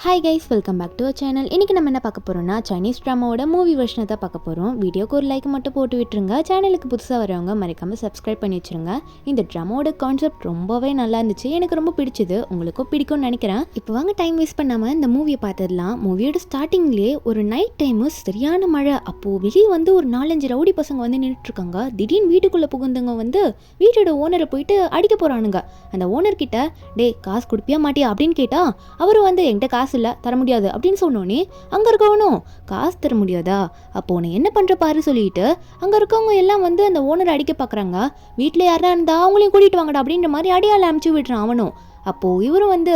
Hi guys, welcome back to our channel. இன்றைக்கி நம்ம என்ன பார்க்க போகிறோம்னா, சைனீஸ் ட்ராமாவோட மூவி வெர்ஷனை தான் பார்க்க போகிறோம். வீடியோக்கு ஒரு லைக் மட்டும் போட்டு விட்டுருங்க. சேனலுக்கு புதுசாக வரவங்க மறக்காமல் சப்ஸ்கிரைப் பண்ணி வச்சுருங்க. இந்த ட்ராமாவோட கான்செப்ட் ரொம்பவே நல்லா இருந்துச்சு, எனக்கு ரொம்ப பிடிச்சது. உங்களுக்கும் பிடிக்கும்னு நினைக்கிறேன். இப்போ வாங்க டைம் வேஸ்ட் பண்ணாமல் இந்த மூவியை பார்த்துடலாம். மூவியோட ஸ்டார்டிங்லேயே ஒரு நைட் டைமு சரியான மழை. அப்போது வெளியே வந்து ஒரு 4-5 ரவுடி பசங்க வந்து நின்றுட்டுருக்காங்க. திடீர்னு வீட்டுக்குள்ளே புகுந்தவங்க வந்து வீட்டோட ஓனரை போயிட்டு அடிக்க போகிறானுங்க. அந்த ஓனர்கிட்ட டே காசு கொடுப்பியா மாட்டியா அப்படின்னு கேட்டால் அவர் வந்து என்கிட்ட காசு இல்லை, தர முடியாது அப்படின்னு சொன்னோன்னே அங்கே இருக்கவனும் காசு தர முடியாதா, அப்போ உன்னை என்ன பண்ணுற பாரு சொல்லிட்டு அங்கே இருக்கவங்க எல்லாம் வந்து அந்த ஓனரை அடிக்க பார்க்குறாங்க. வீட்டில் யாரா இருந்தா அவங்களையும் கூட்டிகிட்டு வாங்கடா அப்படின்ற மாதிரி அடியால் அனுப்பிச்சு விட்டுறான் அவனும். அப்போது இவரும் வந்து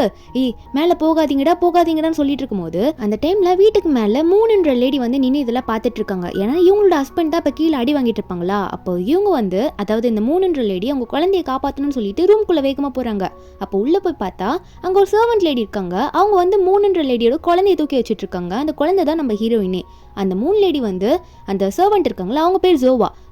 மேலே போகாதீங்கடான்னு சொல்லிட்டு இருக்கும்போது அந்த டைமில் வீட்டுக்கு மேலே 3 லேடி வந்து நின்று இதெல்லாம் பார்த்துட்டு இருக்காங்க. ஏன்னா இவங்களோட ஹஸ்பண்ட் தான் இப்போ கீழே அடி வாங்கிட்டு இருப்பாங்களா. அப்போ இவங்க வந்து அதாவது இந்த 3 லேடி அவங்க குழந்தைய காப்பாற்றணும்னு சொல்லிட்டு ரூம்குள்ளே வேகமாக போகிறாங்க. அப்போ உள்ளே போய் பார்த்தா அங்கே ஒரு சர்வெண்ட் லேடி இருக்காங்க. அவங்க வந்து 3 லேடியோட குழந்தைய தூக்கி வச்சுட்டு இருக்காங்க. அந்த குழந்தை தான் நம்ம ஹீரோயினே. அந்த 3 லேடி வந்து அந்த சர்வெண்ட் இருக்காங்களா, அவங்க பேர்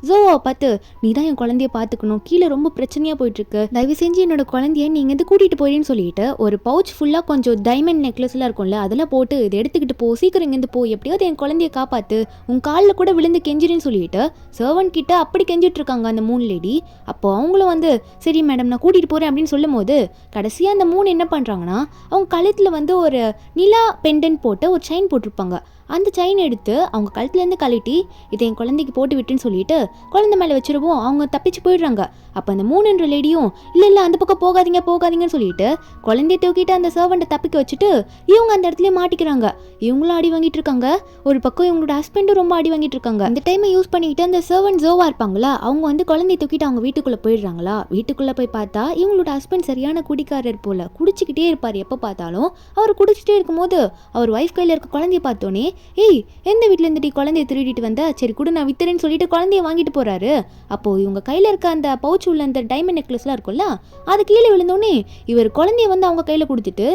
ஜோவாவை பார்த்து நீ தான் என் குழந்தைய பார்த்துக்கணும், கீழே ரொம்ப பிரச்சனையாக போயிட்டுருக்கு, தயவு செஞ்சு என்னோட குழந்தைய நீங்கள் வந்து கூட்டிகிட்டு போயின்னு சொல்லிட்டு ஒரு பவுச் ஃபுல்லாக கொஞ்சம் டைமண்ட் நெக்லஸ்லாம் இருக்கும்ல அதெல்லாம் போட்டு இதை எடுத்துக்கிட்டு போ, சீக்கிரம் இங்கேருந்து போ, எப்படியாவது என் குழந்தைய காப்பாற்று, உன் காலில் கூட விழுந்து கெஞ்சிரின்னு சொல்லிட்டு சர்வெண்ட் கிட்ட அப்படி கெஞ்சிட்டு இருக்காங்க அந்த 3 லேடி. அப்போ அவங்களும் வந்து சரி மேடம் நான் கூட்டிகிட்டு போகிறேன் அப்படின்னு சொல்லும் போது கடைசியாக அந்த 3 என்ன பண்ணுறாங்கன்னா அவங்க கழுத்தில் வந்து ஒரு நிலா பெண்டன்ட் போட்டு ஒரு செயின் போட்டிருப்பாங்க. அந்த செயின் எடுத்து அவங்க கழுத்துலேருந்து கழட்டி இதை என் குழந்தைக்கு போட்டு விட்டுன்னு சொல்லிட்டு குழந்தை மேலே வச்சிருவோம். அவங்க தப்பிச்சு போயிடுறாங்க. அப்போ அந்த 3 லேடியும் இல்லை அந்த பக்கம் போகாதீங்கன்னு சொல்லிட்டு குழந்தைய தூக்கிட்டு அந்த சர்வெண்ட்டை தப்பிக்க வச்சுட்டு இவங்க அந்த இடத்துல மாட்டிக்கிறாங்க. இவங்களும் அடி வாங்கிட்டு இருக்காங்க. ஒரு பக்கம் இவங்களோட ஹஸ்பண்டும் ரொம்ப அடி வாங்கிட்டு இருக்காங்க. அந்த டைமை யூஸ் பண்ணிக்கிட்டு அந்த சர்வெண்ட் ஜோவா இருப்பாங்களா, அவங்க வந்து குழந்தைய தூக்கிட்டு அவங்க வீட்டுக்குள்ளே போயிடுறாங்களா. வீட்டுக்குள்ளே போய் பார்த்தா இவங்களோட ஹஸ்பண்ட் சரியான குடிக்காரர் போல, குடிச்சிக்கிட்டே இருப்பார். எப்போ பார்த்தாலும் அவர் குடிச்சிட்டே இருக்கும்போது அவர் ஒய்ஃப் கையில் இருக்க குழந்தைய பார்த்தோன்னே எந்த வீட்டில் இருந்துட்டு குழந்தைய திருடிட்டு வந்தா, சரி கூட நான் வித்துறேன்னு சொல்லிட்டு குழந்தைய வாங்கிட்டு போறாரு. அப்போ இவங்க கையில் இருக்க அந்த பவுச் உள்ள அந்த டைமண்ட் நெக்லஸ்லாம் இருக்கும்ல அது கீழே விழுந்தோடனே இவர் குழந்தைய வந்து அவங்க கையில் கொடுத்துட்டு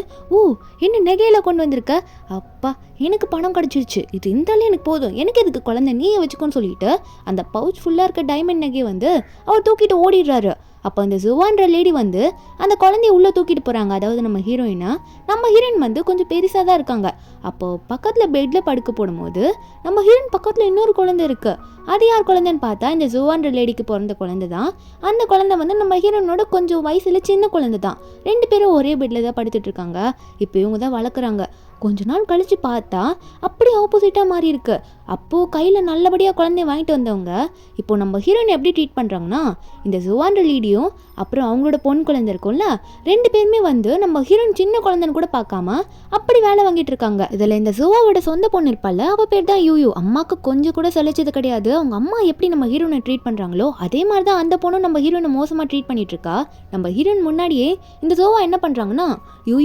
என்ன நகையில கொண்டு வந்திருக்க, அப்பா எனக்கு பணம் கிடச்சிருச்சு, இது இருந்தாலே எனக்கு போதும், எனக்கு எதுக்கு குழந்தை நீயே வச்சுக்கோன்னு சொல்லிட்டு அந்த பவுச் ஃபுல்லாக இருக்க டைமண்ட் நகையை வந்து அவர் தூக்கிட்டு ஓடிடுறாரு. அப்போ அந்த ஜுவான்ற லேடி வந்து அந்த குழந்தைய உள்ளே தூக்கிட்டு போகிறாங்க. அதாவது நம்ம ஹீரோயின் வந்து கொஞ்சம் பெருசாக தான் இருக்காங்க. அப்போது பக்கத்தில் பெட்டில் படுக்க போடும்போது நம்ம ஹீரோயின் பக்கத்தில் இன்னொரு குழந்தை இருக்குது. அது யார் குழந்தைன்னு பார்த்தா இந்த ஜுவான்ற லேடிக்கு பிறந்த குழந்தை தான். அந்த குழந்தை வந்து நம்ம ஹீரோயினோட கொஞ்சம் வயசில் சின்ன குழந்தை தான். 2 பேரும் ஒரே பெட்டில் தான் படுத்துட்டு இருக்காங்க. இப்போ இவங்க தான் வளர்க்குறாங்க. கொஞ்ச நாள் கழித்து பார்த்தா அப்படி ஆப்போசிட்டாக மாறி இருக்கு. அப்போது கையில் நல்லபடியாக குழந்தைய வாங்கிட்டு வந்தவங்க இப்போ நம்ம ஹீரோயின் எப்படி ட்ரீட் பண்ணுறாங்கன்னா, இந்த ஜுவான்ற லேடியும் அப்புறம் அவங்களோட பொன் குழந்தை இருக்கும்ல 2 பேருமே வந்து நம்ம ஹீரோயின் சின்ன குழந்தைன்னு கூட பார்க்காம அப்படி வேலை வாங்கிட்டு இருக்காங்க. இதில் இந்த ஜுவாவோட சொந்த பொண்ணு இருப்பாள், அவள் பேர் தான் யூ. அம்மாவுக்கு கொஞ்சம் கூட சலிச்சது கிடையாது. அவங்க அம்மா எப்படி நம்ம ஹீரோயினை ட்ரீட் பண்ணுறாங்களோ அதே மாதிரி தான் அந்த பொண்ணும் நம்ம ஹீரோயினை மோசமாக ட்ரீட் பண்ணிட்டு இருக்கா. நம்ம ஹீரோயின் முன்னாடியே இந்த ஜோவா என்ன பண்ணுறாங்கன்னா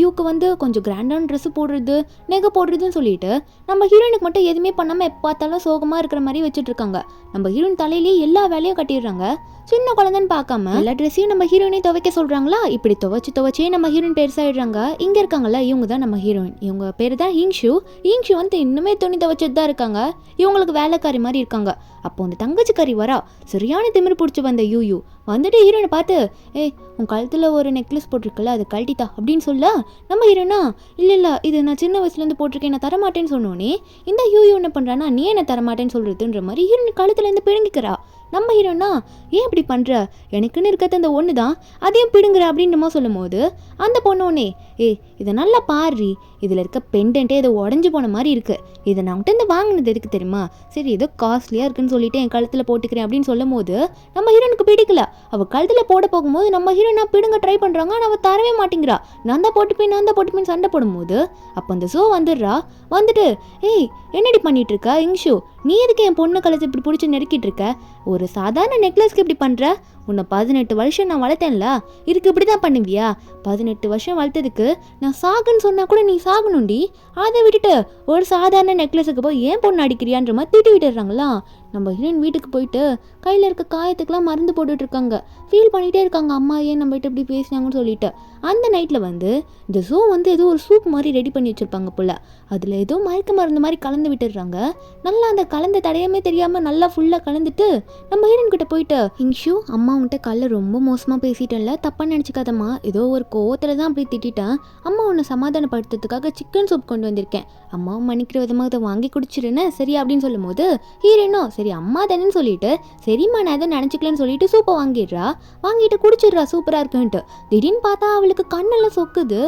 யூக்கு வந்து கொஞ்சம் கிராண்டான ட்ரெஸ் போடுறது, நெகை போடுறதுன்னு சொல்லிட்டு நம்ம ஹீரோயினுக்கு மட்டும் எதுவுமே பண்ணாமல் எப்போ பார்த்தாலும் சோகமாக இருக்கிற மாதிரி வச்சுட்டு இருக்காங்க. நம்ம ஹீரோயின் தலையிலேயே எல்லா வேலையும் கட்டிடுறாங்க. சின்ன குழந்தைன்னு பார்க்காம எல்லா ட்ரெஸ்ஸையும் நம்ம ஹீரோயினை துவைக்க சொல்கிறாங்களா. இப்படி துவைச்சே நம்ம ஹீரோயின் பெருசாகிடுறாங்க. இங்கே இருக்காங்கல்ல இவங்க தான் நம்ம ஹீரோயின். இவங்க பேர் தான் இங்ஷு வந்து இன்னுமே துணி துவைச்சிட்டு தான் இருக்காங்க. இவங்களுக்கு வேலைக்காரி மாதிரி இருக்காங்க. அப்போ அந்த தங்கச்சிக்காரி வரா, சரியான திமிரு பிடிச்சி வந்த யூ வந்துட்டு ஹீரோயினை பார்த்து உன் கழுத்தில் ஒரு நெக்லஸ் போட்டிருக்கல அது கழட்டித்தா அப்படின்னு சொல்ல நம்ம ஹீரோனா இல்லை இது நான் சின்ன வயசுலேருந்து போட்டிருக்கேன், நான் தரமாட்டேன்னு சொன்னோன்னே இந்த யூ என்ன பண்ணுறான்னா நீ என்ன தரமாட்டேன்னு சொல்கிறதுன்ற மாதிரி ஹீரோயின் கழுத்துலேருந்து பிடுங்கிக்கிறா. நம்ம ஹீரோனா ஏன் இப்படி பண்ணுற, எனக்குன்னு இருக்கிறது அந்த ஒன்று தான் அதையும் பிடுங்குற அப்படின்றமா சொல்லும் போது அந்த பொண்ணோன்னே இதை நல்லா பாரு, இதில் இருக்க பெண்டன்ட்டே இதை உடஞ்சி போன மாதிரி இருக்குது, இதை நான் உங்கள்கிட்ட வாங்கினது எதுக்கு தெரியுமா, சரி ஏதோ காஸ்ட்லியாக இருக்குன்னு சொல்லிட்டு என் கழுத்தில் போட்டுக்கிறேன் அப்படின்னு சொல்லும் போது நம்ம ஹீரோனுக்கு பிடிக்கல. அவள் கழுத்தில் போட போகும்போது நம்ம ஹீரோனா பிடுங்க ட்ரை பண்ணுறாங்க, ஆனால் அவள் தரவே மாட்டேங்கிறா. நான் தான் போட்டுப்பேன் சண்டை போடும்போது அப்போ அந்த ஷோ வந்துட்டு என்னடி பண்ணிட்டு இருக்க இங்ஷு, நீ எதுக்கு என் பொண்ணு கழுத்தை இப்படி பிடிச்சி நெருக்கிட்டு இருக்க, ஒரு சாதாரண நெக்லஸ்க்கு இப்படி பண்ணுற, உன்னை 18 வருஷம் நான் வளர்த்தேன்ல, இதுக்கு இப்படி தான் பண்ணுவியா, 18 வருஷம் வளர்த்ததுக்கு நான் சாகுன்னு சொன்னா கூட நீ சாகணும்டி, அதை விட்டுட்டு ஒரு சாதாரண நெக்லஸுக்கு போய் ஏன் பொண்ணு அடிக்கிறியான்ற மாதிரி திட்டி விட்டுறாங்களா. நம்ம ஹீரோயின் வீட்டுக்கு போயிட்டு கையில் இருக்க காயத்துக்கெல்லாம் மருந்து போட்டுட்டு இருக்காங்க. ஃபீல் பண்ணிகிட்டே இருக்காங்க, அம்மா ஏன் நம்ம கிட்ட இப்படி பேசினாங்கன்னு சொல்லிட்டு. அந்த நைட்டில் வந்து இந்த ஜோ வந்து ஏதோ ஒரு சூப் மாதிரி ரெடி பண்ணி வச்சுருப்பாங்க போல். அதில் ஏதோ மயக்க மருந்து மாதிரி கலந்து விட்டுடுறாங்க. நல்லா அந்த கலந்த தடையமே தெரியாமல் நல்லா ஃபுல்லாக கலந்துட்டு நம்ம ஹீரோயின் கிட்ட போயிட்டு, இங்ஷு அம்மா உன்கிட்ட கல்ல ரொம்ப மோசமாக பேசிட்டேன்ல, தப்பாக நினச்சிக்காதம்மா, ஏதோ ஒரு கோவத்தில் தான் அப்படி திட்டேன். அம்மா உன்னை சமாதானப்படுத்துறதுக்காக சிக்கன் சூப் கொண்டு வந்திருக்கேன், அம்மாவும் மன்னிக்கிற விதமாக அதை வாங்கி குடிச்சிருன்னு சரி அப்படின்னு சொல்லும் போது ஹீரோயினும் சரி அம்மா தானேன்னு சொல்லிட்டு சரிம்மா நான் எதுவும் நினச்சிக்கலன்னு சொல்லிட்டு சூப்பை வாங்கிட்டு குடிச்சிடுறா சூப்பராக இருக்குன்ட்டு. திடீர்னு பார்த்தா அவளுக்கு கண்ணெல்லாம் சொக்குது,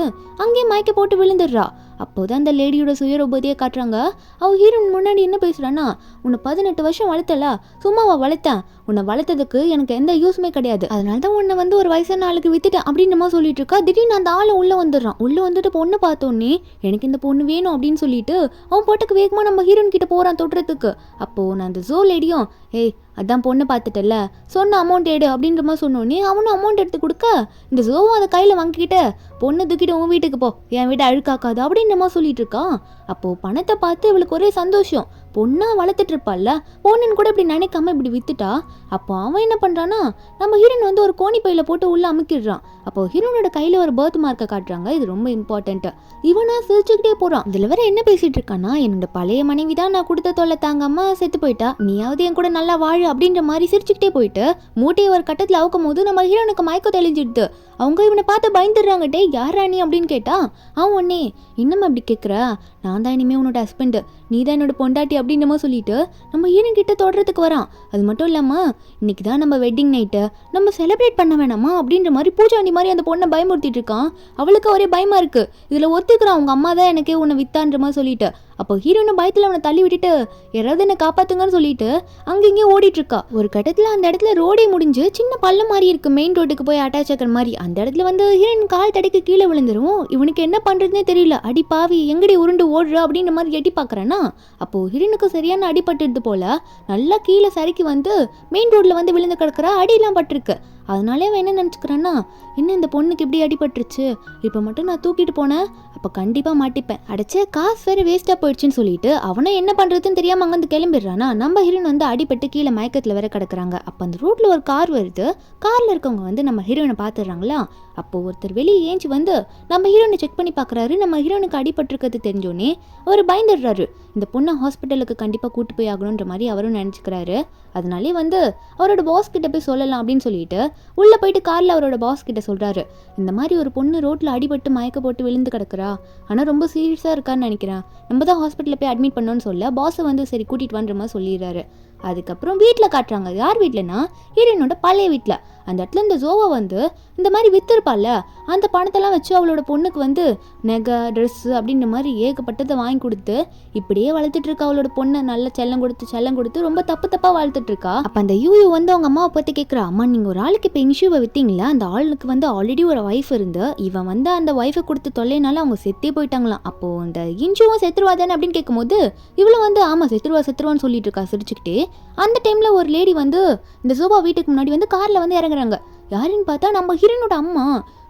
அங்கேயே மயக்க போட்டு விழுந்துடுறா. அப்போதான் அந்த லேடியோட சுயரூபதியை காட்டுறாங்க. அவள் ஹீரோயின் முன்னாடி என்ன பேசுகிறான்னா, உன்னை 18 வருஷம் வளர்த்தல, சும்மாவா வளர்த்தேன், உன்னை வளர்த்ததுக்கு எனக்கு எந்த யூஸுமே கிடையாது, அதனால தான் உன்னை வந்து ஒரு வயசான ஆளுக்கு வித்துட்டேன் அப்படின்ற சொல்லிட்டு இருக்கா. திடீர்னு அந்த ஆளை உள்ளே வந்துடுறான். உள்ளே வந்துட்டு பொண்ணு பார்த்தோன்னே எனக்கு இந்த பொண்ணு வேணும் அப்படின்னு சொல்லிட்டு அவன் போட்டுக்கு வேகமாக நம்ம ஹீரோயின் கிட்ட போகிறான் தொடுறதுக்கு. அப்போது நான் அந்த ஜோ லேடியும் ஏய் அதான் பொண்ணு பார்த்துட்டல, சொன்ன அமௌண்ட் எடு அப்படின்ற மாதிரி சொன்னோன்னே அவனும் அமௌண்ட் எடுத்து கொடுக்க இந்த ஜோவும் அதை கையில் வாங்கிக்கிட்டு பொண்ணு தூக்கிட்டு உன் வீட்டுக்கு போ, என் வீட்டை அழுக்காக்காது அப்படின்ற மாதிரி சொல்லிட்டு இருக்கான். அப்போது பணத்தை பார்த்து இவளுக்கு ஒரே சந்தோஷம். பொண்ணா வளர்த்துட்டு இருப்பாள்ல, பொண்ணுன்னு கூட இப்படி நினைக்காம இப்படி வித்துட்டா. அப்போ அவன் என்ன பண்ணுறான்னா நம்ம ஹீரோயின் வந்து ஒரு கோணி பையில போட்டு உள்ளே அமுக்கிடுறான். அப்போ ஹீரோனோட கையில் ஒரு பர்த் மார்க்கை காட்டுறாங்க. இது ரொம்ப இம்பார்ட்டன்ட்டு. இவனா சிரிச்சுக்கிட்டே போகிறான். இதில் வேற என்ன பேசிட்டு இருக்கான்னா, என்னோட பழைய மனைவி தான் நான் கொடுத்த தொல்லை தாங்காம செத்து போயிட்டா, நீயாவது என் கூட நல்லா வாழு அப்படின்ற மாதிரி சிரிச்சுக்கிட்டே போயிட்டு மூட்டையை ஒரு கட்டத்தில் அவுக்கும் போது நம்ம ஹீரோனுக்கு மயக்கம் தெளிஞ்சிடுது. அவங்க இவனை பார்த்து பயந்துடுறாங்க. டே யார் ராணி அப்படின்னு கேட்டா அவன் ஒன்னே இன்னும் அப்படி கேட்குற, நான் தான் இனிமேல் உன்னோட ஹஸ்பண்டு, நீ தான் என்னோட பொண்டாட்டி அப்படின்றமா சொல்லிட்டு நம்ம ஹீரோயின் கிட்ட தொடறதுக்கு வரான். அது மட்டும் இல்லாமல் இன்னைக்கு தான் நம்ம வெட்டிங் நைட்டு, நம்ம செலிப்ரேட் பண்ண வேணாமா அப்படின்ற மாதிரி பூஜாண்டி மாதிரி அந்த பொண்ணை பயமுறுத்திட்டு இருக்கான். அவளுக்கு ஒரே பயமா இருக்கு. இதில் ஒத்துக்கிறான் அவங்க அம்மா தான் எனக்கே உன்னை வித்தான்ற மாதிரி சொல்லிட்டு. அப்போ ஹீரோயின் பயத்தில் அவனை தள்ளி விட்டுட்டு யாராவது என்னை காப்பாத்துங்கன்னு சொல்லிட்டு அங்கங்கே ஓடிட்டு இருக்கா. ஒரு கட்டத்தில் அந்த இடத்துல ரோடே முடிஞ்சு சின்ன பள்ளம் மாதிரி இருக்கு, மெயின் ரோட்டுக்கு போய் அட்டாச் ஆக்கிற மாதிரி. அந்த இடத்துல வந்து ஹீரோயின் கால் தடைக்கு கீழே விழுந்துரும். இவனுக்கு என்ன பண்றதுன்னே தெரியல. அடி பாவி எங்கடி உருண்டு ஓடுற அப்படின்ற மாதிரி எட்டி பார்க்குறேன்னா அப்போ ஹீரோனுக்கு சரியான அடிபட்டுடுது போல. நல்லா கீழே சறுக்கி வந்து மெயின் ரோட்ல வந்து விழுந்து கிடக்குறா. அடியெல்லாம் பட்டிருக்கு. அதனாலே அவன் என்ன நினச்சிக்கிறான்னா, என்ன இந்த பொண்ணுக்கு இப்படி அடிபட்டுருச்சு, இப்போ மட்டும் நான் தூக்கிட்டு போனேன் அப்போ கண்டிப்பாக மாட்டிப்பேன், அடைச்ச காசு வேறு வேஸ்ட்டாக போயிடுச்சுன்னு சொல்லிட்டு அவனை என்ன பண்ணுறதுன்னு தெரியாமல் அங்கேருந்து கிளம்பிடுறானா. நம்ம ஹீரோயின் வந்து அடிபட்டு கீழே மயக்கத்தில் வேற கிடக்குறாங்க. அப்போ அந்த ரோட்டில் ஒரு கார் வருது. காரில் இருக்கவங்க வந்து நம்ம ஹீரோயினை பார்த்துடுறாங்களா. அப்போது ஒருத்தர் வெளியே ஏஞ்சி வந்து நம்ம ஹீரோயினை செக் பண்ணி பார்க்குறாரு. நம்ம ஹீரோனுக்கு அடிபட்டிருக்கிறது தெரிஞ்சோன்னே அவர் பயந்துடுறாரு. இந்த பொண்ணை ஹாஸ்பிட்டலுக்கு கண்டிப்பாக கூட்டு போய் ஆகணுன்ற மாதிரி அவரும் நினச்சிக்கிறாரு. அதனாலே வந்து அவரோட பாஸ் கிட்ட போய் சொல்லலாம் அப்படின்னு சொல்லிட்டு உள்ளே போயிட்டு காரில் அவரோட பாஸ் கிட்ட சொல்கிறாரு, இந்த மாதிரி ஒரு பொண்ணு ரோட்டில் அடிபட்டு மயக்க போட்டு விழுந்து கிடக்குறா, ஆனால் ரொம்ப சீரியஸாக இருக்கான்னு நினைக்கிறேன், நம்ம தான் ஹாஸ்பிட்டலில் போய் அட்மிட் பண்ணோன்னு சொல்ல பாஸை வந்து சரி கூட்டிகிட்டு வான்ற மாதிரி சொல்லிடுறாரு. அதுக்கப்புறம் வீட்டில் காட்டுறாங்க. யார் வீட்டிலனா ஹீரோயினோட பழைய வீட்டில். அந்த இடத்துல இந்த ஜோவா வந்து இந்த மாதிரி விற்றுருப்பாள்ல, அந்த பணத்தெல்லாம் வச்சு அவளோட பொண்ணுக்கு வந்து நெகை ட்ரெஸ்ஸு அப்படின்ற மாதிரி ஏகப்பட்டதை வாங்கி கொடுத்து இப்படியே வளர்த்துட்டு இருக்கா. அவளோட பொண்ணை நல்ல செல்லம் கொடுத்து ரொம்ப தப்பாக வளர்த்துட்டு இருக்கா. அப்போ அந்த யூயூ வந்து அவங்க அம்மாவை பற்றி கேட்குறா, அம்மா நீங்கள் ஒரு ஆளுக்கு இப்போ இன்ஷூவை விற்றீங்களா, அந்த ஆளுக்கு வந்து ஆல்ரெடி ஒரு ஒய்ஃப் இருந்து இவன் வந்து அந்த ஒய்ஃபை கொடுத்து தொல்லைனால அவங்க செத்தே போயிட்டாங்களாம். அப்போது அந்த இன்ஷூவும் செத்துருவா தானே அப்படின்னு கேட்கும்போது இவ்வளோ வந்து ஆமாம் செத்துருவான்னு சொல்லிட்டு இருக்கா சிரிச்சுக்கிட்டே. அந்த டைமில் ஒரு லேடி வந்து இந்த ஜோபா வீட்டுக்கு முன்னாடி வந்து காரில் வந்து இறங்குறாங்க. யாருன்னு பார்த்தா நம்ம ஹீரோனோட அம்மா.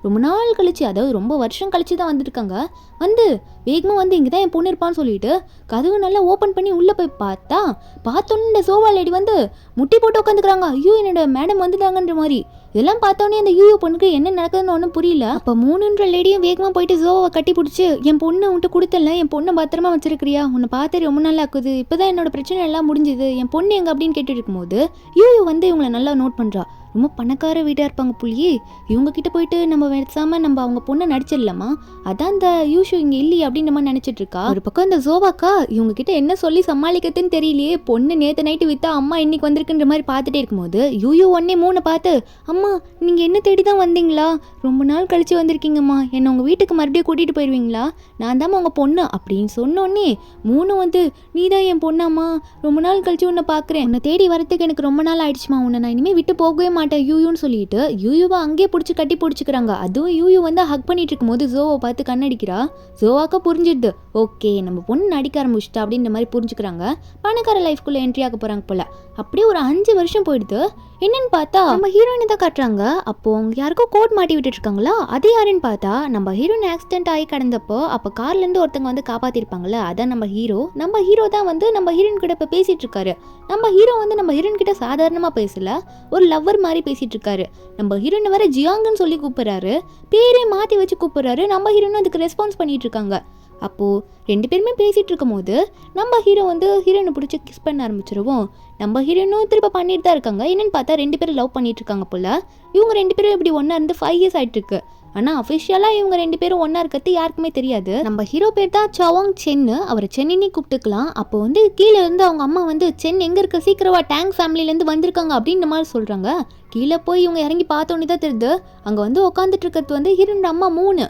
ரொம்ப நாள் கழிச்சு, அதாவது ரொம்ப வருஷம் கழிச்சு தான் வந்துருக்காங்க. வந்து வேகமாக வந்து இங்கே தான் என் பொண்ணு இருப்பான்னு சொல்லிட்டு கதவு நல்லா ஓப்பன் பண்ணி உள்ளே போய் பார்த்தோன்னே இந்த சோவா லேடி வந்து முட்டி போட்டு உட்காந்துக்கிறாங்க. ஐயோ என்னோட மேடம் வந்துட்டாங்கன்ற மாதிரி. இதெல்லாம் பார்த்தோன்னே அந்த யூயோ பொண்ணுக்கு என்ன நடக்குதுன்னு ஒன்றும் புரியல. அப்போ 3 லேடியும் வேகமாக போயிட்டு ஜோவை கட்டி பிடிச்சி, என் பொண்ணை உன்ட்டு கொடுத்தல, என் பொண்ணை பத்திரமா வச்சிருக்கிறியா, உன்னை பார்த்து ரொம்ப நல்லா ஆக்குது, இப்போ தான் என்னோட பிரச்சனை எல்லாம் முடிஞ்சுது, என் பொண்ணு எங்கே அப்படின்னு கேட்டுட்டு இருக்கும்போது யூயோ வந்து இவங்களை நல்லா நோட் பண்ணுறா. ரொம்ப பணக்கார வீடாக இருப்பாங்க புள்ளியே, இவங்க கிட்ட போயிட்டு நம்ம பேசாமல் நம்ம அவங்க பொண்ணை நடிச்சிடலாமா, அதான் அந்த யூஷு இங்கே இல்லையே அப்படின்ற மாதிரி நினச்சிட்டு இருக்கா. ஒரு பக்கம் இந்த ஜோவாக்கா இவங்க கிட்ட என்ன சொல்லி சமாளிக்கிறதுன்னு தெரியலையே, பொண்ணு நேற்று நைட்டு விற்றா அம்மா இன்னைக்கு வந்திருக்குன்ற மாதிரி பார்த்துட்டே இருக்கும்போது யூயூ ஒன்னே 3 பார்த்து, அம்மா நீங்கள் என்ன தேடி தான் வந்தீங்களா, ரொம்ப நாள் கழிச்சு வந்திருக்கீங்கம்மா, என்னை உங்கள் வீட்டுக்கு மறுபடியும் கூட்டிகிட்டு போயிடுவீங்களா, நான் தான் உங்கள் பொண்ணு அப்படின்னு சொன்னோன்னே 3 வந்து நீ தான் என் பொண்ணாம்மா, ரொம்ப நாள் கழிச்சு உன்னை பார்க்குறேன், உன்னை தேடி வரத்துக்கு எனக்கு ரொம்ப நாள் ஆயிடுச்சுமா, உன்னை நான் இனிமேல் விட்டு போகவே மாட்டேன் யூயூன்னு சொல்லிட்டு யூயூவை அங்கேயே பிடிச்சி கட்டி பிடிச்சிக்கிறாங்க. அதுவும் யூயூ வந்து ஹக் பண்ணிட்டு இருக்கும்போது ஜோவை பார்த்து கண்ணடிக்கிறா. ஜோவாக்கா புரிஞ்சிடுது, ஓகே நம்ம பொண்ணு நடிக்க ஆரம்பிச்சிட்டா அப்படின்ற மாதிரி புரிஞ்சுக்கிறாங்க. பணக்கார லைஃப்குள்ளே என்ட்ரி ஆக போகிறாங்க போல. அப்படியே ஒரு 5 வருஷம் போயிடுது. என்னன்னு பார்த்தா நம்ம ஹீரோயினை தான் காட்டுறாங்க. அப்போ அவங்க யாருக்கோ கோட் மாட்டி விட்டுட்டு இருக்காங்களா, அது யாருன்னு பார்த்தா நம்ம ஹீரோயின் ஆக்சிடென்ட் ஆகி கிடந்தப்போ அப்போ கார்ல இருந்து ஒருத்தங்க வந்து காப்பாத்திருப்பாங்கல்ல, அதான் நம்ம ஹீரோ தான் வந்து நம்ம ஹீரோயின் கிட்ட இப்ப பேசிட்டு இருக்காரு. நம்ம ஹீரோ வந்து நம்ம ஹீரோயின் கிட்ட சாதாரணமா பேசல, ஒரு லவ்வர் மாதிரி பேசிட்டு இருக்காரு. நம்ம ஹீரோயின் வேற ஜியாங்குன்னு சொல்லி கூப்பிடுறாரு, பேரே மாத்தி வச்சு கூப்பிடுறாரு. நம்ம ஹீரோயின் அதுக்கு ரெஸ்பான்ஸ் பண்ணிட்டு இருக்காங்க. அப்போது 2 பேருமே பேசிகிட்டு இருக்கும் போது நம்ம ஹீரோ வந்து ஹீரோயினை பிடிச்சி கிஸ் பண்ண ஆரம்பிச்சிருவோம். நம்ம ஹீரோயினும் திரும்ப பண்ணிட்டு தான் இருக்காங்க. என்னென்னு பார்த்தா 2 பேரும் லவ் பண்ணிட்டு இருக்காங்க போல். இவங்க 2 பேரும் இப்படி ஒன்றா இருந்து 5 years ஆகிட்டுருக்கு. ஆனால் அஃபிஷியலாக இவங்க 2 பேரும் ஒன்றா இருக்கிறது யாருக்குமே தெரியாது. நம்ம ஹீரோ பேர் தான் சவாங் சென்னு, அவரை சென்னினே கூப்பிட்டுக்கலாம். அப்போ வந்து கீழே இருந்து அவங்க அம்மா வந்து சென் எங்கே இருக்க, சீக்கிரவா டேங்க் ஃபேமிலியிலேருந்து வந்திருக்காங்க அப்படின்ற மாதிரி சொல்கிறாங்க. கீழே போய் இவங்க இறங்கி பார்த்தோன்னே தான் தெரியுது அங்கே வந்து உட்காந்துட்டு இருக்கிறது வந்து ஹீரோட அம்மா மூணு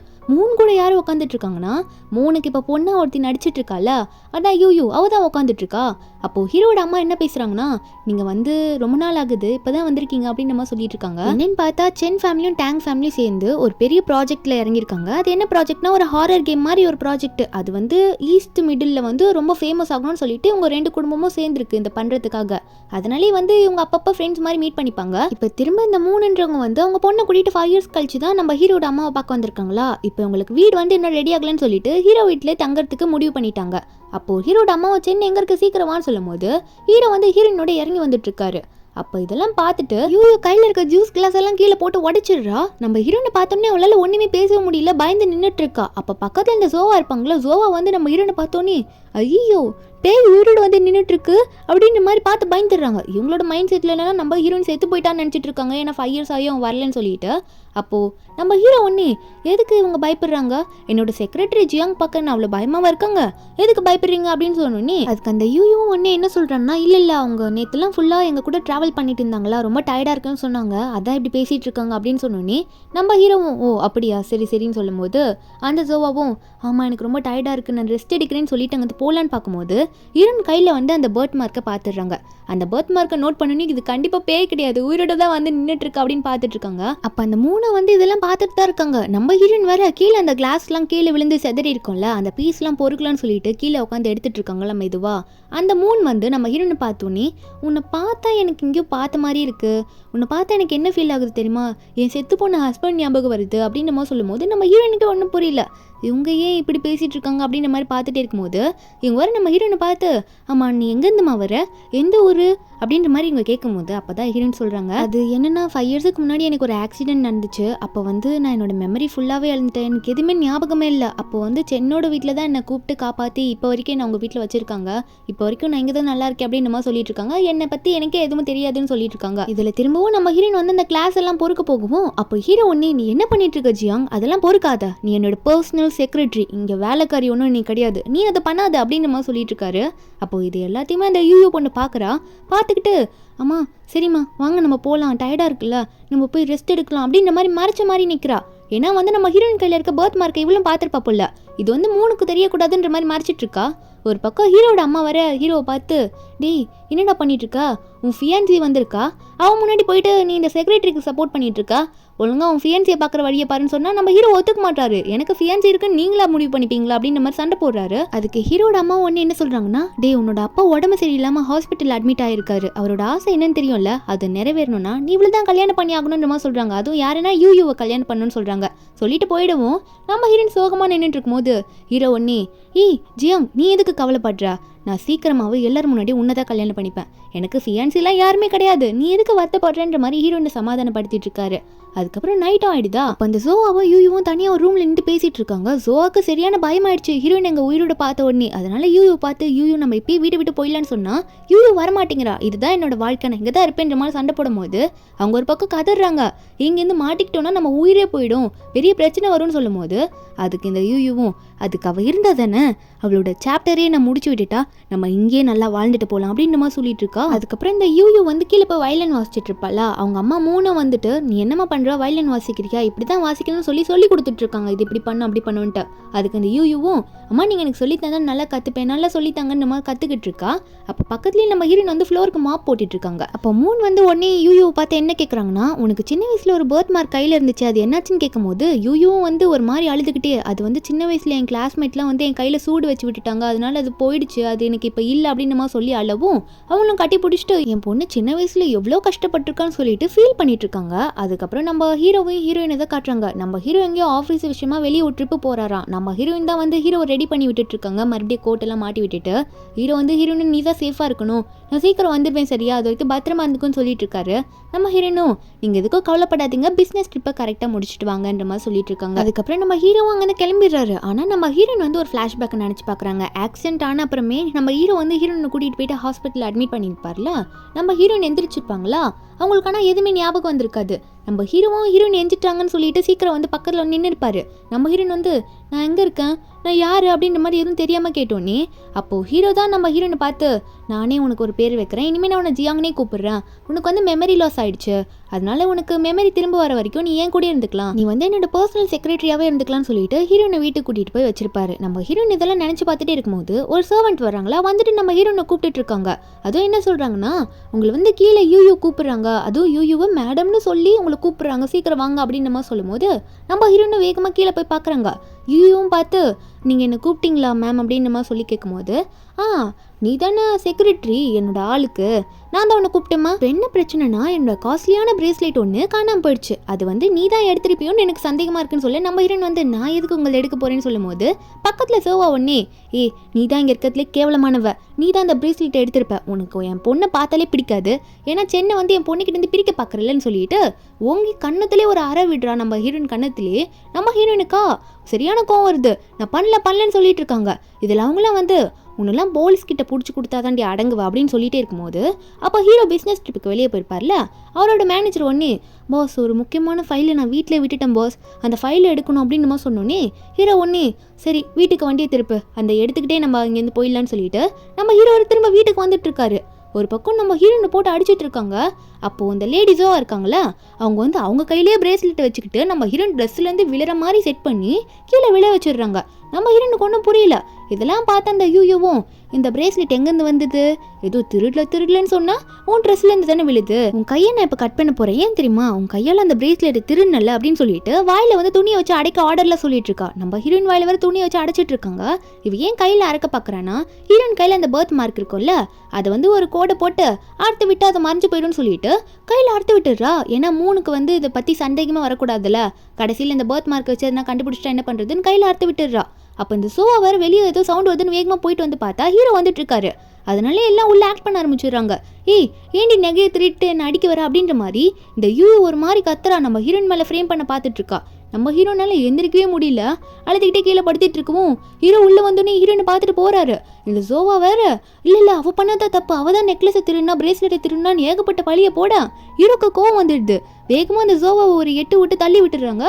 கூட யாரும் உட்காந்துட்டு இருக்காங்கன்னா, மூணுக்கு இப்போ பொண்ணா ஒருத்தி நடிச்சிட்டு இருக்கால, அதான் யூ அவ தான் உட்காந்துட்டு இருக்கா. அப்போது ஹீரோட அம்மா என்ன பேசுகிறாங்கன்னா, நீங்கள் வந்து ரொம்ப நாள் ஆகுது இப்போ தான் வந்திருக்கீங்க அப்படின்னு நம்ம சொல்லிட்டு இருக்காங்க. என்னன்னு பார்த்தா சென் ஃபேமிலியும் டேங்க் ஃபேமிலியும் சேர்ந்து ஒரு பெரிய ப்ராஜெக்டில் இறங்கியிருக்காங்க. அது என்ன ப்ராஜெக்ட்னா, ஒரு ஹாரர் கேம் மாதிரி ஒரு ப்ராஜெக்ட். அது வந்து ஈஸ்ட் மிடில் வந்து ரொம்ப ஃபேமஸ் ஆகணும்னு சொல்லிட்டு இவங்க 2 குடும்பமும் சேர்ந்துருக்கு இந்த பண்ணுறதுக்காக. அதனாலே வந்து இவங்க அப்பப்போ ஃப்ரெண்ட்ஸ் மாதிரி மீட் பண்ணிப்பாங்க. இப்போ திரும்ப இந்த 3ன்றவங்க வந்து அவங்க பொண்ணை கூட்டிகிட்டு 5 years கழிச்சு தான் நம்ம ஹீரோட அம்மாவை பார்க்க வந்திருக்காங்களா. இப்போ உங்களுக்கு வீடு வந்து இன்னும் ரெடி ஆகலன்னு சொல்லிட்டு ஹீரோ வீட்டில் தங்கறதுக்கு முடிவு பண்ணிட்டாங்க. அப்போ ஹீரோட அம்மாவை சென்னை எங்க இருக்க சீக்கிரமானு சொல்லும் போது ஹீரோ வந்து ஹீரோயினோட இறங்கி வந்துட்டு இருக்காரு. அப்போ இதெல்லாம் பார்த்துட்டு கையில் இருக்க ஜூஸ் கிளாஸ் எல்லாம் கீழே போட்டு உடைச்சிடுறா. நம்ம ஹீரோனை பார்த்தோன்னே அவளால ஒன்றுமே பேசவே முடியல, பயந்து நின்றுட்டு இருக்கா. அப்போ பக்கத்தில் இந்த ஜோவா இருப்பாங்களா, ஜோவா வந்து நம்ம ஹீரோனை பார்த்தோன்னே ஐயோ பேய் உயிரோடு வந்து நின்றுட்டு இருக்கு அப்படின்ற மாதிரி பார்த்து பயந்துடுறாங்க. இவங்களோட மைண்ட் செட்டில் என்னன்னா நம்ம ஹீரோயின் செத்து போயிட்டான்னு நினச்சிட்டு இருக்காங்க, ஏன்னா 5 years ஆகியும் அவன் வரலன்னு சொல்லிட்டு. அப்போது நம்ம ஹீரோ ஒன்று எதுக்கு இவங்க பயப்படுறாங்க, என்னோட செக்ரட்டரி ஜியாங் பார்க்க நான் அவ்வளோ பயமாவா இருக்காங்க, எதுக்கு பயப்படுறீங்க அப்படின்னு சொன்னோன்னே அதுக்கு அந்த யூயும் ஒன்று என்ன சொல்கிறான்னா, இல்லை அவங்க நேற்றுலாம் ஃபுல்லாக எங்கள் கூட ட்ராவல் பண்ணிட்டு இருந்தாங்களா, ரொம்ப டயர்டாக இருக்குன்னு சொன்னாங்க, அதான் இப்படி பேசிகிட்டு இருக்காங்க அப்படின்னு சொன்னோன்னே நம்ம ஹீரோவும் ஓ அப்படியா சரின்னு சொல்லும் போது அந்த ஜோவாவும் ஆமாம் எனக்கு ரொம்ப டயர்டாக இருக்குது நான் ரெஸ்ட் எடுக்கிறேன்னு சொல்லிட்டு அங்கே போகலான்னு பார்க்கும்போது ஹீரோயின் கையில் வந்து அந்த பர்த் மார்க்கை பார்த்துடுறாங்க. அந்த பர்த் மார்க்கை நோட் பண்ணி இது கண்டிப்பாக பேய் கிடையாது, உயிரோட தான் வந்து நின்றுட்டு இருக்கு அப்படின்னு பார்த்துட்டு இருக்காங்க. அப்போ அந்த 3 வந்து இதெல்லாம் பார்த்துட்டு தான் இருக்காங்க. நம்ம ஹீரோயின் வேற கீழே அந்த கிளாஸ்லாம் கீழே விழுந்து செதறி இருக்கும்ல, அந்த பீஸ்லாம் பொறுக்கலான்னு சொல்லிட்டு கீழே உட்காந்து எடுத்துட்டு இருக்காங்களா மெதுவா. அந்த 3 வந்து நம்ம ஹீரோனை பார்த்தோன்னே உன்னை பார்த்தா எனக்கு இங்கேயும் பார்த்த மாதிரி இருக்கு, உன்னை பார்த்தா எனக்கு என்ன ஃபீல் ஆகுது தெரியுமா, என் செத்து போன ஹஸ்பண்ட் ஞாபகம் வருது அப்படின்னு நம்ம சொல்லும் போது நம்ம ஹீரோனுக்கு ஒன்றும் புரியல, இவங்க ஏன் இப்படி பேசிகிட்டு இருக்காங்க அப்படின்ற மாதிரி பார்த்துட்டே இருக்கும்போது இவங்க வர நம்ம ஹீரோனை பார்த்து ஆமாம் நீ எங்கேருந்துமா வர, எந்த ஊர் அப்படின்ற மாதிரி இவங்க கேட்கும்போது அப்போ தான் ஹீரோயின் சொல்கிறாங்க, அது என்னென்னா 5 yearsக்கு முன்னாடி எனக்கு ஒரு ஆக்சிடென்ட் நடந்துச்சு, அப்போ வந்து நான் என்னோட மெமரி ஃபுல்லாகவே இழந்துட்டேன், எனக்கு எதுவுமே ஞாபகமே இல்லை, அப்போ வந்து சென்னோட வீட்டில் தான் என்னை கூப்பிட்டு காப்பாற்றி இப்போ வரைக்கும் என்ன அவங்க வீட்டில் வச்சுருக்காங்க, இப்போ வரைக்கும் நான் இங்கே தான் நல்லா இருக்கேன் அப்படின்னு மாதிரி சொல்லிட்டு இருக்காங்க, என்னை பற்றி எனக்கே எதுவும் தெரியாதுன்னு சொல்லிட்டு இருக்காங்க. இதில் திரும்பவும் நம்ம ஹீரோயின் வந்து அந்த கிளாஸ் எல்லாம் பொறுக்க போகவும் அப்போ ஹீரோ ஒன்னே நீ என்ன பண்ணிட்டு இருக்க ஜியாங், அதெல்லாம் பொறுக்காத, நீ என்னோட பர்சனல் செக்ரட்டரி, இங்கே வேலைக்காரி ஒன்றும் நீ கிடையாது, நீ அதை பண்ணாத அப்படின்னு மாதிரி சொல்லிட்டு இருக்காரு. அப்போது இது எல்லாத்தையுமே அந்த யூ பொண்ணு பார்க்குறா. பார்த்துக்கிட்டு அம்மா சரிம்மா வாங்க நம்ம போகலாம், டயர்டாக இருக்குல்ல நம்ம போய் ரெஸ்ட் எடுக்கலாம் அப்படின்ற மாதிரி மறைச்ச மாதிரி நிற்கிறா. ஏன்னா வந்து நம்ம ஹீரோயின் கையில் இருக்க பர்த் மார்க்கை இவ்வளோ பார்த்துருப்பா போல, இது வந்து 3க்கு தெரியக்கூடாதுன்ற மாதிரி மறைச்சிட்டு இருக்கா. ஒரு பக்கம் ஹீரோட அம்மா வர ஹீரோவை பார்த்து டேய் என்னடா பண்ணிட்டு இருக்கா, உன் ஃபியான்சி வந்திருக்கா, அவன் முன்னாடி போயிட்டு நீ இந்த செக்ரட்டரிக்கு சப்போர்ட் பண்ணிட்டு இருக்கா, ஒழுங்கா உன் ஃபியான்சியை பார்க்குற வழியை பாருன்னு சொன்னால் நம்ம ஹீரோ ஒத்துக்க மாட்டாரு, எனக்கு ஃபியான்சி இருக்குன்னு நீங்களா முடிவு பண்ணிப்பீங்களா அப்படின்ற மாதிரி சண்டை போடுறாரு. அதுக்கு ஹீரோட அம்மா ஒன்று என்ன சொல்கிறாங்கன்னா, டே உன்னோட அப்பா உடம்பு சரியில்லாமல் ஹாஸ்பிட்டல் அட்மிட் ஆகிருக்காரு, அவரோட ஆசை என்னன்னு தெரியும்ல, அது நிறைவேறணும்னா நீ இவ்வளோ தான் கல்யாணம் பண்ணி ஆகணுன்ற மாதிரி சொல்கிறாங்க. அதுவும் யாருன்னா யூவை கல்யாணம் பண்ணணும்னு சொல்கிறாங்க. சொல்லிட்டு போயிடுவோம். நம்ம ஹீரோயின் சோகமாக நின்றுட்டு இருக்கும்போது ஹீரோ ஒன்னே ஜியாங் நீ எதுக்கு கவலைப்படுறா, நான் சீக்கிரமாகவே எல்லாரும் முன்னாடி உன்னதான் கல்யாணம் பண்ணிப்பேன், எனக்கு ஃபியான்சிலாம் யாருமே கிடையாது, நீ எதுக்கு வருத்தப்படுறன்ற மாதிரி ஹீரோயினை சமாதானப்படுத்திட்டு இருக்காரு. அதுக்கப்புறம் நைட்டும் ஆயிடுதா. அப்போ அந்த ஜோவாவும் யூயும் தனியாக ஒரு ரூமில் நின்று பேசிட்டு இருக்காங்க. ஜோவாக்கு சரியான பயமாயிடுச்சு ஹீரோயின் எங்கள் உயிரோட பார்த்த உடனே. அதனால யூ பார்த்து யூ நம்ம இப்பயே வீட்டை விட்டு போயிடலான்னு சொன்னால் யூ வரமாட்டேங்கிறா, இதுதான் என்னோட வாழ்க்கை நான் இங்கே தான் இருப்பேன்ற மாதிரி சண்டை போடும் போது அவங்க ஒரு பக்கம் கதறாங்க, இங்கேருந்து மாட்டிக்கிட்டோன்னா நம்ம உயிரே போயிடும், பெரிய பிரச்சனை வரும்னு சொல்லும் போது அதுக்கு இந்த யூயும் அதுக்கு அவள் இருந்தா தானே, அவளோட சாப்டரே நான் முடிச்சு விட்டுட்டா நம்ம இங்கேயே நல்லா வாழ்ந்துட்டு போகலாம் அப்படின்ற மாதிரி சொல்லிட்டு இருக்கா. அதுக்கப்புறம் இந்த யூ வந்து கீழே போய் வயலன் வாசிச்சுட்டு இருப்பாளா, அவங்க அம்மா 3 வந்துட்டு நீ என்னம்மா பண்ணுற பண்ணுறா, வயலின் வாசிக்கிறியா, இப்படி தான் வாசிக்கணும்னு சொல்லி கொடுத்துட்ருக்காங்க, இது இப்படி பண்ணு அப்படி பண்ணுன்ட்டு. அதுக்கு அந்த யூயும் அம்மா நீங்கள் எனக்கு சொல்லித்தந்தா நல்லா கற்றுப்பேன், நல்லா சொல்லித்தாங்கன்னு மாதிரி கற்றுக்கிட்டு இருக்கா. அப்போ பக்கத்துலேயே நம்ம ஹீரோயின் வந்து ஃப்ளோருக்கு மாப் போட்டுட்ருக்காங்க. அப்போ மூன் வந்து உடனே யூ பார்த்து என்ன கேட்குறாங்கன்னா, உனக்கு சின்ன வயசில் ஒரு பர்த் மார்க் கையில் இருந்துச்சு, அது என்னாச்சுன்னு கேட்கும்போது யூயும் வந்து ஒரு மாதிரி அழுதுகிட்டே, அது வந்து சின்ன வயசில் என் கிளாஸ்மேட்லாம் வந்து என் கையில் சூடு வச்சு விட்டுட்டாங்க, அதனால அது போயிடுச்சு, அது எனக்கு இப்போ இல்லை அப்படின்னு மாதிரி சொல்லி அழவும் அவங்களும் கட்டி பிடிச்சிட்டு என் பொண்ணு சின்ன வயசில் எவ்வளோ கஷ்டப்பட்டிருக்கான்னு சொல்லிட்டு ஃபீல் பண்ணிட்டு இருக்காங்க. அதுக்கப்புறம் நம்ம ஹீரோவையும் ஹீரோயினை தான் காட்டுறாங்க. நம்ம ஹீரோ எங்கேயோ ஆஃபீஸ் விஷயமா வெளியே ஒரு ட்ரிப்பு போறாராம். நம்ம ஹீரோயின் தான் வந்து ஹீரோ ரெடி பண்ணி விட்டுட்டு இருக்காங்க, மறுபடியும் கோட்டெல்லாம் மாட்டி விட்டுட்டு. ஹீரோ வந்து ஹீரோயின் நீ தான் சேஃபாக இருக்கணும், நான் சீக்கிரம் வந்துருப்பேன் சரியா, அது வரைக்கும் பத்திரமா இருந்துக்குன்னு சொல்லிட்டு இருக்காரு. நம்ம ஹீரோனும் நீங்கள் எதுக்கும் கவலைப்படாதீங்க, பிஸ்னஸ் ட்ரிப்பை கரெக்டாக முடிச்சுட்டு வாங்கன்ற மாதிரி சொல்லிட்டு இருக்காங்க. அதுக்கப்புறம் நம்ம ஹீரோ அங்கே கிளம்பிடுறாரு. ஆனால் நம்ம ஹீரோயின் வந்து ஒரு ஃப்ளாஷ்பேக்கை நினச்சி பார்க்குறாங்க. ஆக்சிடென்ட் ஆன அப்புறமே நம்ம ஹீரோ வந்து ஹீரோயினை கூட்டிகிட்டு போயிட்டு ஹாஸ்பிட்டலில் அட்மிட் பண்ணியிருப்பார்ல, நம்ம ஹீரோயின் எந்திரிச்சிருப்பாங்களா, அவங்களுக்கு ஆனால் எதுவுமே ஞாபகம் வந்திருக்காது. நம்ம ஹீரோவும் ஹீரோயின் எஞ்சிட்டாங்கன்னு சொல்லிட்டு சீக்கிரம் வந்து பக்கத்தில் நின்று இருப்பாரு. நம்ம ஹீரோயின் வந்து நான் எங்கே இருக்கேன், நான் யார் அப்படின்ற மாதிரி எதுவும் தெரியாமல் கேட்டோன்னே, அப்போது ஹீரோ தான் நம்ம ஹீரோயினை பார்த்து நானே உனக்கு ஒரு பேர் வைக்கிறேன், இனிமேல் நான் உன்னை ஜியாங்கனே கூப்பிடுறேன், உனக்கு வந்து மெமரி லாஸ் ஆயிடுச்சு, அதனால உனக்கு மெமரி திரும்ப வர வரைக்கும் நீ ஏன் கூட இருந்துக்கலாம், நீ வந்து என்னோட பர்சனல் செக்ரட்டரியாகவே இருந்துக்கலாம்னு சொல்லிட்டு ஹீரோயினை வீட்டுக்கு கூட்டிகிட்டு போய் வச்சிருப்பாரு. நம்ம ஹீரோயின் இதெல்லாம் நினச்சி பார்த்துட்டே இருக்கும்போது ஒரு சர்வெண்ட் வராங்களா, வந்துட்டு நம்ம ஹீரோயினை கூப்பிட்டுட்டு இருக்காங்க. அதுவும் என்ன சொல்கிறாங்கன்னா, உங்களை வந்து கீழே யூ கூப்பிடுறாங்க, அதுவும் யூவை மேடம்னு சொல்லி உங்களை கூப்பிடுறாங்க, சீக்கிரம் வாங்க அப்படின்னு நம்ம சொல்லும் போது நம்ம ஹீரோயினை வேகமாக கீழே போய் பார்க்குறாங்க. யூவும் பார்த்து நீங்கள் என்ன கூப்பிட்டீங்களா மேம் அப்படின்னு நம்ம சொல்லி கேட்கும்போது, நீ தானே செக்ரட்டரி என்னோட ஆளுக்கு, நான் தான் உன்னை கூப்பிட்டேம்மா, இப்போ என்ன பிரச்சனைனா என்னோட காஸ்ட்லியான பிரேஸ்லெட் ஒன்று காணாமல் போயிடுச்சு, அது வந்து நீ தான் எடுத்துருப்பியோன்னு எனக்கு சந்தேகமாக இருக்குன்னு சொல்லி நம்ம ஹீரோயின் வந்து நான் எதுக்கு உங்களை எடுக்க போகிறேன்னு சொல்லும் போது பக்கத்தில் சோவா ஒன்னே நீ தான் இங்கே இருக்கிறதுலே கேவலமானவ, நீ தான் அந்த பிரேஸ்லெட்டை எடுத்திருப்ப, உனக்கு என் பொண்ணை பார்த்தாலே பிடிக்காது, ஏன்னா சென்னை வந்து என் பொண்ணுக்கிட்டேருந்து பிரிக்க பார்க்குறலன்னு சொல்லிட்டு உங்க கண்ணத்துலேயே ஒரு அறை விடுறா நம்ம ஹீரோயின் கண்ணத்துலேயே. நம்ம ஹீரோயினுக்கா சரியான கோவம் வருது, நான் பண்ணலன்னு சொல்லிட்டு இருக்காங்க. இதில் அவங்களாம் வந்து உன்னெல்லாம் போலீஸ் கிட்ட பிடிச்சி கொடுத்தாதாண்டி அடங்குவா அப்படின்னு சொல்லிட்டே இருக்கும்போது அப்போ ஹீரோ பிஸ்னஸ் ட்ரிப்புக்கு வெளியே போயிருப்பார்ல, அவரோட மேனேஜர் ஒன்னே பாஸ் ஒரு முக்கியமான ஃபைலை நான் வீட்டிலே விட்டுட்டேன் பாஸ், அந்த ஃபைலை எடுக்கணும் அப்படின்னு நம்ம சொன்னோன்னே ஹீரோ ஒன்னே சரி வீட்டுக்கு வண்டியை திருப்பு, அந்த எடுத்துக்கிட்டே நம்ம இங்கேருந்து போயிடலான்னு சொல்லிட்டு நம்ம ஹீரோ திரும்ப வீட்டுக்கு வந்துட்டு இருக்காரு. ஒரு பக்கம் நம்ம ஹீரோனை போட்டு அடிச்சுட்டு இருக்காங்க. அப்போது இந்த லேடிஸோ இருக்காங்களே, அவங்க வந்து அவங்க கையிலேயே பிரேஸ்லெட்டை வச்சுக்கிட்டு நம்ம ஹீரோயின் ட்ரெஸ்லேருந்து விழுற மாதிரி செட் பண்ணி கீழே விழ வச்சிடுறாங்க. நம்ம ஹீரோனுக்கு ஒன்றும் புரியல. இதெல்லாம் பார்த்து அந்த யூவும் இந்த பிரேஸ்லெட் எங்கேருந்து வந்தது, ஏதோ திருடலன்னு சொன்னா உன் ட்ரெஸ்லேருந்து தானே விழுது, உன் கையை நான் இப்போ கட் பண்ண போகிறேன், ஏன் தெரியுமா உன் கையால் அந்த பிரேஸ்லெட் திருநல்ல அப்படின்னு சொல்லிட்டு வாயில் வந்து துணியை வச்சு அடைக்க ஆர்டரில் சொல்லிட்டு இருக்கா. நம்ம ஹீரோயின் வாயில் வர துணியை வச்சு அடைச்சிட்டு இருக்காங்க. இவ ஏன் கையில் அரைக்க பார்க்குறான்னா, ஹீரோயின் கையில் அந்த பர்த் மார்க் இருக்கும்ல, அதை வந்து ஒரு கோடை போட்டு அறுத்து விட்டு அதை மறைஞ்சு போயிடும்னு சொல்லிட்டு கையில் அறுத்து விட்டுடுறா. ஏன்னா மூணுக்கு வந்து இதை பற்றி சந்தேகமாக வரக்கூடாதுல்ல, கடைசியில் இந்த பர்த் மார்க் வச்சு எதனா கண்டுபிடிச்சிட்டா என்ன பண்ணுறதுன்னு கையில் அறுத்து விட்டுடுறா. அப்போ இந்த சோவா வேறு வெளியே ஏதோ சவுண்ட் வருதுன்னு வேகமாக போயிட்டு வந்து பார்த்தா ஹீரோ வந்துட்டு இருக்காரு. அதனால எல்லாம் உள்ள ஆக்ட் பண்ண ஆரம்பிச்சிடுறாங்க. ஏண்டி நகையை திருட்டு என்ன அடிக்க வர அப்படின்ற மாதிரி இந்த யூ ஒரு மாதிரி கத்துறா. நம்ம ஹீரோயின் மேலே ஃப்ரேம் பண்ண பார்த்துட்டு இருக்கா. நம்ம ஹீரோனால எந்திரிக்கவே முடியல, அழுதுகிட்டே கீழே படுத்திட்டு இருக்கவும் ஹீரோ உள்ள வந்தோடனே ஹீரோனை பார்த்துட்டு போறாரு. இந்த சோவா வேற இல்ல அவ பண்ணாத தப்பு, அவ தான் நெக்லஸை திருடினா பிரேஸ்லெட்டை திருடினான்னு ஏகப்பட்ட பழிய போட ஹீரோக்கு கோவம் வந்துடுது. வேகமா அந்த சோவாவை ஒரு 8 விட்டு தள்ளி விட்டுடுறாங்க.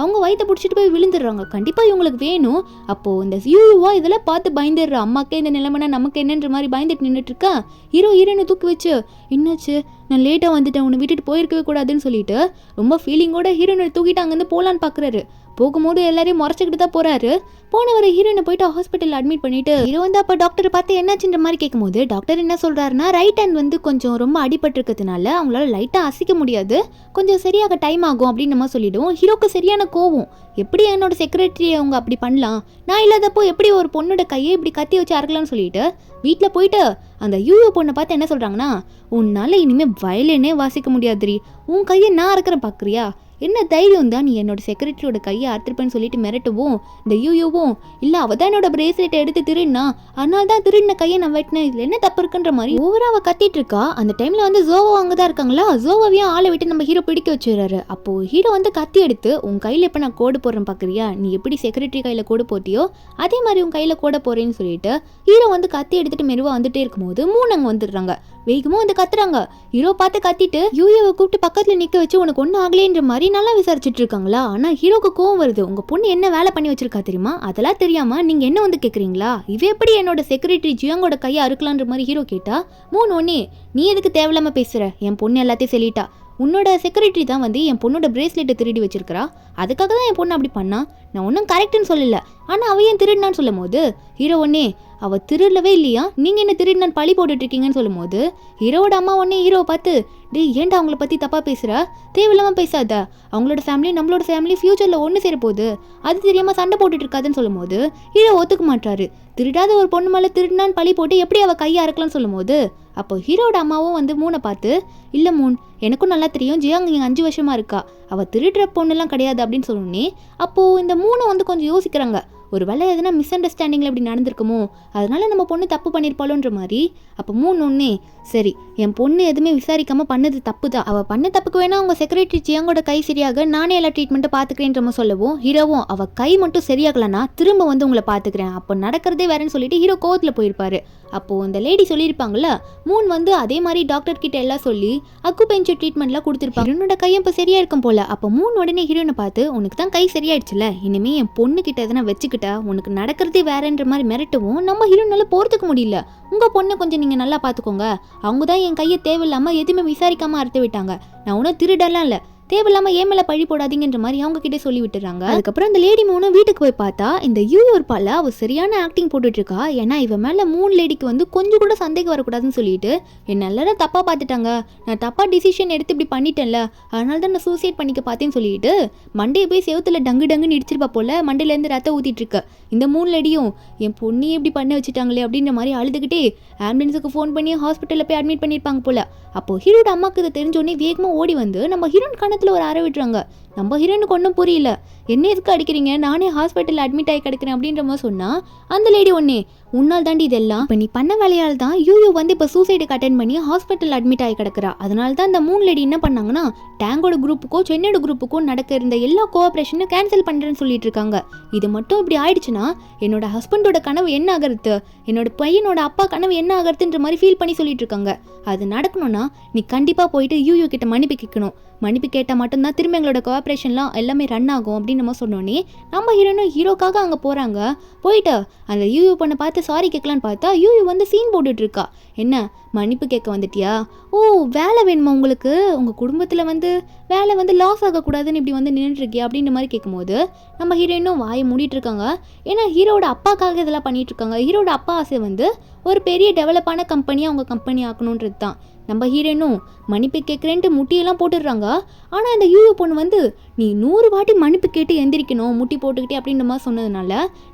அவங்க வயிற்ற பிடிச்சிட்டு போய் விழுந்துடுறாங்க. கண்டிப்பா இவங்களுக்கு வேணும். அப்போ இந்த யூவா இதெல்லாம் பார்த்து பயந்துடுற, அம்மாக்கே இந்த நிலைமைனா நமக்கு என்னன்ற மாதிரி பயந்துட்டு நின்றுட்டு இருக்கா. ஹீரோனை தூக்கி வச்சு என்னாச்சு, நான் லேட்டாக வந்துட்டேன், உன்னை விட்டுட்டு போயிருக்கவே கூடாதுன்னு சொல்லிட்டு ரொம்ப ஃபீலிங்கோட ஹீரோனை தூக்கிட்டு அங்கேருந்து போகலான்னு பார்க்குறாரு. போகும்போது எல்லாரையும் முறைச்சிக்கிட்டு தான் போறாரு. போனவரை ஹீரோனை போயிட்டு ஹாஸ்பிட்டல் அட்மிட் பண்ணிட்டு ஹீரோ வந்து அப்போ டாக்டரை பார்த்து என்னாச்சுன்ற மாதிரி கேட்கும்போது டாக்டர் என்ன சொல்றாருன்னா, ரைட் ஹேண்ட் வந்து கொஞ்சம் ரொம்ப அடிபட்டிருக்கிறதுனால அவங்களால லைட்டாக அசைக்க முடியாது, கொஞ்சம் சரியாக டைம் ஆகும் அப்படின்னு நம்ம சொல்லிடுவோம். ஹீரோக்கு சரியான கோவம், எப்படி என்னோட செக்ரட்டரியை அவங்க அப்படி பண்ணலாம், நான் இல்லாதப்போ எப்படி ஒரு பொண்ணோட கையை இப்படி கத்தி வச்சு அறக்கலாம்னு சொல்லிட்டு வீட்டில் போயிட்டு அந்த யூயோ பொண்ணை பார்த்து என்ன சொல்றாங்கன்னா, உன்னால இனிமேல் வயலினே வாசிக்க முடியாதுரி, உன் கையை நான் அறக்கிறேன் பார்க்குறியா, என்ன தைரியம் தான் நீ என்னோட செக்ரட்டரியோட கையை அறுத்துருப்பேன்னு சொல்லிட்டு மிரட்டுவோம். இந்த யூவும் இல்லை அவள் தான் என்னோட பிரேஸ்லெட்டை எடுத்து திருடினா, அதனால தான் திருடின கையை நான் வெட்டினேன், இதில் என்ன தப்பு இருக்குன்ற மாதிரி ஓவரா அவள் கத்திட்டு இருக்கா. அந்த டைமில் வந்து ஜோவோ அங்கே தான் இருக்காங்களா, ஜோவோவையும் ஆளை விட்டு நம்ம ஹீரோ பிடிக்க வச்சுறாரு. அப்போது ஹீரோ வந்து கத்தி எடுத்து உன் கையில் எப்போ நான் கோடு போடுறேன் பார்க்குறியா, நீ எப்படி செக்ரட்டரி கையில் கோடு போட்டியோ அதே மாதிரி உன் கையில் கோட போகிறேன்னு சொல்லிட்டு ஹீரோ வந்து கத்தி எடுத்துட்டு மெருவா வந்துட்டே இருக்கும்போது மூணு அங்கே வந்துடுறாங்க. வேகமாக வந்து கத்துறாங்க. ஹீரோ பார்த்து கத்திட்டு யூஏவை கூப்பிட்டு பக்கத்தில் நிற்க வச்சு உனக்கு ஒன்றும் ஆகலேன்ற மாதிரி நல்லா விசாரிச்சுட்டு இருக்காங்களா. ஆனால் ஹீரோக்கு கோவம் வருது, உங்கள் பொண்ணு என்ன வேலை பண்ணி வச்சிருக்கா தெரியுமா, அதெல்லாம் தெரியாமல் நீங்கள் என்ன வந்து கேட்குறீங்களா, இவ எப்படி என்னோட செக்ரட்டரி ஜியாங்கோட கையை அறுக்கலான்ற மாதிரி ஹீரோ கேட்டா மூணு ஒன்னே நீ எதுக்கு தேவையில்லாமல் பேசுகிற, என் பொண்ணு எல்லாத்தையும் சொல்லிட்டா, உன்னோட செக்ரட்டரி தான் வந்து என் பொண்ணோட பிரேஸ்லெட்டை திருடி வச்சிருக்கிறா, அதுக்காக தான் என் பொண்ணு அப்படி பண்ணா, நான் ஒன்றும் கரெக்டுன்னு சொல்லலை, ஆனால் அவ ஏன் திருடினான்னு சொல்லும் போது ஹீரோ ஒன்னே அவள் திருடவே இல்லையா, நீங்கள் என்ன திருடினான்னு பழி போட்டுட்ருக்கீங்கன்னு சொல்லும் போது ஹீரோவோட அம்மா ஒன்னே ஹீரோவை பார்த்து டே ஏன்டா அவங்கள பற்றி தப்பாக பேசுகிற, தேவையில்லாமல் பேசாத, அவங்களோட ஃபேமிலி நம்மளோட ஃபேமிலி ஃப்யூச்சரில் ஒன்று சேர போகுது, அது தெரியாமல் சண்டை போட்டுட்டு இருக்காதுன்னு சொல்லும் போது ஹீரோ ஒத்துக்க மாட்டாரு. திருடாத ஒரு பொண்ணு மேலே திருடினான்னு பழி போட்டு எப்படி அவள் கையை அறுக்கலாம்னு சொல்லும் போது அப்போ ஹீரோட அம்மாவும் வந்து மூனை பார்த்து இல்லை மூன், எனக்கும் நல்லா தெரியும் ஜியாங் இங்கே 5 வருஷமாக இருக்கா, அவள் திருடுற பொண்ணுலாம் கிடையாது அப்படின்னு சொன்னோன்னே அப்போது இந்த மூணை வந்து கொஞ்சம் யோசிக்கிறாங்க, ஒரு வேளை எதுனா மிஸ் அண்டர்ஸ்டாண்டிங்கில் இப்படி நடந்திருக்குமோ, அதனால நம்ம பொண்ணு தப்பு பண்ணியிருப்பாளோன்ற மாதிரி. அப்போ மூணு ஒன்றே சரி என் பொண்ணு எதுவுமே விசாரிக்காமல் பண்ணது தப்பு தான், அவள் பண்ண தப்புக்கு வேணா அவங்க செக்ரட்டரி ஜியாங்கோட கை சரியாக நானே எல்லா ட்ரீட்மெண்ட்டும் பார்த்துக்கிறேன்ற சொல்லவும் ஹீரோவும் அவள் கை மட்டும் சரியாகலன்னா திரும்ப வந்து உங்களை பார்த்துக்கிறேன், அப்போ நடக்கிறதே வேறேன்னு சொல்லிட்டு ஹீரோ கோவத்தில் போயிருப்பாரு. அப்போது இந்த லேடி சொல்லியிருப்பாங்கள்ல, மூணு வந்து அதே மாதிரி டாக்டர் கிட்ட எல்லாம் சொல்லி அக்குபெஞ்சர் ட்ரீட்மெண்ட்லாம் கொடுத்துருப்பாங்க, ஹீரோனோட கையும் இப்போ சரியா இருக்கும் போல. அப்போ மூணு உடனே ஹீரோனை பார்த்து உனக்கு தான் கை சரியாயிடுச்சுல, இனிமே என் பொண்ணு கிட்ட எதனா வச்சுக்கிட்டா உனக்கு நடக்கிறதே வேறன்ற மாதிரி மிரட்டவும் நம்ம ஹீரோனால போகிறதுக்கு முடியல, உங்கள் பொண்ணை கொஞ்சம் நீங்கள் நல்லா பார்த்துக்கோங்க, அவங்க தான் என் கையை தேவையில்லாமல் எதுவுமே விசாரிக்காமல் அறுத்து விட்டாங்க, நான் ஒன்றும் திருடலாம் இல்லை, தேவையில்லாமல் ஏன் மேலே பழி போடாதீங்கன்ற மாதிரி அவங்க கிட்டே சொல்லி விட்டுறாங்க. அதுக்கப்புறம் இந்த லேடி மூணு வீட்டுக்கு போய் பார்த்தா இந்த யூயோர் பால அவள் சரியான ஆக்டிங் போட்டுட்டு இருக்கா, ஏன்னா இவன் மேலே மூணு லேடிக்கு வந்து கொஞ்சம் கூட சந்தேகம் வரக்கூடாதுன்னு சொல்லிட்டு என்ன எல்லாரும் தப்பாக பார்த்துட்டாங்க, நான் தப்பாக டிசிஷன் எடுத்து இப்படி பண்ணிட்டேன்ல, அதனால தான் நான் சூசைட் பண்ணிக்க பார்த்தேன்னு சொல்லிட்டு மண்டையை போய் செவத்துல டங்கு டங்குன்னு இடிச்சிருப்பா போல, மண்டையிலேருந்து ரத்தம் ஊற்றிட்டு இருக்கு. இந்த மூணு லேடியும் என் பொண்ணையே இப்படி பண்ண வச்சுட்டாங்களே அப்படின்ற மாதிரி அழுதுகிட்டே ஆம்புலன்ஸுக்கு ஃபோன் பண்ணி ஹாஸ்பிட்டலில் போய் அட்மிட் பண்ணியிருப்பாங்க போல. அப்போது ஹீரோட அம்மாவுக்கு இதை தெரிஞ்சோடனே வேகமாக ஓடி வந்து நம்ம ஹீரோன் கணத்தில் ஒரு அறை விட்டுறாங்க. நம்ம ஹீரோனுக்கு ஒன்றும் புரியல, என்ன எதுக்கு அடிக்கிறீங்க, நானே ஹாஸ்பிட்டலில் அட்மிட் ஆகி கிடக்கிறேன் அப்படின்ற மாதிரி சொன்னால் அந்த லேடி ஒன்னே உன்னால் தாண்டி இதெல்லாம், இப்போ நீ பண்ண வேலையால் தான் யூயூ வந்து இப்போ சூசைடுக்கு அட்டென்ட் பண்ணி ஹாஸ்பிட்டல் அட்மிட் ஆகி கிடக்கிறா, அதனால தான் இந்த மூணு லேடி என்ன பண்ணாங்கன்னா டேங்கோட குரூப்புக்கோ சென்னோட குரூப்புக்கோ நடக்க இருந்த எல்லா கோஆப்ரேஷனும் கேன்சல் பண்ணுறேன்னு சொல்லிட்டு இருக்காங்க. இது மட்டும் இப்படி ஆயிடுச்சுன்னா என்னோட ஹஸ்பண்டோட கனவு என்ன ஆகிறது, என்னோட பையனோட அப்பா கனவு என்ன ஆகிறதுன்ற மாதிரி ஃபீல் பண்ணி சொல்லிட்டு இருக்காங்க. அது நடக்கணும்னா நீ கண்டிப்பாக போயிட்டு யூயூ கிட்ட மன்னிப்பு கேட்கணும், மன்னிப்பு கேட்டால் மட்டும்தான் திரும்ப எங்களோட கோஆப்ரேஷன்லாம் எல்லாமே ரன் ஆகும் அப்படின்னு நம்ம சொன்னோன்னே நம்ம ஹீரோக்காக அங்கே போகிறாங்க. போயிட்டு அந்த யூயூ பண்ண பார்த்து சாரி கேட்கலான்னு பார்த்தா யூயூ வந்து சீன் போட்டுட்டு இருக்கா. என்ன மன்னிப்பு கேட்க வந்துட்டியா, ஓ வேலை வேணுமா உங்களுக்கு, உங்கள் குடும்பத்தில் வந்து வேலை வந்து லாஸ் ஆகக்கூடாதுன்னு இப்படி வந்து நின்றுருக்கியா அப்படின்ற மாதிரி கேட்கும்போது நம்ம ஹீரோயினும் வாயை மூடிட்டு இருக்காங்க. ஏன்னா ஹீரோட அப்பாக்காக இதெல்லாம் பண்ணிட்டு இருக்காங்க. ஹீரோட அப்பா ஆசை வந்து ஒரு பெரிய டெவலப்பான கம்பெனியாக அவங்க கம்பெனி ஆக்கணுன்றது தான். நம்ம ஹீரோயினும் மன்னிப்பு கேட்குறேன்ட்டு முட்டியெல்லாம் போட்டுடுறாங்க. ஆனால் இந்த யூயூ பொண்ணு வந்து நீ 100 வாட்டி மன்னிப்பு கேட்டு எந்திரிக்கணும் முட்டி போட்டுக்கிட்டே அப்படின்ற மாதிரி சொன்னதுனால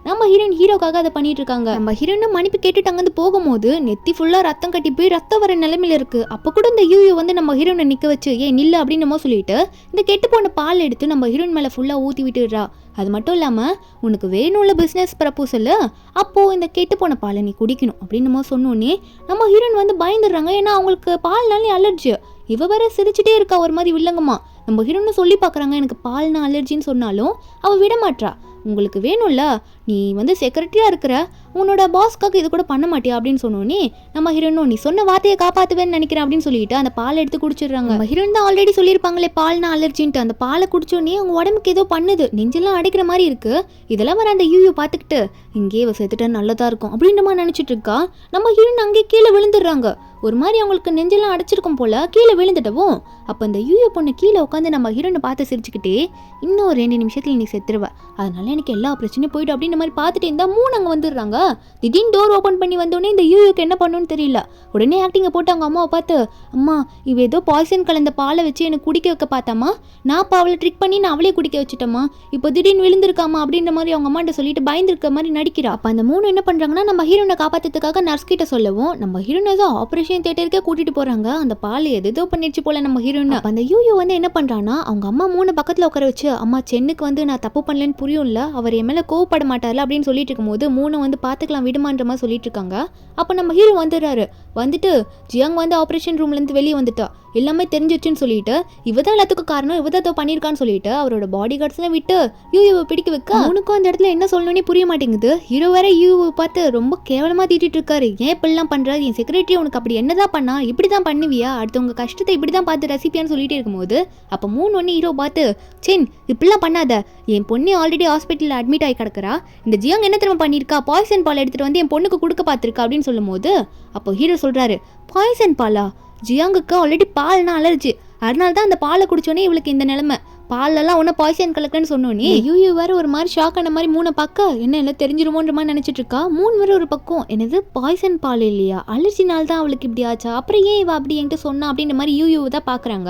நம்ம ஹீரோக்காக அதை பண்ணிட்டு இருக்காங்க. நம்ம ஹீரோயினும் மன்னிப்பு கேட்டுட்டு அங்கேருந்து போகும்போது நெத்தி ஃபுல்லாக ரத்தம் கட்டி போய் ரத்தம் வர நிலைமையில இருக்கு. அப்போ கூட இந்த யூயூ வந்து நம்ம ஹீரோயினை நிற்க வச்சு ஏன் நில்ல அப்படின்னு நம்ம சொல்லிட்டு இந்த கெட்டு போன பால் எடுத்து நம்ம ஹீரோயின் மேலே ஃபுல்லாக ஊற்றி விட்டுடுறா. அது மட்டும் இல்லாமல் உனக்கு வேணும்ல பிஸ்னஸ் ப்ரப்போசல், அப்போது இந்த கெட்டு போன பாலை நீ குடிக்கணும் அப்படின்னு நம்ம சொன்னோன்னே நம்ம ஹீரோயின் வந்து பயந்துடுறாங்க. ஏன்னா அவங்களுக்கு பால்னாலே அலர்ஜி. இவ வேற சிரிச்சுட்டே இருக்கா ஒரு மாதிரி வில்லங்கம்மா. நம்ம ஹீரோன்னு சொல்லி பார்க்குறாங்க எனக்கு பால்னா அலர்ஜின்னு சொன்னாலும் அவள் விட மாட்றா. உங்களுக்கு வேணும்ல, நீ வந்து செக்ரட்டரியாக இருக்கிற, உன்னோட பாஸ்க்காக இது கூட பண்ண மாட்டியா அப்படின்னு சொன்னோன்னே நம்ம ஹீரோனும் நீ சொன்ன வார்த்தையை காப்பாற்றுவேன்னு நினைக்கிறேன் அப்படின்னு சொல்லிட்டு அந்த பாலை எடுத்து குடிச்சிடுறாங்க. நம்ம ஹீரோயின் தான் ஆல்ரெடி சொல்லியிருப்பாங்களே பால்னா அலர்ஜின்ட்டு. அந்த பாலை குடிச்சோடனே அவங்க உடம்புக்கு ஏதோ பண்ணுது, நெஞ்செல்லாம் அடைக்கிற மாதிரி இருக்குது. இதெல்லாம் வர அந்த யூயூ பார்த்துக்கிட்டு இங்கேயே செத்துட்டா நல்லதாக இருக்கும் அப்படின்ற மாதிரி நினச்சிட்டு இருக்கா. நம்ம ஹீரோயின் அங்கேயே கீழே விழுந்துடுறாங்க. ஒரு மாதிரி அவங்களுக்கு நெஞ்செல்லாம் அடைச்சிருக்கும் போல் கீழே விழுந்துட்டவும் அப்போ அந்த யூயூ பொண்ணு கீழே உட்காந்து நம்ம ஹீரோனை பார்த்து சிரிச்சுக்கிட்டே இன்னும் 2 நிமிஷத்தில் நீ செத்துருவ, அதனால எனக்கு எல்லா பிரச்சனையும் போய்டும் அப்படின்ற மாதிரி பார்த்துட்டு இருந்தால் மூணு அங்கே வந்துடுறாங்க. திடீர்னு டோர் ஓப்பன் பண்ணி வந்தோடனே இந்த யூயூக்கு என்ன பண்ணணும்னு தெரியல. உடனே ஆக்டிங்கை போட்டு அவங்க அம்மாவை பார்த்து அம்மா இவ ஏதோ பாய்சன் கலந்த பாலை வச்சு எனக்கு குடிக்க வைக்க பார்த்தாமா, நான் இப்போ அவளை ட்ரிக் பண்ணி நான் அவளே குடிக்க வச்சுட்டேம்மா, இப்போ திடீர்னு விழுந்திருக்காமா அப்படின்ற மாதிரி அவங்க அம்மாட்ட சொல்லிட்டு பயந்துருக்க மாதிரி நடிக்கிறா. அப்போ அந்த மூணு என்ன பண்ணுறாங்கன்னா நம்ம ஹீரோனை காப்பாற்றுறதுக்காக நர்ஸ் கிட்ட சொல்லவும் நம்ம ஹீரோனை தான் ஆப்ரேஷன் தியேட்டருக்கே கூட்டிட்டு போறாங்க. அந்த பால் எதோ பண்ணிடுச்சு போல நம்ம ஹீரோயின். அந்த யூயூ வந்து என்ன பண்றான்னா அவங்க அம்மா மூணு பக்கத்துல உட்கார வச்சு அம்மா சென்னுக்கு வந்து நான் தப்பு பண்ணலன்னு புரியும்ல, அவர் என் மேல கோவப்பட மாட்டார்ல அப்படின்னு சொல்லிட்டு இருக்கும்போது மூணு வந்து பாத்துக்கலாம் விடுமான்ற மாதிரி சொல்லிட்டு இருக்காங்க. அப்போ நம்ம ஹீரோ வந்துடுறாரு. வந்துட்டு ஜியாங் வந்து ஆப்ரேஷன் ரூம்ல இருந்து வெளியே வந்துட்டா, எல்லாமே தெரிஞ்சிச்சுன்னு சொல்லிட்டு இவதான் எல்லாத்துக்கும் காரணம், இவதான் பண்ணியிருக்கான்னு சொல்லிட்டு அவரோட பாடி கார்ட்ஸ்லாம் விட்டு யூயூவை பிடிக்க வைக்க அவனுக்கும் அந்த இடத்துல என்ன சொல்லணும்னே புரிய மாட்டேங்குது. ஹீரோ வேற யூயூவை பார்த்து ரொம்ப கேவலமா தீட்டிட்டு இருக்காரு. ஏன் இப்படிலாம் பண்றாரு, என் செக்ரட்டரி உனக்கு அப்படி என்னதான் பண்ணா, இப்படி தான் பண்ணுவியா, அடுத்தவங்க கஷ்டத்தை இப்படி தான் பார்த்து ரசிப்பியான்னு சொல்லிட்டு இருக்கும்போது அப்போ மூணு ஒன்று ஹீரோ பார்த்து சென் இப்படிலாம் பண்ணாத, என் பொண்ணு ஆல்ரெடி ஹாஸ்பிட்டலில் அட்மிட் ஆகி கிடக்கிறா, இந்த ஜியாங் என்ன தெரியுமா பண்ணியிருக்கா, பாய்சன் பால் எடுத்துகிட்டு வந்து என் பொண்ணுக்கு கொடுக்க பார்த்துருக்கா அப்படின்னு சொல்லும் போது அப்போ ஹீரோ சொல்கிறாரு பாய்சன் பாலா, ஜியாங்குக்கு ஆல்ரெடி பால்னா அலர்ஜி, அதனால தான் அந்த பாலை குடிச்சோன்னே இவளுக்கு இந்த நிலைமை. பாலெல்லாம் ஒன்றும் பாய்சன் கலக்குன்னு சொன்னோன்னே யூ வேற ஒரு மாதிரி ஷாக் ஆன மாதிரி மூணை பார்க்க என்ன எல்லாம் தெரிஞ்சிருமோன்ற மாதிரி நினச்சிட்டு இருக்கா. மூணு வேற ஒரு பக்கம் என்னது பாய்சன் பால் இல்லையா, அலர்ஜினால தான் அவளுக்கு இப்படி ஆச்சா, அப்புறம் ஏன் இவ அப்படி என்கிட்ட சொன்னா அப்படின்ற மாதிரி யூ தான் பார்க்குறாங்க.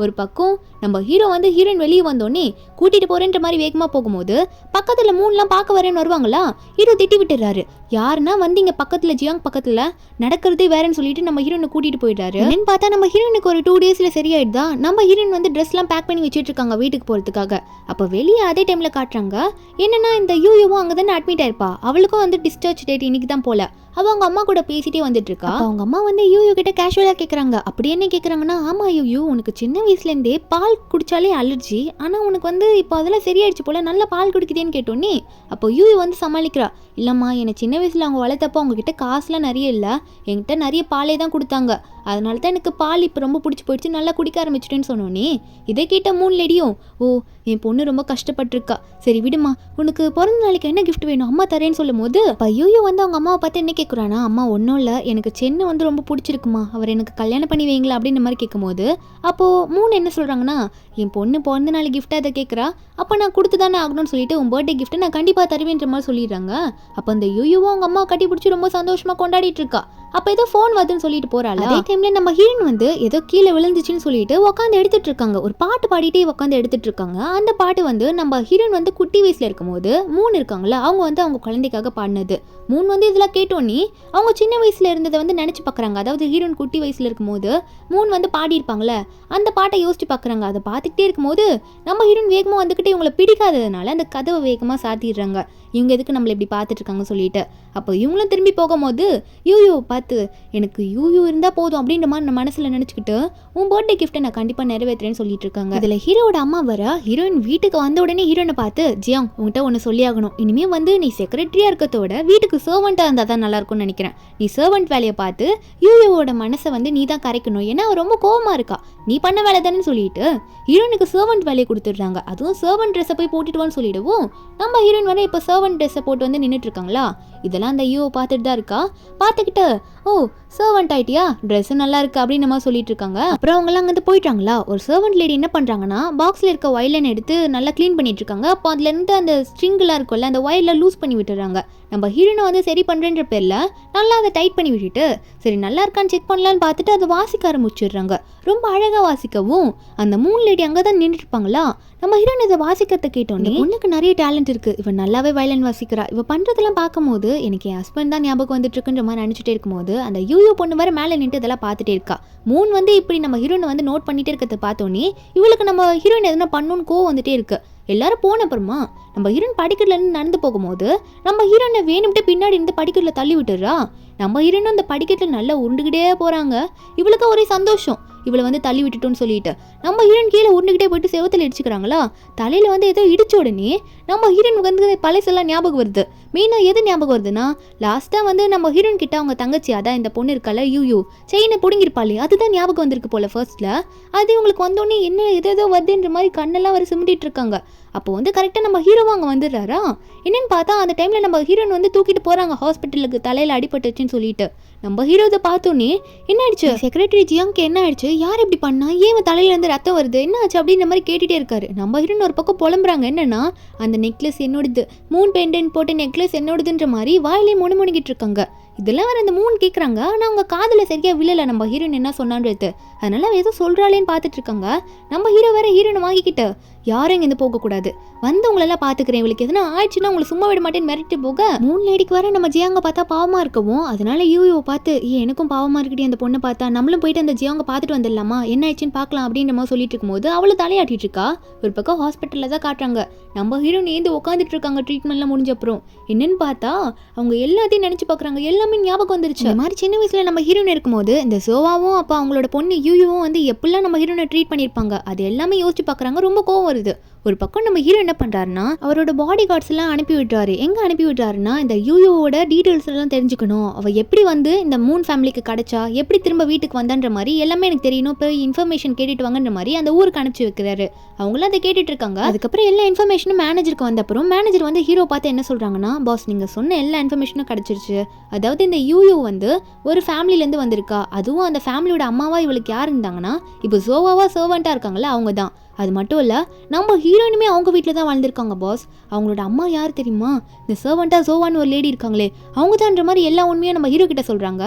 ஒரு பக்கம் நம்ம ஹீரோ வந்து ஹீரோயின் வெளியே வந்தோடனே கூட்டிகிட்டு போகிறேன்ற மாதிரி வேகமாக போகும்போது பக்கத்தில் மூணுலாம் பார்க்க வரேன்னு வருவாங்களா, ஹீரோ திட்டி விட்டுறாரு. யாருன்னா வந்து இங்கே பக்கத்தில் ஜியாங் பக்கத்தில் நடக்கிறதே வேறன்னு சொல்லிட்டு நம்ம ஹீரோனை கூட்டிகிட்டு போயிட்டாரு. என்னன்னு பார்த்தா நம்ம ஹீரோனுக்கு ஒரு 2 days சரியாயிடுதா. நம்ம ஹீரோயின் வந்து ட்ரெஸ்லாம் பேக் பண்ணி வச்சுட்டு இருக்காங்க வீட்டுக்கு போகிறதுக்காக. அப்போ வெளியே அதே டைமில் காட்டுறாங்க என்னன்னா இந்த யூவும் அங்கே தானே அட்மிட் ஆயிருப்பா, அவளுக்கும் வந்து டிஸ்சார்ஜ் டேட் இன்னைக்கு தான் போல. அவள் அவங்க அம்மா கூட பேசிட்டே வந்துட்டு இருக்கா. அவங்க அம்மா வந்து யூ கிட்ட கேஷுவலாக கேட்குறாங்க. அப்படி என்ன கேட்குறாங்கன்னா, ஆமாம் யூ உனக்கு சின்ன வயசுலேருந்தே பால் குடித்தாலே அலர்ஜி, ஆனால் உனக்கு வந்து இப்போ அதெல்லாம் சரியாயிடுச்சு போல, நல்லா பால் குடிக்குதேன்னு கேட்டோன்னே அப்போ யூ வந்து சமாளிக்கிறா. இல்லைம்மா எனக்கு சின்ன வயசில் அவங்க வளர்த்தப்போ அவங்ககிட்ட காசுலாம் நிறைய இல்லை, என்கிட்ட நிறைய பாலே தான் கொடுத்தாங்க, அதனால தான் எனக்கு பால் இப்போ ரொம்ப பிடிச்சி போயிடுச்சு, நல்லா குடிக்க ஆரம்பிச்சிட்டேன்னு சொன்னோன்னே இதை கேட்ட 3 லேடியும் ஓ என் பொண்ணு ரொம்ப கஷ்டப்பட்டிருக்கா, சரி விடுமா உனக்கு பிறந்த நாளைக்கு என்ன கிஃப்ட் வேணும் அம்மா தரேன்னு சொல்லும் போது இப்போ யூ வந்து அவங்க அம்மாவை பார்த்து என்ன கேட்குறானா, அம்மா ஒன்றும் இல்லை எனக்கு சென்னை வந்து ரொம்ப பிடிச்சிருக்குமா, அவர் எனக்கு கல்யாணம் பண்ணி வைங்களா அப்படின்ற மாதிரி கேட்கும்போது அப்போது 3 என்ன சொல்கிறாங்கன்னா, என் பொண்ணு பிறந்த நாள் கிஃப்ட்டாக அதை கேட்குறா, அப்போ நான் கொடுத்து தானே ஆகணும்னு சொல்லிட்டு உன் பர்த்டே கிஃப்ட்டை நான் கண்டிப்பாக தருவேன்ற மாதிரி சொல்லிடுறாங்க. அப்போ அந்த யூவும் அவங்க அம்மா கட்டி பிடிச்சி ரொம்ப சந்தோஷமாக கொண்டாடிட்டு இருக்கா. அப்போ ஏதோ ஃபோன் வருதுன்னு சொல்லிட்டு போறாள். அதே டைம்ல நம்ம ஹீரோயின் வந்து ஏதோ கீழே விழுந்துச்சுன்னு சொல்லிட்டு உட்காந்து எடுத்துட்டு இருக்காங்க. ஒரு பாட்டு பாடிட்டே உட்காந்து எடுத்துட்டு இருக்காங்க. அந்த பாட்டு வந்து நம்ம ஹீரோயின் வந்து குட்டி வயசுல இருக்கும்போது 3 இருக்காங்களா அவங்க வந்து அவங்க குழந்தைக்காக பாடினது. 3 வந்து இதெல்லாம் கேட்டோன்னே அவங்க சின்ன வயசுல இருந்ததை வந்து நினைச்சு பார்க்குறாங்க. அதாவது ஹீரோயின் குட்டி வயசுல இருக்கும்போது 3 வந்து பாடியிருப்பாங்களே அந்த பாட்டை யோசிச்சு பார்க்குறாங்க. அதை பார்த்துக்கிட்டே இருக்கும்போது நம்ம ஹீரோயின் வேகமாக வந்துக்கிட்டு இவங்களை பிடிக்காததுனால அந்த கதவை வேகமாக சாத்திடுறாங்க. இவங்க எதுக்கு நம்மளை இப்படி பார்த்துட்டு இருக்காங்க சொல்லிட்டு. அப்போ இவங்களும் திரும்பி போகும்போது யூ பார்த்து எனக்கு யூ இருந்தால் போதும் அப்படின்ற மாதிரி நான் மனசில் நினச்சிக்கிட்டு உன் பர்த்டே கிஃப்ட்டை நான் கண்டிப்பாக நிறைவேற்றுறேன்னு சொல்லிட்டு இருக்காங்க. இதில் ஹீரோட அம்மா வர ஹீரோயின் வீட்டுக்கு வந்த உடனே ஹீரோனை பார்த்து ஜியாங் உங்கள்கிட்ட ஒன்று சொல்லி ஆகணும், இனிமேல் வந்து நீ செக்ரட்டரியாக இருக்கிறதோட வீட்டுக்கு சர்வெண்ட்டாக இருந்தால் தான் நல்லாயிருக்கும்னு நினைக்கிறேன். நீ சர்வெண்ட் வேலையை பார்த்து யூவோட மனசை வந்து நீ தான் கரைக்கணும், ஏன்னா அவள் ரொம்ப கோவமாக இருக்கா, நீ பண்ண வேலை தானே சொல்லிட்டு ஹீரோனுக்கு சர்வெண்ட் வேலையை கொடுத்துட்றாங்க. அதுவும் சர்வெண்ட் ட்ரெஸ்ஸை போய் போட்டுட்டு வான்னு சொல்லிடுவோம். நம்ம ஹீரோயின் வர இப்போ சர்வெண்ட் ட்ரெஸ்ஸை போட்டு வந்து நின்றுட்டு இருக்காங்களா. இதெல்லாம் அந்த யூ பார்த்துட்டு தான் இருக்கா. பார்த்துக்கிட்டு ஓ சர்வெண்ட் ஆயிட்டியா, ட்ரெஸ் நல்லா இருக்கு அப்படின்னு நம்ம சொல்லிட்டு இருக்காங்க. அப்புறம் அவங்களாம் அங்கே போயிட்டாங்களா. ஒரு சர்வெண்ட் லேடி என்ன பண்ணுறாங்கன்னா பாக்ஸில் இருக்க ஒயர்லைன் எடுத்து நல்லா க்ளீன் பண்ணிட்டு இருக்காங்க. அப்போ அதுலேருந்து அந்த ஸ்ட்ரிங்லாம் இருக்கும்ல அந்த ஒயர்லாம் லூஸ் பண்ணி விட்டுறாங்க. நம்ம ஹீரோனை வந்து சரி பண்ணுறேன்ற பேரில் நல்லா அதை டைட் பண்ணி விட்டுட்டு சரி நல்லா இருக்கான்னு செக் பண்ணலான்னு பார்த்துட்டு அதை வாசிக்க ஆரம்பிச்சிடுறாங்க. ரொம்ப அழகாக வாசிக்கவும் அந்த 3 லேடி அங்கே தான் நின்றுட்டு இருப்பாங்களா. நம்ம ஹீரோயின் இதை வாசிக்கிறத கேட்டோன்னே பொண்ணுக்கு நிறைய டேலண்ட் இருக்குது, இவன் நல்லாவே வயலின் வாசிக்கிறா, இவ பண்ணுறதெல்லாம் பார்க்கும்போது எனக்கு என் ஹஸ்பண்ட் தான் ஞாபகம் வந்துட்டு இருக்குன்ற மாதிரி நினச்சிட்டே இருக்கும்போது அந்த யூ பொண்ணு வேறு மேலே நின்று இதெல்லாம் பார்த்துட்டே இருக்கா. 3 வந்து இப்படி நம்ம ஹீரோனை வந்து நோட் பண்ணிகிட்டே இருக்கிறத பார்த்தோன்னே இவளுக்கு நம்ம ஹீரோயின் எதுனா பண்ணணும்னு கோவம் வந்துட்டே இருக்கு. எல்லாரும் போன அப்புறமா நம்ம ஹீரோயின் படிக்கட்டுலேருந்து நடந்து போகும்போது நம்ம ஹீரோயினை வேணும்ட்டு பின்னாடி இருந்து படிக்கட்டில் தள்ளி விட்டுறா. நம்ம ஹீரோயினும் அந்த படிக்கட்டில் நல்லா உருண்டுக்கிட்டே போகிறாங்க. இவளுக்கு ஒரே சந்தோஷம், இவளை வந்து தள்ளி விட்டுட்டோன்னு சொல்லிட்டு நம்ம ஹீரோயின் கீழே உருண்டுக்கிட்டே போயிட்டு செவத்தில் இடிச்சுக்கிறாங்களா. தலையில் வந்து ஏதோ இடிச்ச உடனே நம்ம ஹீரோயின் வந்து பழசெல்லாம் ஞாபகம் வருது. மெயினாக எது ஞாபகம் வருதுன்னா லாஸ்ட்டாக வந்து நம்ம ஹீரோயின் கிட்ட அவங்க தங்கச்சி அதான் இந்த பொண்ணு இருக்கல யூ செயினை பிடுங்கிருப்பாளே அதுதான் ஞாபகம் வந்திருக்கு போல ஃபர்ஸ்ட்டில். அது இவங்களுக்கு வந்தோடனே என்ன ஏதோ வருதுன்ற மாதிரி கண்ணெல்லாம் வர சிமிட்டிட்டு இருக்காங்க. அப்போ வந்து கரெக்டாக நம்ம ஹீரோவும் அங்கே வந்துடுறாரா. என்னன்னு பார்த்தா அந்த டைமில் நம்ம ஹீரோயின் வந்து தூக்கிட்டு போகிறாங்க ஹாஸ்பிட்டலுக்கு தலையில் அடிபட்டுச்சுன்னு சொல்லிட்டு. நம்ம ஹீரோ இதை பார்த்தோன்னே என்ன ஆயிடுச்சு, செக்ரட்டரி ஜியாங்க்கு என்ன ஆயிடுச்சு, யார் இப்படி பண்ணா, ஏன் தலையிலேருந்து ரத்தம் வருது, என்ன ஆச்சு அப்படின்ற மாதிரி கேட்டுகிட்டே இருக்காரு. நம்ம ஹீரோயின் ஒரு பக்கம் புலம்புறாங்க. என்னன்னா அந்த நெக்லஸ் என்னோடது, மூன் பெண்டன்ட் போட்ட நெக்லஸ் என்னோடதுன்ற மாதிரி வாயிலே முணுமுணுங்கிட்டு இருக்காங்க. இதெல்லாம் வேறு அந்த 3 கேட்குறாங்க. ஆனால் அவங்க காதில் சரியாக விழலை நம்ம ஹீரோயின் என்ன சொன்னான்றது. அதனால ஏதோ சொல்கிறாளேன்னு பார்த்துட்டு இருக்காங்க. நம்ம ஹீரோ வேற ஹீரோனை வாங்கிக்கிட்டு யாரும் இங்கேருந்து போகக்கூடாது, வந்தவங்களெல்லாம் பார்த்துக்கிறேன், இவளுக்கு எதுனா ஆயிடுச்சுன்னா உங்களை சும்மா விட மாட்டேன்னு மிரட்டு போக 3 லேடிக்கு வர நம்ம ஜியாங்க பார்த்தா பாவமாக இருக்கவும் அதனால யூ பார்த்து எனக்கும் பாவமாக இருக்கட்டி அந்த பொண்ணை பார்த்தா நம்மளும் போயிட்டு அந்த ஜியாங்க பார்த்துட்டு வந்துடலாமா, என்ன ஆயிடுச்சுன்னு பார்க்கலாம் அப்படின்ற மாதிரி சொல்லிட்டு இருக்கும்போது அவளை தலையாட்டிட்டு இருக்கா. ஒரு பக்கம் ஹாஸ்பிட்டலில் தான் காட்டுறாங்க. நம்ம ஹீரோயின் ஏந்து உட்காந்துட்டு இருக்காங்க ட்ரீட்மெண்ட்லாம் முடிஞ்ச அப்புறம். என்னன்னு பார்த்தா அவங்க எல்லாத்தையும் நினச்சி பார்க்குறாங்க. எல்லாமே ஞாபகம் வந்துருச்சு. இந்த மாதிரி சின்ன வயசில் நம்ம ஹீரோயின் இருக்கும்போது இந்த சோவாவும் அப்போ அவங்களோட பொண்ணு யூவும் வந்து எப்படிலாம் நம்ம ஹீரோனை ட்ரீட் பண்ணியிருப்பாங்க அது எல்லாமே யோசிச்சு பார்க்குறாங்க. ரொம்ப கோவம் வருது. ஒரு பக்கம் நம்ம ஹீரோ என்ன பண்றாருன்னா அவரோட பாடி கார்ட்ஸ் எல்லாம் அனுப்பி விட்டுறாரு. எங்க அனுப்பி விட்டுறாருன்னா இந்த யூயோட டீடைல்ஸ் எல்லாம் தெரிஞ்சுக்கணும், அவ எப்படி வந்து இந்த மூன் ஃபேமிலிக்கு கிடைச்சா, எப்படி திரும்ப வீட்டுக்கு வந்தான்ற மாதிரி எல்லாமே எனக்கு தெரியணும், போய் இன்ஃபர்மேஷன் கேட்டுட்டு வாங்கன்ற மாதிரி அந்த ஊருக்கு அனுப்பிச்சு வைக்கிறாரு. அவங்களும் அதை கேட்டுட்டு இருக்காங்க. அதுக்கப்புறம் எல்லா இன்ஃபர்மேஷனும் மேனேஜருக்கு வந்த அப்புறம் மேனேஜர் வந்து ஹீரோ பார்த்து என்ன சொல்றாங்கன்னா, பாஸ் நீங்க சொன்ன எல்லா இன்ஃபர்மேஷனும் கிடைச்சிருச்சு. அதாவது இந்த யூயோ வந்து ஒரு ஃபேமிலிலேருந்து வந்திருக்கா. அதுவும் அந்த ஃபேமிலியோட அம்மாவா இவளுக்கு யார் இருந்தாங்கன்னா இப்போ ஜோவாவா சர்வெண்ட்டாக இருக்காங்களா அவங்க தான். அது மட்டும் இல்லை, நம்ம ஹீரோயினுமே அவங்க வீட்டில் தான் வாழ்ந்திருக்காங்க பாஸ். அவங்களோட அம்மா யார் தெரியுமா, இந்த சர்வெண்ட்டாக ஜோவான்னு ஒரு லேடி இருக்காங்களே அவங்க தான்ற மாதிரி எல்லா உண்மையும் நம்ம ஹீரோ கிட்ட சொல்கிறாங்க.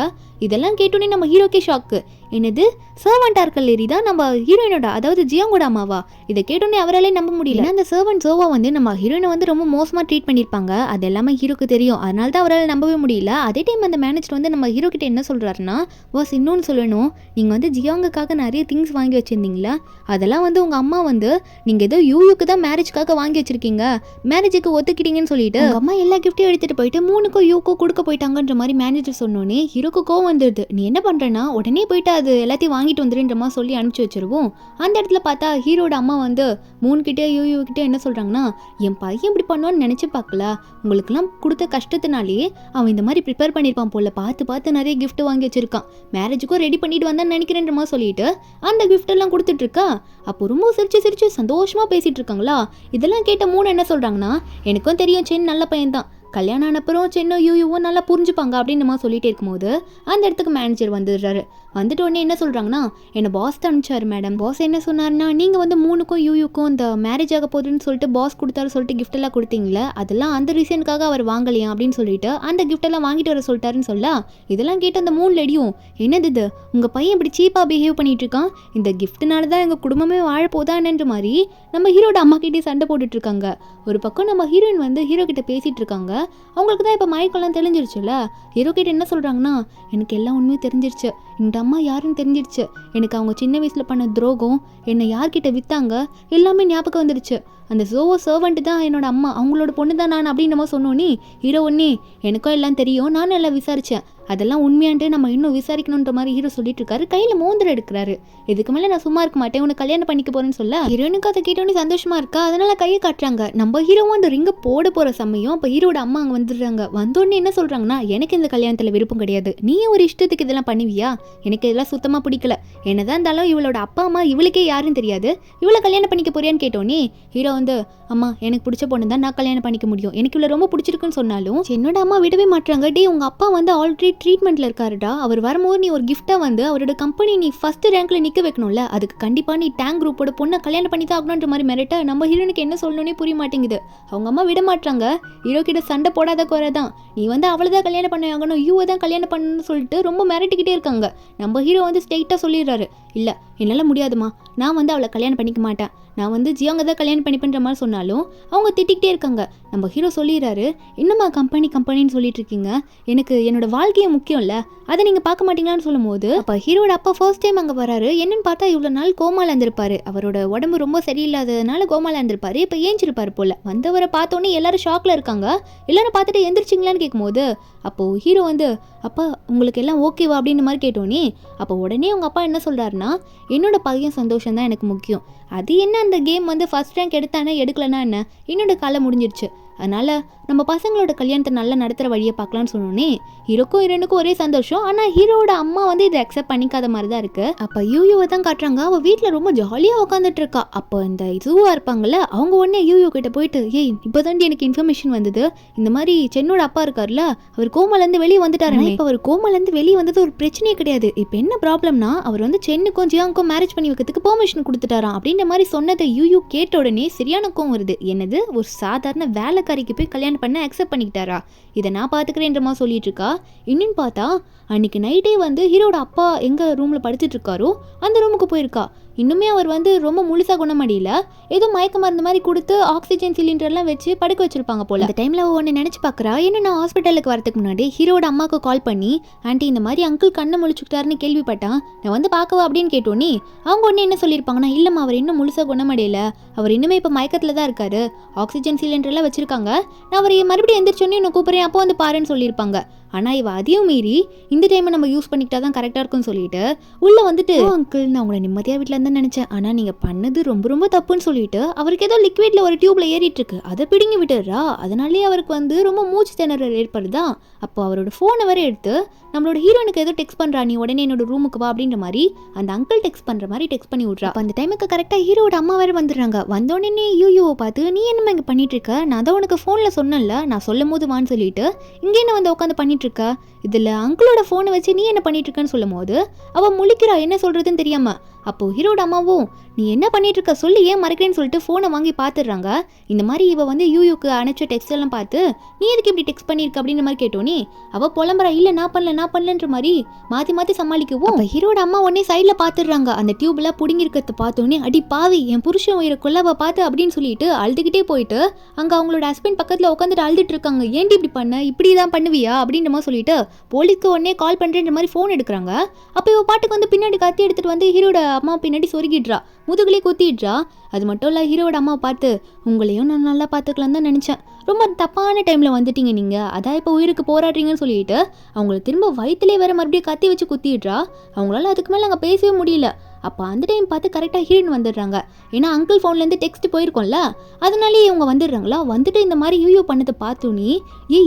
இதெல்லாம் கேட்டோன்னே நம்ம ஹீரோக்கே ஷாக்கு. என்னது, சர்வெண்ட்டாக இருக்க லேடி தான் நம்ம ஹீரோயினோட, அதாவது ஜியாங்கோட அம்மாவா? இதை கேட்டோன்னே அவராலே நம்ப முடியல. அந்த சர்வெண்ட் ஜோவா வந்து நம்ம ஹீரோயினை வந்து ரொம்ப மோசமாக ட்ரீட் பண்ணியிருப்பாங்க. அது எல்லாமே ஹீரோக்கு தெரியும். அதனால தான் அவரால் நம்பவே முடியல. அதே டைம் அந்த மேனேஜர் வந்து நம்ம ஹீரோ கிட்ட என்ன சொல்கிறாருன்னா, பாஸ் இன்னொன்று சொல்லணும், நீங்கள் வந்து ஜியாங்குக்காக நிறைய திங்ஸ் வாங்கி வச்சுருந்தீங்களா, அதெல்லாம் வந்து உங்கள் அம்மா வந்து நீங்கள் ஏதோ யூயூக்கு தான் மேரேஜ்க்காக வாங்கி வச்சிருக்கீங்க, மேரேஜுக்கு ஒத்துக்கிட்டீங்கன்னு சொல்லிட்டு உங்கள் அம்மா எல்லா கிஃப்ட்டையும் எடுத்துகிட்டு போயிட்டு 3க்கும் யூக்கோ கொடுக்க போயிட்டாங்கன்ற மாதிரி மேனேஜர் சொன்னோன்னே ஹீரோக்கு கோவம் வந்துடுது. நீ என்ன பண்ணுறேன்னா உடனே போயிட்டு அது எல்லாத்தையும் வாங்கிட்டு வந்துருன்ற மாதிரி சொல்லி அனுப்பிச்சி வச்சிருவோம். அந்த இடத்துல பார்த்தா ஹீரோட அம்மா வந்து 3 கிட்டே யூயூ கிட்டே என்ன சொல்கிறாங்கன்னா, என் பையன் இப்படி பண்ணுவான்னு நினச்சி பார்க்கல, உங்களுக்குலாம் கொடுத்த கஷ்டத்தினாலே அவன் இந்த மாதிரி ப்ரிப்பேர் பண்ணியிருப்பான் போல, பார்த்து நிறைய கிஃப்ட் வாங்கி வச்சிருக்கான், மேரேஜுக்கும் ரெடி பண்ணிட்டு வந்தான்னு நினைக்கிறேன்ற மாதிரி சொல்லிட்டு அந்த கிஃப்ட் எல்லாம் கொடுத்துட்டு இருக்கா. அப்போ ரொம்ப சிரிச்சு சந்தோஷமா பேசிட்டு இருக்காங்களா. இதெல்லாம் கேட்ட 3 என்ன சொல்றாங்கன்னா, எனக்கும் தெரியும் சென் நல்ல பையன் தான், கல்யாணம் ஆனப்புறம் சென்னோ யூயூவும் நல்லா புரிஞ்சுப்பாங்க அப்படின்னு நம்ம சொல்லிட்டே இருக்கும்போது அந்த இடத்துக்கு மேனேஜர் வந்துடுறாரு. வந்துட்டு உடனே என்ன சொல்கிறாங்கன்னா, என்னை பாஸ் தான் அனுப்பிச்சாரு மேடம். பாஸ் என்ன சொன்னார்னா, நீங்கள் வந்து 3க்கும் யூயூக்கும் இந்த மேரேஜ் ஆக போகுதுன்னு சொல்லிட்டு பாஸ் கொடுத்தாரு சொல்லிட்டு கிஃப்ட் எல்லாம் கொடுத்தீங்களே, அதெல்லாம் அந்த ரீசனுக்காக அவர் வாங்கலையா அப்படின்னு சொல்லிட்டு அந்த கிஃப்ட் எல்லாம் வாங்கிட்டு வர சொல்லிட்டாருன்னு சொல்ல, இதெல்லாம் கேட்டு அந்த 3 லேடியும் என்னது இது, உங்கள் பையன் இப்படி சீப்பாக பிஹேவ் பண்ணிட்டு இருக்கான், இந்த கிஃப்ட்னால தான் எங்கள் குடும்பமே வாழ போதான்ற மாதிரி நம்ம ஹீரோட அம்மா கிட்டே சண்டை போட்டுட்டு இருக்காங்க. ஒரு பக்கம் நம்ம ஹீரோயின் வந்து ஹீரோ கிட்ட பேசிட்டு இருக்காங்க. அவங்களுக்கு தான் இப்போ மயக்கெல்லாம் தெரிஞ்சிருச்சுல்ல. ஹீரோ கிட்ட என்ன சொல்கிறாங்கன்னா, எனக்கு எல்லா உண்மையும் தெரிஞ்சிருச்சு, இந்த அம்மா யாருன்னு தெரிஞ்சிருச்சு, எனக்கு அவங்க சின்ன வயசில் பண்ண துரோகம், என்னை யார்கிட்ட விற்றாங்க எல்லாமே ஞாபகம் வந்துருச்சு, அந்த ஜோவோ சர்வெண்ட் தான் என்னோட அம்மா, அவங்களோட பொண்ணு தான் நான் அப்படின்னு நம்ம சொன்னோன்னே ஹீரோ ஒன்னே எனக்கும் எல்லாம் தெரியும், நானும் எல்லாம் விசாரித்தேன், அதெல்லாம் உண்மையான்ட்டு நம்ம இன்னும் விசாரிக்கணுன்ற மாதிரி ஹீரோ சொல்லிட்டு இருக்காரு. கையில் மோந்திரம் எடுக்கிறாரு. இதுக்கு மேலே நான் சும்மா இருக்க மாட்டேன், உனக்கு கல்யாணம் பண்ணிக்க போறேன்னு சொல்ல ஹீரோனுக்கு அதை கேட்டோன்னே சந்தோஷமா இருக்கா. அதனால கையை காட்டுறாங்க. நம்ம ஹீரோவும் அந்த ரிங்கை போட போகிற சமயம் இப்போ ஹீரோட அம்மா அங்கே வந்துடுறாங்க. வந்தோடனே என்ன சொல்கிறாங்கன்னா, எனக்கு இந்த கல்யாணத்தில் விருப்பம் கிடையாது, நீ ஒரு இஷ்டத்துக்கு இதெல்லாம் பண்ணுவியா, எனக்கு இதெல்லாம் சுத்தமாக பிடிக்கல, என்னதான் இருந்தாலும் இவளோட அப்பா அம்மா இவளுக்கே யாருன்னு தெரியாது, இவளை கல்யாணம் பண்ணிக்க போறியான்னு கேட்டோன்னே ஹீரோ வந்து, அம்மா எனக்கு பிடிச்ச பொண்ணு தான் நான் கல்யாணம் பண்ணிக்க முடியும், எனக்கு இவ்வளோ ரொம்ப பிடிச்சிருக்குன்னு சொன்னாலும் என்னோட அம்மா விடவே மாட்டாங்க. டே உங்கள் அப்பா வந்து ஆல்ரெடி ட்ரீட்மெண்ட்டில் இருக்காருடா, அவர் வரும்போது நீ ஒரு கிஃப்டாக வந்து அவரோட கம்பெனி நீ ஃபர்ஸ்ட் ரேங்க்கில் நிற்க வைக்கணும்ல, அதுக்கு கண்டிப்பாக நீ டேங்க் குரூப்போட பொண்ணை கல்யாணம் பண்ணி தான் ஆகணுன்ற மாதிரி மிரட்ட நம்ம ஹீரோனுக்கு என்ன சொல்லணும்னே புரிய மாட்டேங்குது. அவங்க அம்மா விட மாட்டாங்க. ஹீரோ கிட்ட சண்டை போடாத குறை தான், நீ வந்து அவளை தான் கல்யாணம் பண்ண ஆகணும், யூவை தான் கல்யாணம் பண்ணணும்னு சொல்லிட்டு ரொம்ப மிரட்டிக்கிட்டே இருக்காங்க. நம்ம ஹீரோ வந்து ஸ்ட்ரெயிட்டாக சொல்லிடுறாரு, இல்லை என்னால் முடியாதுமா, நான் வந்து அவளை கல்யாணம் பண்ணிக்க மாட்டேன், நான் வந்து ஜியாங்க தான் கல்யாணம் பண்ணிப்பேன்ற மாதிரி சொன்னாலும் அவங்க திட்டிக்கிட்டே இருக்காங்க. நம்ம ஹீரோ சொல்லிடுறாரு, இன்னுமா கம்பெனின்னு சொல்லிட்டு இருக்கீங்க, எனக்கு என்னோட வாழ்க்கையை முக்கியம் இல்லை, அதை நீங்கள் பார்க்க மாட்டீங்களான்னு சொல்லும் போது அப்போ ஹீரோட அப்பா ஃபர்ஸ்ட் டைம் அங்கே வராரு. என்னன்னு பார்த்தா இவ்வளோ நாள் கோமால இருந்திருப்பாரு, அவரோட உடம்பு ரொம்ப சரியில்லாததுனால கோமால இருந்திருப்பாரு. இப்போ ஏஞ்சிருப்பாரு போல. வந்தவரை பார்த்தோன்னே எல்லாரும் ஷாக்ல இருக்காங்க. எல்லாரும் பார்த்துட்டு எந்திரிச்சிங்களான்னு கேட்கும்போது அப்போது ஹீரோ வந்து, அப்பா உங்களுக்கு எல்லாம் ஓகேவா அப்படின்னு மாதிரி கேட்டோன்னே அப்போ உடனே அவங்க அப்பா என்ன சொல்கிறாருன்னா, என்னோட பையன் சந்தோஷம் தான் எனக்கு முக்கியம், அது என்ன அந்த கேம் வந்து ஃபர்ஸ்ட் ரேங்க் எடுத்தானே எடுக்கலன்னா என்ன, என்னோட காலம் முடிஞ்சிருச்சு, அதனால் நம்ம பசங்களோட கல்யாணத்தை நல்லா நடத்துகிற வழியை பார்க்கலான்னு சொன்னோன்னே ஹீரோக்கும் ஹீரோனுக்கும் ஒரே சந்தோஷம். ஆனால் ஹீரோட அம்மா வந்து இதை அக்செப்ட் பண்ணிக்காத மாதிரி தான் இருக்குது. அப்போ யூயூவை தான் காட்டுறாங்க. அவள் வீட்டில் ரொம்ப ஜாலியாக உட்காந்துட்டு இருக்கா. அப்போ இந்த ஜூவாக இருப்பாங்கள்ல அவங்க உடனே யூயூ கிட்ட போயிட்டு, ஏய் இப்போ தாண்டி எனக்கு இன்ஃபர்மேஷன் வந்தது, இந்த மாதிரி சென்னோட அப்பா இருக்கார்ல அவர் கோமாலேருந்து வெளியே வந்துட்டாரு. இப்போ அவர் கோமாலேருந்து வெளியே வந்தது ஒரு பிரச்சனையே கிடையாது. இப்போ என்ன ப்ராப்ளம்னா அவர் வந்து சென்னுக்கும் ஜியாங்க்கும் மேரேஜ் பண்ணி வைக்கிறதுக்கு பெர்மிஷன் கொடுத்துட்டாராம் அப்படின்ற மாதிரி சொன்னதை யூயூ கேட்ட உடனே சரியான கோவம் வருது. என்னது, ஒரு சாதாரண வேலைக்காரிக்கு போய் கல்யாணம் பண்ண அக்செப்ட் பண்ணிக்கிட்டாரா, இதை நான் பார்த்துக்கிறேன்ற மாதிரி சொல்லிட்டு இருக்கா. இன்னும் பார்த்தா அன்னைக்கு நைட்டே வந்து ஹீரோட அப்பா எங்க ரூம்ல படுத்துட்டு இருக்காரோ அந்த ரூமுக்கு போயிருக்கா. இன்னுமே அவர் வந்து ரொம்ப முழுசா குணமடையில, ஏதோ மயக்க மருந்து மாதிரி கொடுத்து ஆக்சிஜன் சிலிண்டர்லாம் வச்சு படுக்க வச்சிருப்பாங்க போல. அந்த டைம்ல அவ ஒன்று நினைச்சு பார்க்குறா, என்ன நான் ஹாஸ்பிட்டலுக்கு வரதுக்கு முன்னாடி ஹீரோட அம்மாவுக்கு கால் பண்ணி, ஆண்டி இந்த மாதிரி அங்கிள் கண்ணை முழிச்சுக்கிட்டாருன்னு கேள்விப்பட்டான், நான் வந்து பார்க்கவா அப்படின்னு கேட்டோன்னே அவங்க ஒன்று என்ன சொல்லியிருப்பாங்கன்னா, இல்லைம்மா அவர் இன்னும் முழுசா குணமடையில, அவர் இன்னுமே இப்போ மயக்கத்தில் தான் இருக்காரு, ஆக்சிஜன் சிலிண்டர்லாம் வச்சிருக்காங்க, நான் அவர் மறுபடியும் எந்திரிச்சோன்னே இன்னும் கூப்பிட்றேன் அப்போ வந்து பாருன்னு சொல்லியிருப்பாங்க. ஆனால் இவ அதையும் மீறி இந்த டைமை நம்ம யூஸ் பண்ணிக்கிட்டா தான் கரெக்டாக இருக்கும்னு சொல்லிட்டு உள்ளே வந்துட்டு அங்கிள் நான் உங்களை நிம்மதியாக வீட்டில் இருந்தால் நினச்சேன், ஆனால் நீங்கள் பண்ணது ரொம்ப ரொம்ப தப்புன்னு சொல்லிட்டு அவருக்கு ஏதோ லிக்விட்ல ஒரு டியூப்ல ஏறிட்டு இருக்கு, அதை பிடுங்கி விட்டுறா. அதனாலேயே அவருக்கு வந்து ரொம்ப மூச்சு திணறல் ஏற்படுதா. அப்போ அவரோட ஃபோனை வரை எடுத்து நம்மளோட ஹீரோனுக்கு ஏதோ டெக்ஸ்ட் பண்ணுறா, நீ உடனே என்னோட ரூமுக்கு வா அப்படின்ற மாதிரி அந்த அங்கிள் டெக்ஸ்ட் பண்ணுற மாதிரி டெக்ஸ்ட் பண்ணி விட்றா. அப்போ அந்த டைமுக்கு கரெக்டாக ஹீரோட அம்மா வேறு வந்துடுறாங்க. வந்தோடனே யூயூவை பார்த்து நீ என்னம்மா இங்கே பண்ணிட்டு இருக்க, நான் தான் உனக்கு ஃபோனில் சொன்னேன்ல நான் சொல்லும் போது வான்னு சொல்லிட்டு இங்கே என்ன வந்து உட்காந்து பண்ணிட்டு இருக்க, இதில் அங்கிளோட ஃபோனை வச்சு நீ என்ன பண்ணிட்டு இருக்கன்னு சொல்லும் போது அவள் முழிக்கிறா என்ன சொல்கிறதுன்னு தெரியாம. அப்போது ஹீரோட அம்மாவும் நீ என்ன பண்ணிட்டு இருக்க சொல்லி ஏன் மறைக்கிறேன்னு சொல்லிட்டு ஃபோனை வாங்கி பார்த்துடுறாங்க. இந்த மாதிரி இவ வந்து யூயூக்கு அனுப்பிச்ச டெக்ஸ்ட் எல்லாம் பார்த்து நீ எதுக்கு இப்படி டெக்ஸ்ட் பண்ணியிருக்க அப்படின்ற மாதிரி கேட்டோன்னே அவள் புலம்புறா, இல்லை நான் பண்ணலன்ற மாதிரி மாற்றி மாற்றி சமாளிக்கவும் அப்போ ஹீரோட அம்மா உடனே சைடில் பார்த்துடுறாங்க. அந்த டியூப்லாம் பிடுங்கிருக்கிறத பார்த்தோன்னே அடி பாவி என் புருஷன் உயிரை கொல்லவ பார்த்து அப்படின்னு சொல்லிட்டு அழுதுகிட்டே போயிட்டு அங்கே அவங்களோட ஹஸ்பண்ட் பக்கத்தில் உட்காந்துட்டு அழுதுட்டு இருக்காங்க. ஏன்டி இப்படி பண்ண, இப்படி தான் பண்ணுவியா அப்படின்ற மாதிரி சொல்லிட்டு போலீஸ்க்கு உடனே கால் பண்ணுறேன்ற மாதிரி ஃபோன் எடுக்கிறாங்க. அப்போ இவ பாட்டுக்கு வந்து பின்னாடி கத்தி எடுத்துகிட்டு வந்து ஹீரோட அம்மா பின்னாடி சொருகிடுறா, முதுகுலே குத்திடுறா. அது மட்டும் இல்லை ஹீரோட அம்மா பார்த்து உங்களையும் நான் நல்லா பார்த்துக்கலாம் தான் நினச்சேன், ரொம்ப தப்பான டைமில் வந்துட்டீங்க நீங்கள், அதான் இப்போ உயிருக்கு போராடுறீங்கன்னு சொல்லிட்டு அவங்கள திரும்ப வயிற்றுலே வேற மறுபடியும் கத்தி வச்சு குத்திடுறா. அவங்களால அதுக்கு மேலே அங்கே பேசவே முடியல. அப்போ அந்த டைம் பார்த்து கரெக்டாக ஹீரோயின் வந்துடுறாங்க. ஏன்னா அங்கிள் ஃபோன்லேருந்து டெக்ஸ்ட் போயிருக்கோம்ல, அதனாலே இவங்க வந்துடுறாங்களா. வந்துட்டு இந்த மாதிரி யூயூ பண்ணதை பார்த்தோன்னே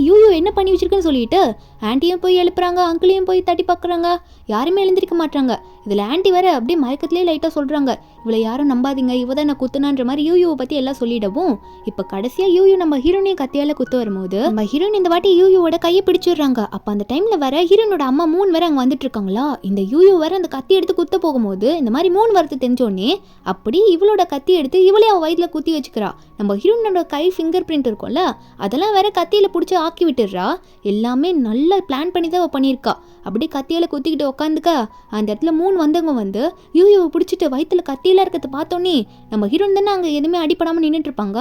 யூயூ என்ன பண்ணி வச்சிருக்குன்னு சொல்லிட்டு ஆண்டியும் போய் எழுப்புறாங்க, அங்கிளையும் போய் தட்டி பார்க்குறாங்க, யாருமே எழுந்திருக்க மாட்டாங்க. இதில் ஆண்டி வேற அப்படியே மயக்கத்திலே லைட்டாக சொல்கிறாங்க, இவளை யாரும் நம்பாதீங்க, இவ தான் நான் குத்துனான்ற மாதிரி யூயூவை பற்றி எல்லாம் சொல்லிடவும் இப்போ கடைசியாக யூயூ நம்ம ஹீரோனையும் கத்தியால் குத்து வரும்போது நம்ம ஹீரோயின் இந்த வாட்டி யூயூவோட கையை பிடிச்சிடுறாங்க. அப்போ அந்த டைமில் வேற ஹீரோனோட அம்மா 3 வேற அங்கே வந்துட்டு இருக்காங்களா. இந்த யூயூ வேற அந்த கத்தி எடுத்து குத்த போகும்போது இந்த மாதிரி 3 வரத்து தெரிஞ்சோடனே அப்படி இவளோட கத்தி எடுத்து இவளே அவள் வயிற்றுல குத்தி வச்சுக்கிறா. நம்ம ஹீரோனோட கை ஃபிங்கர் பிரிண்ட் இருக்கும்ல, அதெல்லாம் வேற கத்தியில் பிடிச்சி ஆக்கி விட்டுடுறா. எல்லாமே நல்லா பிளான் பண்ணி தான் அவள் பண்ணியிருக்கா. அப்படியே கத்தியால் குத்திக்கிட்டு உட்காந்துக்க அந்த இடத்துல 3 வந்தவங்க வந்து யூயூவை பிடிச்சிட்டு வயிற்றுல கத்தியெல்லாம் இருக்கிறத பார்த்தோன்னே நம்ம ஹீரோன் தானே அங்கே எதுவுமே அடிப்படாமல் நின்றுட்டு இருப்பாங்க.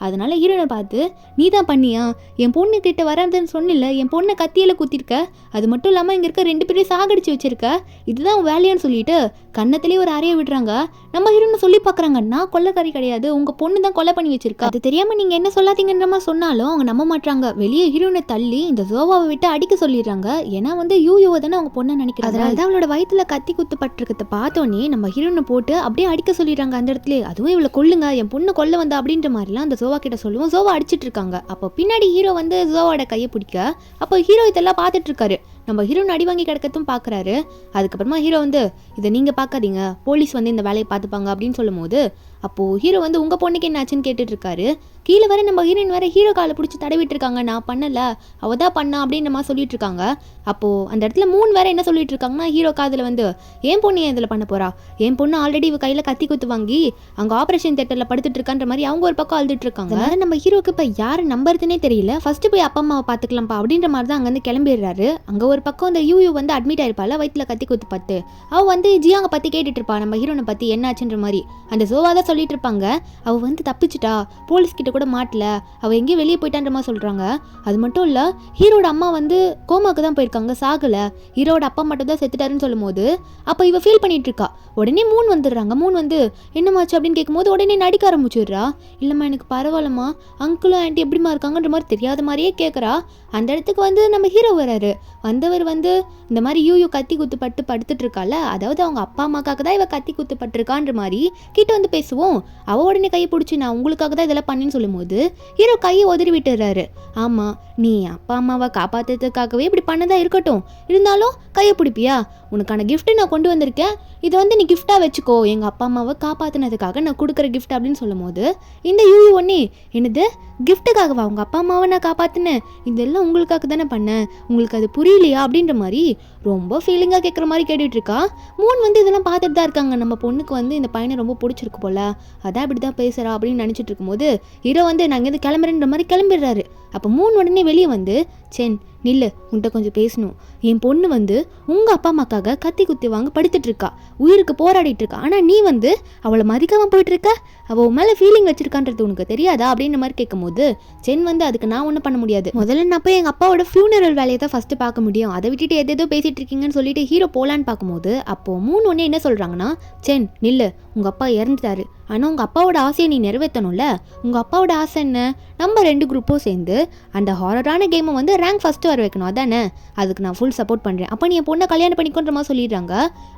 அதனால ஹீரோனை பார்த்து நீ தான் பண்ணியா, என் பொண்ணு கிட்ட வராதுன்னு சொன்னில்ல, என் பொண்ணை கத்தியில் குத்திருக்க, அது மட்டும் இல்லாமல் இங்கே இருக்க 2 பேரையும் சாகடிச்சு வச்சிருக்க, இதுதான் வேலையான்னு சொல்லிட்டு கன்னத்திலேயே ஒரு அறையை விடுறாங்க. நம்ம ஹீரோனை சொல்லி பார்க்குறாங்க, நான் கொள்ளைக்காரி கிடையாது, உங்கள் பொண்ணு தான் கொலை பண்ணி வச்சிருக்கா, அது தெரியாமல் நீங்கள் என்ன சொல்லாதீங்கன்ற மாதிரி சொன்னாலும் அவங்க நம்ப மாட்டாங்க. வெளியே ஹீரோனை தள்ளி இந்த ஜோவாவை விட்டு அடிக்க சொல்லிடுறாங்க. ஏன்னா வந்து யூயூவை தானே அவங்க பொண்ணை நினைக்கிறாங்க. அதனால தான் அவளோட வயிற்றுல கத்தி குத்துப்பட்டிருக்கிறத பார்த்தோன்னே நம்ம ஹீரோனை போட்டு அப்படியே அடிக்க சொல்லிடுறாங்க அந்த இடத்துல. அதுவும் இவளை கொல்லுங்க, என் பொண்ணு கொல்ல வந்தா அப்படின்ற மாதிரிலாம் அந்த ஜோவா கிட்ட சொல்லுவோம். ஜோவா அடிச்சிட்டு இருக்காங்க. அப்போ பின்னாடி ஹீரோ வந்து ஜோவாவோட கையை பிடிக்க அப்போ ஹீரோ இதெல்லாம் பார்த்துட்டு இருக்காரு. நம்ம ஹீரோன் அடி வாங்கி கிடக்கத்தும் பார்க்குறாரு. அதுக்கப்புறமா ஹீரோ வந்து இதை நீங்கள் பார்க்காதீங்க, போலீஸ் வந்து இந்த வேலையை பார்த்துப்பாங்க அப்படின்னு சொல்லும் போது அப்போது ஹீரோ வந்து உங்கள் பொண்ணுக்கு என்ன ஆச்சுன்னு கேட்டுட்டு இருக்காரு. கீழே வர நம்ம ஹீரோயின் வேற ஹீரோ காலை பிடிச்சி தடவிட்டு இருக்காங்க, நான் பண்ணலை அவ தான் பண்ணா அப்படின்னு மாதிரி சொல்லிட்டு இருக்காங்க. அப்போது அந்த இடத்துல 3 வேற என்ன சொல்லிட்டு இருக்காங்கன்னா ஹீரோ காதில் வந்து என் பொண்ணு ஏன் இதில் பண்ண போறா, என் பொண்ணு ஆல்ரெடி இவ கையில் கத்தி குத்து வாங்கி அங்கே ஆப்ரேஷன் தியேட்டரில் படுத்துட்டு இருக்கான்ற மாதிரி அவங்க ஒரு பக்கம் அழுதுட்டு இருக்காங்க. அதனால நம்ம ஹீரோக்கு இப்போ யாரை நம்புறதுனே தெரியல. ஃபர்ஸ்ட் போய் அப்பா அம்மாவை பார்த்துக்கலாம்ப்பா அப்படின்ற மாதிரி தான் அங்கேருந்து கிளம்பிடுறாரு. அங்கே ஒரு பக்கம் அந்த யூயூ வந்து அட்மிட் ஆயிருப்பாள் வயிற்றுல கத்தி குத்து பட்டு. அவள் வந்து ஜியாங்க பற்றி கேட்டுட்டு இருப்பா நம்ம ஹீரோனை பற்றி என்னாச்சுன்ற மாதிரி. அந்த ஜோவா தான் சொல்லிட்டு இருப்பாங்க, அவள் வந்து தப்பிச்சிட்டா, போலீஸ் கிட்ட கூட மாட்டல, அவள் எங்கேயும் வெளியே போயிட்டான்ற மாதிரி சொல்கிறாங்க. அது மட்டும் இல்லை ஹீரோட அம்மா வந்து கோமாக்கு தான் போயிருக்காங்க, சாகலை, ஹீரோட அப்பா மட்டும் தான் செத்துட்டாருன்னு சொல்லும் போது அப்போ இவ ஃபீல் பண்ணிட்டு இருக்கா. உடனே 3 வந்துடுறாங்க. 3 வந்து என்னமாச்சு அப்படின்னு கேட்கும்போது உடனே நடிக்க ஆரம்பிச்சிடுறா. இல்லைம்மா எனக்கு பரவாயில்லம்மா, அங்கிளும் ஆண்டி எப்படிமா இருக்காங்கன்ற மாதிரி தெரியாத மாதிரியே கேட்குறா. அந்த இடத்துக்கு வந்து நம்ம ஹீரோ வராரு. வந்தவர் வந்து இந்த மாதிரி யூயூ கத்தி குத்து பட்டு படுத்துட்டு இருக்கால, அதாவது அவங்க அப்பா அம்மாக்காக தான் இவ கத்தி குத்து பட்டிருக்கான்ற மாதிரி கிட்ட வந்து பேசுவோம். அவ உடனே கையை பிடிச்சி நான் உங்களுக்காக தான் இதெல்லாம் பண்ணேன்னு சொல்லும் போது ஹீரோ கையை உதறி விட்டுறாரு. ஆமாம் நீ அப்பா அம்மாவை காப்பாற்றுறதுக்காகவே இப்படி பண்ணதா இருக்கட்டும், இருந்தாலும் கையை பிடிப்பியா, உனக்கான கிஃப்ட்டு நான் கொண்டு வந்திருக்கேன், இதை வந்து நீ கிஃப்டாக வச்சுக்கோ, எங்கள் அப்பா அம்மாவை காப்பாற்றினதுக்காக நான் கொடுக்குற கிஃப்ட் அப்படின்னு சொல்லும் போது இந்த யூயூ ஒன்னே என்னது கிஃப்ட்டுக்காகவா உங்கள் அப்பா அம்மாவை நான் காப்பாற்றினேன், இதெல்லாம் உங்களுக்காக தானே பண்ணேன், உங்களுக்கு அது புரியலையா அப்படின்ற மாதிரி ரொம்ப ஃபீலிங்காக கேட்குற மாதிரி கேட்டுட்ருக்கா. 3 வந்து இதெல்லாம் பார்த்துட்டு தான் இருக்காங்க. நம்ம பொண்ணுக்கு வந்து இந்த பையனை ரொம்ப பிடிச்சிருக்கு போல, அதான் இப்படி தான் பேசுகிறா அப்படின்னு நினச்சிட்டு இருக்கும்போது ஹீரோ வந்து நான் இங்கேருந்து கிளம்புறேன்ற மாதிரி கிளம்பிடுறாரு. அப்போ 3 உடனே வெளியே வந்து சென் நில்லு, உன்கிட்ட கொஞ்சம் பேசணும், என் பொண்ணு வந்து உங்கள் அப்பா அம்மாக்காக கத்தி குத்தி வாங்க படுத்துட்டு இருக்கா, உயிருக்கு போராடிட்டு இருக்கா, ஆனால் நீ வந்து அவளை மதிக்காமல் போயிட்டு இருக்க, அவள் மேலே ஃபீலிங் வச்சிருக்கான்றது உனக்கு தெரியாதா அப்படின்ற மாதிரி கேட்கும்போது சென் வந்து அதுக்கு நான் ஒன்றும் பண்ண முடியாது, முதல்ல நான் போய் எங்கள் அப்பாவோட ஃபியூனரல் வேலையை தான் ஃபஸ்ட்டு பார்க்க முடியும், அதை விட்டுட்டு எதேதோ பேசிகிட்டு இருக்கீங்கன்னு சொல்லிட்டு ஹீரோ போகலான்னு பார்க்கும்போது அப்போது 3 ஒன்று என்ன சொல்கிறாங்கன்னா சென் நில்லு, உங்கள் அப்பா இறந்துட்டாரு, ஆனால் உங்கள் அப்பாவோட ஆசையை நீ நிறைவேற்றணும்ல, உங்கள் அப்பாவோட ஆசை என்ன, நம்ம 2 குரூப்பும் சேர்ந்து அந்த ஹாரரான கேமை வந்து ரேங்க் ஃபஸ்ட்டு வர வைக்கணும் அதானே, அதுக்கு நான் ஃபுல் சப்போர்ட் பண்ணுறேன், அப்போ நீ என் பொண்ணை கல்யாணம் பண்ணிக்கோன்ற மாதிரி சொல்லிடுறாங்க.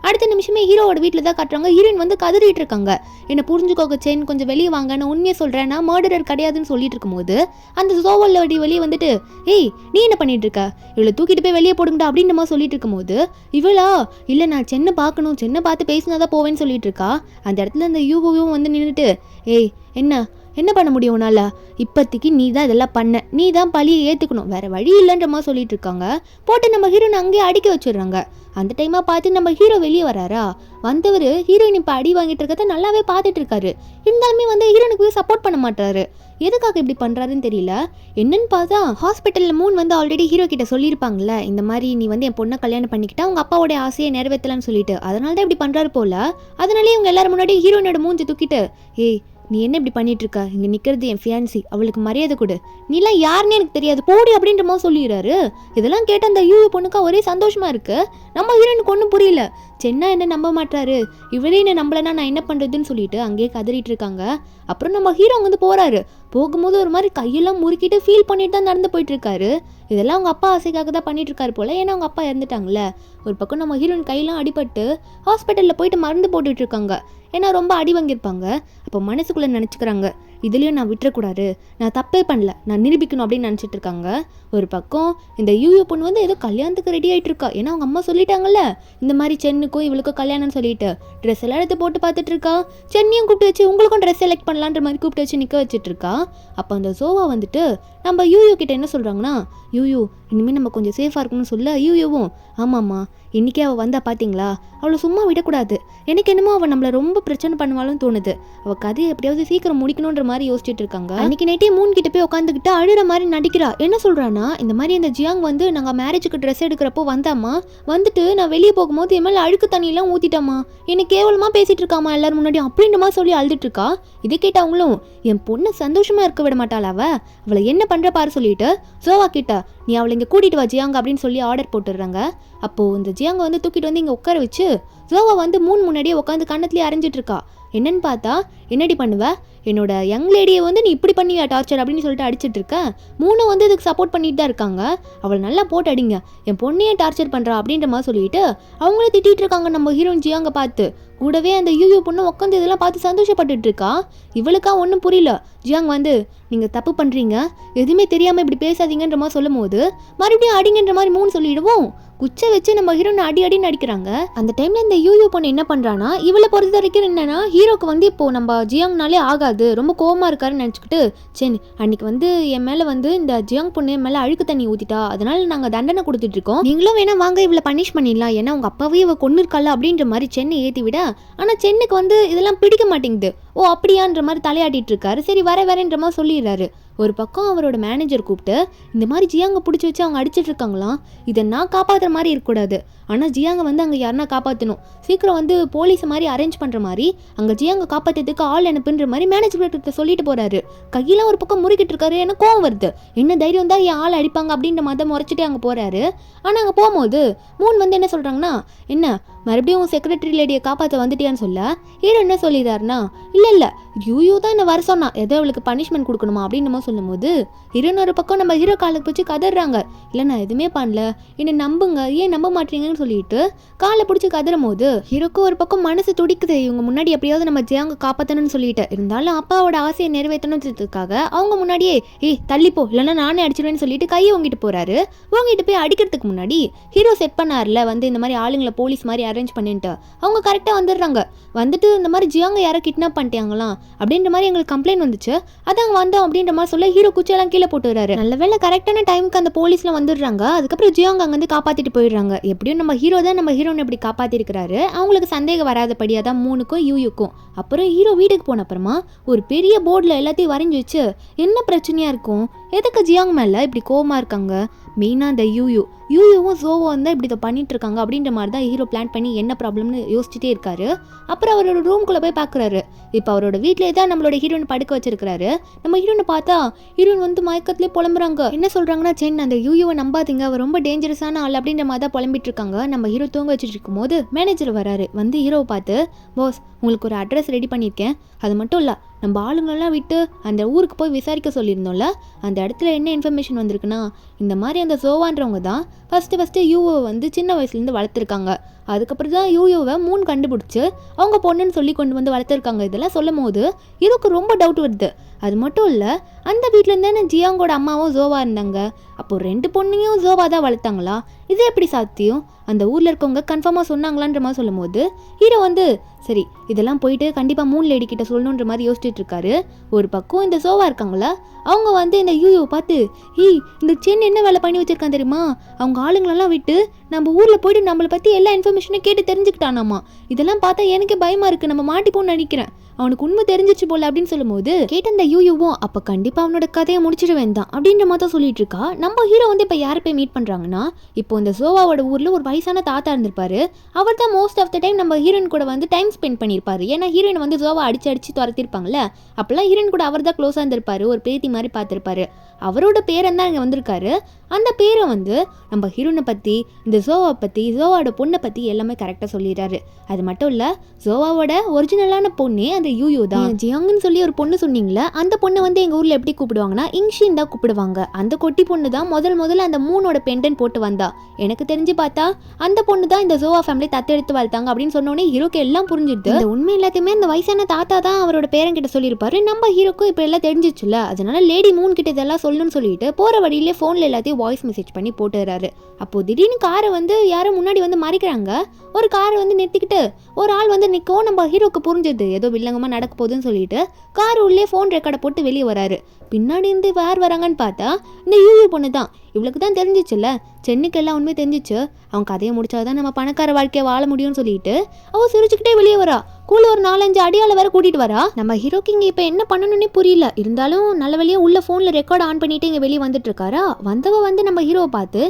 அடுத்த நிமிஷமே ஹீரோவோட வீட்டில் தான் காட்டுறாங்க. ஹீரோயின் வந்து கதறிட்டு இருக்காங்க, என்னை புரிஞ்சுக்கோங்க சென், கொஞ்சம் வெளியே வாங்க, நான் உண்மையை சொல்கிறேன், நான் மர்டரர் கிடையாதுன்னு சொல்லிட்டு இருக்கும்போது அந்த சோவல் வெளியே வந்துட்டு, ஏய் நீ என்ன பண்ணிட்டு இருக்க, இவளை தூக்கிட்டு போய் வெளியே போடுங்கடா அப்படின்ற மாதிரி சொல்லிட்டு இருக்கும்போது இவளா இல்லை நான் சென்னை பார்க்கணும், சென்னை பார்த்து பேசினாதான் போவேன்னு சொல்லிட்டு இருக்கா. அந்த இடத்துல அந்த யூவும் வந்து நின்றுட்டு, ஏய் என்ன பண்ண முடியும் உன்னால, இப்போதைக்கு நீ தான் இதெல்லாம் பண்ண, நீ தான் பழியை ஏற்றுக்கணும், வேற வழி இல்லைன்ற மாதிரி சொல்லிட்டு இருக்காங்க. போட்டு நம்ம ஹீரோனை அங்கேயே அடிக்க வச்சிடுறாங்க. அந்த டைமாக பார்த்து நம்ம ஹீரோ வெளியே வராரா, வந்தவர் ஹீரோயின் இப்போ அடி வாங்கிட்டு இருக்கிறத நல்லாவே பார்த்துட்டு இருக்காரு. இருந்தாலுமே வந்து ஹீரோனுக்கு போய் சப்போர்ட் பண்ண மாட்டாரு. எதுக்காக இப்படி பண்ணுறாருன்னு தெரியல. என்னன்னு பார்த்தா ஹாஸ்பிட்டலில் மூன் வந்து ஆல்ரெடி ஹீரோ கிட்ட சொல்லியிருப்பாங்கல்ல, இந்த மாதிரி நீ வந்து என் பொண்ணை கல்யாணம் பண்ணிக்கிட்டா அவங்க அப்பாவோட ஆசையை நிறைவேற்றலான்னு சொல்லிட்டு, அதனால தான் இப்படி பண்ணுறாரு போல. அதனாலே இவங்க எல்லாரும் முன்னாடி ஹீரோயினோட மூஞ்சி தூக்கிட்டு, ஏய் நீ என்ன இப்படி பண்ணிட்டு இருக்க, இங்கே நிற்கிறது என் ஃபியான்சி, அவளுக்கு மரியாதை கொடு, நீலாம் யாருன்னு எனக்கு தெரியாது போடி அப்படின்ற மாதிரி சொல்லிடுறாரு. இதெல்லாம் கேட்ட அந்த யூ பொண்ணுக்கா ஒரே சந்தோஷமா இருக்கு. நம்ம ஹீரோனுக்கு ஒன்றும் புரியல, சென்னா என்ன நம்ப மாட்டாரு, இவரே என்ன நம்பலன்னா நான் என்ன பண்ணுறதுன்னு சொல்லிட்டு அங்கேயே கதறிட்டு இருக்காங்க. அப்புறம் நம்ம ஹீரோ வந்து போகிறாரு. போகும்போது ஒரு மாதிரி கையெல்லாம் முறுக்கிட்டு ஃபீல் பண்ணிட்டு தான் நடந்து போயிட்டு இருக்காரு. இதெல்லாம் அவங்க அப்பா ஆசைக்காக தான் பண்ணிட்டு இருக்காரு போல, ஏன்னா அவங்க அப்பா இறந்துட்டாங்கல்ல. ஒரு பக்கம் நம்ம ஹீரோயின் கையெல்லாம் அடிபட்டு ஹாஸ்பிட்டலில் போயிட்டு மருந்து போட்டுட்டு இருக்காங்க, ஏன்னா ரொம்ப அடி வாங்கியிருப்பாங்க. அப்போ மனசுக்குள்ளே நினச்சிக்கிறாங்க, இதுலேயும் நான் விட்டுறக்கூடாது, நான் தப்பே பண்ணல, நான் நிரூபிக்கணும் அப்படின்னு நினச்சிட்டு இருக்காங்க. ஒரு பக்கம் இந்த யூ பொண்ணு வந்து ஏதோ கல்யாணத்துக்கு ரெடி ஆகிட்டு இருக்கா, ஏன்னா அவங்க அம்மா சொல்லிட்டாங்கல்ல இந்த மாதிரி சென்னுக்கும் இவளுக்கும் கல்யாணம்னு சொல்லிட்டு ட்ரெஸ் எல்லாம் எடுத்து போட்டு பார்த்துட்டு இருக்கா. சென்னையும் கூப்பிட்டு வச்சு உங்களுக்கும் ட்ரெஸ் செலக்ட் பண்ணலான்ற மாதிரி கூப்பிட்டு வச்சு நிற்க வச்சுட்டு இருக்கா. அப்போ அந்த சோவா வந்துட்டு நம்ம யூ கிட்ட என்ன சொல்கிறாங்கன்னா, யூ இனிமேல் நம்ம கொஞ்சம் சேஃபாக இருக்கணும்னு சொல்ல, யூவும் ஆமாம்மா இன்றைக்கே அவள் வந்தா பார்த்தீங்களா, அவளை சும்மா விடக்கூடாது, எனக்கு என்னமோ அவள் நம்மளை ரொம்ப பிரச்சனை பண்ணுவாளும் தோணுது, அவள் கதையை எப்படியாவது சீக்கிரம் முடிக்கணுன்ற மாதிரி யோசிச்சுட்டு இருக்காங்க. அன்றைக்கி நைட்டே மூன் கிட்ட போய் உட்காந்துக்கிட்டு அழுகிற மாதிரி நடிக்கிறா. என்ன சொல்கிறான்னா, இந்த மாதிரி இந்த ஜியாங் வந்து நாங்கள் மேரேஜுக்கு ட்ரெஸ் எடுக்கிறப்போ வந்தாம்மா, வந்துட்டு நான் வெளியே போகும்போது என் மேலே அழுக்கு தண்ணியெல்லாம் ஊற்றிட்டாமா, என்னை கேவலமாக பேசிகிட்டு இருக்காமா எல்லாரும் முன்னாடி அப்படின்ற மாதிரி சொல்லி அழுதுட்டு இருக்கா. இதை கேட்டவங்களும் என் பொண்ணை சந்தோஷமாக இருக்க விட மாட்டாள், அவளை என்ன பண்ணுற பாரு சொல்லிட்டு சோவா கிட்ட நீ அவளை இங்கே கூட்டிகிட்டு வா ஜியாங் அப்படின்னு சொல்லி ஆர்டர் போட்டுடுறாங்க. அப்போது இந்த ஜியாங்க வந்து தூக்கிட்டு வந்து இங்கே உட்கார வச்சு ஜோவா வந்து மூன் முன்னாடியே உட்காந்து கண்ணத்துலேயே அரைஞ்சிட்டு இருக்கா. என்னன்னு பார்த்தா, என்னடி பண்ணுவ, என்னோட யங் லேடியை வந்து நீ இப்படி பண்ணியா டார்ச்சர் அப்படின்னு சொல்லிட்டு அடிச்சிட்டு இருக்க. மூணும் வந்து இதுக்கு சப்போர்ட் பண்ணிட்டு தான் இருக்காங்க. அவளை நல்லா போட்டு அடிங்க, என் பொண்ணையே டார்ச்சர் பண்ணுறா அப்படின்ற மாதிரி சொல்லிட்டு அவங்களே திட்டிகிட்டு இருக்காங்க நம்ம ஹீரோயின் ஜியாங்க பார்த்து. கூடவே அந்த யூ பொண்ணு உட்காந்து இதெல்லாம் பார்த்து சந்தோஷப்பட்டுட்டு இருக்கா. இவளுக்கா ஒன்றும் புரியல. ஜியாங் வந்து நீங்கள் தப்பு பண்ணுறீங்க, எதுவுமே தெரியாமல் இப்படி பேசாதீங்கன்ற மாதிரி சொல்லும் போது மறுபடியும் அடிங்கன்ற மாதிரி மூணு சொல்லிடுவோம். குச்சை வச்சு நம்ம ஹீரோனை அடின்னு அடிக்கிறாங்க. அந்த டைமில் இந்த யூ பொண்ணு என்ன பண்ணுறான்னா, இவளை பொறுத்த வரைக்கும் என்னன்னா, ஹீரோக்கு வந்து இப்போது நம்ம ஜியாங்னாலே ஆகாது, ரொம்ப கோவமாக இருக்காருன்னு நினச்சிக்கிட்டு, சரி அன்றைக்கி வந்து என் மேலே வந்து இந்த ஜியாங் பொண்ணு என் மேலே அழுக்கு தண்ணி ஊற்றிட்டா, அதனால நாங்கள் தண்டனை கொடுத்துட்ருக்கோம், நீங்களும் வேணா வாங்க இவளை பனிஷ் பண்ணிடலாம், ஏன்னா உங்கள் அப்பாவே இவள் கொண்டு இருக்கால அப்படின்ற மாதிரி சென்னை ஏற்றி விட. ஆனால் சென்னைக்கு வந்து இதெல்லாம் பிடிக்க மாட்டேங்குது. ஓ அப்படியான்ற மாதிரி தலையாட்டிட்டு இருக்காரு. சரி வரேன்ற மாதிரி சொல்லிடுறாரு. ஒரு பக்கம் அவரோட மேனேஜர் கூப்பிட்டு இந்த மாதிரி ஜியாங்க பிடிச்சி வச்சு அவங்க அடிச்சிட்டு இருக்காங்களாம், இதை நான் காப்பாற்றுற மாதிரி இருக்கக்கூடாது, ஆனால் ஜியாங்க வந்து அங்கே யாருன்னா காப்பாற்றணும், சீக்கிரம் வந்து போலீஸ் மாதிரி அரேஞ்ச் பண்ணுற மாதிரி அங்கே ஜியாங்க காப்பாற்றுறதுக்கு ஆள் அனுப்புன்ற மாதிரி மேனேஜ்மெண்ட்டு சொல்லிட்டு போகிறாரு. கையெல்லாம் ஒரு பக்கம் முறுக்கிட்டு இருக்காரு. எனக்கு கோவம் வருது, என்ன தைரியம் தான் என் ஆள் அடிப்பாங்க அப்படின்ற மாதிரி முறைச்சிட்டே அங்கே போகிறாரு. ஆனால் அங்கே போகும்போது மூன் வந்து என்ன சொல்கிறாங்கன்னா, என்ன மறுபடியும் செக்ரட்டரி லேடியை காப்பாற்ற வந்துட்டியான்னு சொல்ல, ஹீரோ என்ன சொல்லிடுறாருன்னா, இல்லை யூ தான் என்ன வர சொன்னா, ஏதோ அவளுக்கு பனிஷ்மெண்ட் கொடுக்கணுமா அப்படின்னு சொல்லும் போது ஹீரோன்னு ஒரு பக்கம் நம்ம ஹீரோ காலுக்கு பிடிச்சி கதறாங்க. இல்லை நான் எதுவுமே பண்ணல, என்னை நம்புங்க, ஏன் நம்ப மாட்டீங்கன்னு சொல்லிட்டு காலை பிடிச்சி கதறும் போது ஹீரோக்கு ஒரு பக்கம் மனசு துடிக்குது. இவங்க முன்னாடி எப்படியாவது நம்ம ஜியாங்க காப்பாற்றணும்னு சொல்லிட்டு, இருந்தாலும் அப்பாவோட ஆசையை நிறைவேற்றணுன்றதுக்காக அவங்க முன்னாடியே தள்ளிப்போ இல்லைன்னா நானே அடிச்சிடுவேன்னு சொல்லிட்டு கையை வாங்கிட்டு போறாரு. வாங்கிட்டு போய் அடிக்கிறதுக்கு முன்னாடி ஹீரோ செட் பண்ணார்ல வந்து இந்த மாதிரி ஆளுங்களை போலீஸ் மாதிரி அரேஞ்ச் பண்ணிட்டு அவங்க கரெக்டாக வந்துடுறாங்க. வந்துட்டு இந்த மாதிரி ஜியாங்க யாரோ கிட்னாப் பண்ணிட்டாங்களாம் அப்படின்ற மாதிரி எங்களுக்கு கம்ப்ளைண்ட் வந்துச்சு, அதாங்க வந்தோம் அப்படின்ற மாதிரி சொல்ல ஹீரோ குச்செல்லாம் கீழே போட்டுறாரு. நல்ல வேலை கரெக்டான டைமுக்கு அந்த போலீஸ்லாம் வந்துடுறாங்க. அதுக்கப்புறம் ஜியாங்க அங்கேருந்து காப்பாற்றிட்டு போயிடுறாங்க. எப்படியும் நம்ம ஹீரோ தான் நம்ம ஹீரோனை இப்படி காப்பாற்றிருக்கிறாரு. அவங்களுக்கு சந்தேகம் வராதபடியாக தான் மூணுக்கும் யூக்கும். அப்புறம் ஹீரோ வீட்டுக்கு போன அப்புறமா ஒரு பெரிய போர்டில் எல்லாத்தையும் வரைஞ்சி வச்சு என்ன பிரச்சனையாக இருக்கும், எதுக்கு ஜியாங் மேலே இப்படி கோவமாக இருக்காங்க, மெயினாக அந்த யூயும் ஜோவும் தான் இப்படி இதை பண்ணிட்டு இருக்காங்க அப்படின்ற மாதிரி தான் ஹீரோ பிளான் பண்ணி என்ன ப்ராப்ளம்னு யோசிச்சுட்டே இருக்காரு. அப்புறம் அவரோட ரூம்குள்ளே போய் பார்க்குறாரு. இப்போ அவரோட வீட்டிலே தான் நம்மளோட ஹீரோயின் படுக்க வச்சிருக்காரு. நம்ம ஹீரோனை பார்த்தா ஹீரோயின் வந்து மயக்கத்திலே புலம்புறாங்க. என்ன சொல்றாங்கன்னா, சென் அந்த யூவை நம்பாதீங்க, அவர் ரொம்ப டேஞ்சரஸான ஆள் அப்படின்ற மாதிரி தான் புலம்பிட்டு இருக்காங்க. நம்ம ஹீரோ தூங்க வச்சுட்டு இருக்கும் போது மேனேஜர் வராரு. வந்து ஹீரோவை பார்த்து, பாஸ் உங்களுக்கு ஒரு அட்ரஸ் ரெடி பண்ணியிருக்கேன், அது மட்டும் இல்லை நம்ம ஆளுங்களெல்லாம் விட்டு அந்த ஊருக்கு போய் விசாரிக்க சொல்லியிருந்தோம்ல, அந்த இடத்துல என்ன இன்ஃபர்மேஷன் வந்திருக்குன்னா, இந்த மாதிரி அந்த ஜோவான்றவங்க தான் ஃபஸ்ட்டு யூவை வந்து சின்ன வயசுலேருந்து வளர்த்துருக்காங்க. அதுக்கப்புறம் தான் யூவை 3 கண்டுபிடிச்சி அவங்க பொண்ணுன்னு சொல்லி கொண்டு வந்து வளர்த்துருக்காங்க. இதெல்லாம் சொல்லும் போது ஹீரோக்கு ரொம்ப டவுட் வருது. அது மட்டும் இல்லை, அந்த வீட்டில் தானே ஜியாங்கோட அம்மாவும் ஜோவா இருந்தாங்க. அப்போது 2 பொண்ணையும் ஜோவா தான் வளர்த்தாங்களா? இது எப்படி சாத்தியம்? அந்த ஊரில் இருக்கவங்க கன்ஃபார்மாக சொன்னாங்களான்ற மாதிரி சொல்லும் போது ஹீரோ வந்து சரி இதெல்லாம் போயிட்டு கண்டிப்பாக 3 லேடி கிட்ட சொல்லணுன்ற மாதிரி யோசிச்சுட்டு இருக்காரு. ஒரு பக்கம் இந்த ஜோவா இருக்காங்களா, அவங்க வந்து இந்த யூவை பார்த்து, இந்த சென் என்ன வேலை பண்ணி வச்சிருக்கான் தெரியுமா, அவங்க ஆளுங்களெல்லாம் விட்டு நம்ம ஊரில் போயிட்டு நம்மளை பற்றி எல்லா இன்ஃபர்மேஷனும் கேட்டு தெரிஞ்சுக்கிட்டானாமா. இதெல்லாம் பார்த்தா எனக்கே பயமாக இருக்குது, நம்ம மாட்டிப்போன்னு நினைக்கிறேன், அவனுக்கு உண்மை தெரிஞ்சிச்சு போல அப்படின்னு சொல்லும் போது கேட்ட அந்த யூவும் அப்போ கண்டிப்பாக அவனோட கதையை முடிச்சிட வேண்டாம் அப்படின்ற மாதிரி தான் சொல்லிட்டு இருக்கா. நம்ம ஹீரோ வந்து இப்போ யாரை போய் மீட் பண்ணுறாங்கன்னா, இப்போ இந்த ஜோவாவோட ஊரில் ஒரு வயசான தாத்தா இருந்திருப்பாரு. அவர் தான் மோஸ்ட் ஆஃப் த டைம் நம்ம ஹீரோயின் கூட வந்து டைம் ஸ்பெண்ட் பண்ணியிருப்பாரு. ஏன்னா ஹீரோயின் வந்து ஜோவா அடிச்சு துரத்திருப்பாங்கல்ல, அப்போல்லாம் ஹீரோயின் கூட அவர் தான் க்ளோஸாக இருந்திருப்பாரு, ஒரு பேத்தி மாதிரி பார்த்துருப்பாரு. அவரோட பேரன் தான் இங்கே வந்திருக்காரு. அந்த பேரை வந்து நம்ம ஹீரோனை பற்றி, இந்த ஜோவா பற்றி, ஜோவாவோட பொண்ணை பற்றி எல்லாமே கரெக்டாக சொல்லிடுறாரு. அது மட்டும் இல்லை, ஜோவாவோட ஒரிஜினலான பொண்ணே அந்த யூ தான். ஜியாங்னு சொல்லி ஒரு பொண்ணு சொன்னீங்களே, அந்த பொண்ணை வந்து எங்கள் ஊரில் எப்படி கூப்பிடுவாங்கன்னா இங்ஷின் தான் கூப்பிடுவாங்க. அந்த கொட்டி பொண்ணு தான் முதல்ல அந்த 3ஓட பெண்டன் போட்டு வந்தா. எனக்கு தெரிஞ்சு பார்த்தா அந்த பொண்ணு தான் இந்த ஜோவா ஃபேமிலி தத்தெடுத்து வளர்த்தாங்க அப்படின்னு சொன்னோன்னே ஹீரோக்கு எல்லாம் புரிஞ்சிடுது. இந்த உண்மை எல்லாத்தையுமே இந்த வயசான தாத்தா தான் அவரோட பேரன் கிட்ட சொல்லியிருப்பாரு. நம்ம ஹீரோக்கும் இப்போ எல்லாம் தெரிஞ்சிச்சுல, அதனால லேடி 3 கிட்ட இதெல்லாம் சொல்லணும்னு சொல்லிட்டு போகிற வழியிலே ஃபோனில் எல்லாத்தையும் வாய்ஸ் மெசேஜ் பண்ணி போட்டுறாரு. அப்போது திடீர்னு காரை வந்து யாரும் முன்னாடி வந்து மறிக்கிறாங்க. ஒரு காரை வந்து நிறுத்திக்கிட்டு ஒரு ஆள் வந்து நிற்கவும் நம்ம ஹீரோக்கு புரிஞ்சுது ஏதோ வில்லங்கமாக நடக்க போகுதுன்னு சொல்லிட்டு கார் உள்ளே ஃபோன் ரெக்கார்டை போட்டு வெளியே வராரு. பின்னாடி இருந்து வேறு வராங்கன்னு பார்த்தா இந்த யூ பொண்ணு தான். இவளுக்கு தான் தெரிஞ்சிச்சுல்ல, சென்னுக்கு எல்லாம் உண்மை தெரிஞ்சிச்சு, அவன் கதையை முடிச்சாதான் நம்ம பணக்கார வாழ்க்கையை வாழ முடியும்னு சொல்லிட்டு அவள் சிரிச்சுக்கிட்டே வெளியே வரா. கூட ஒரு 4-5 அடியால வேற கூட்டிட்டு வரா. நம்ம ஹீரோக்கு இங்கே இப்போ என்ன பண்ணணும்னே புரியல. இருந்தாலும் நல்ல வழியா உள்ள ஃபோனில் ரெக்கார்ட் ஆன் பண்ணிட்டு இங்கே வெளியே வந்துட்டு இருக்காரா. வந்தவ வந்து நம்ம ஹீரோவை பார்த்து,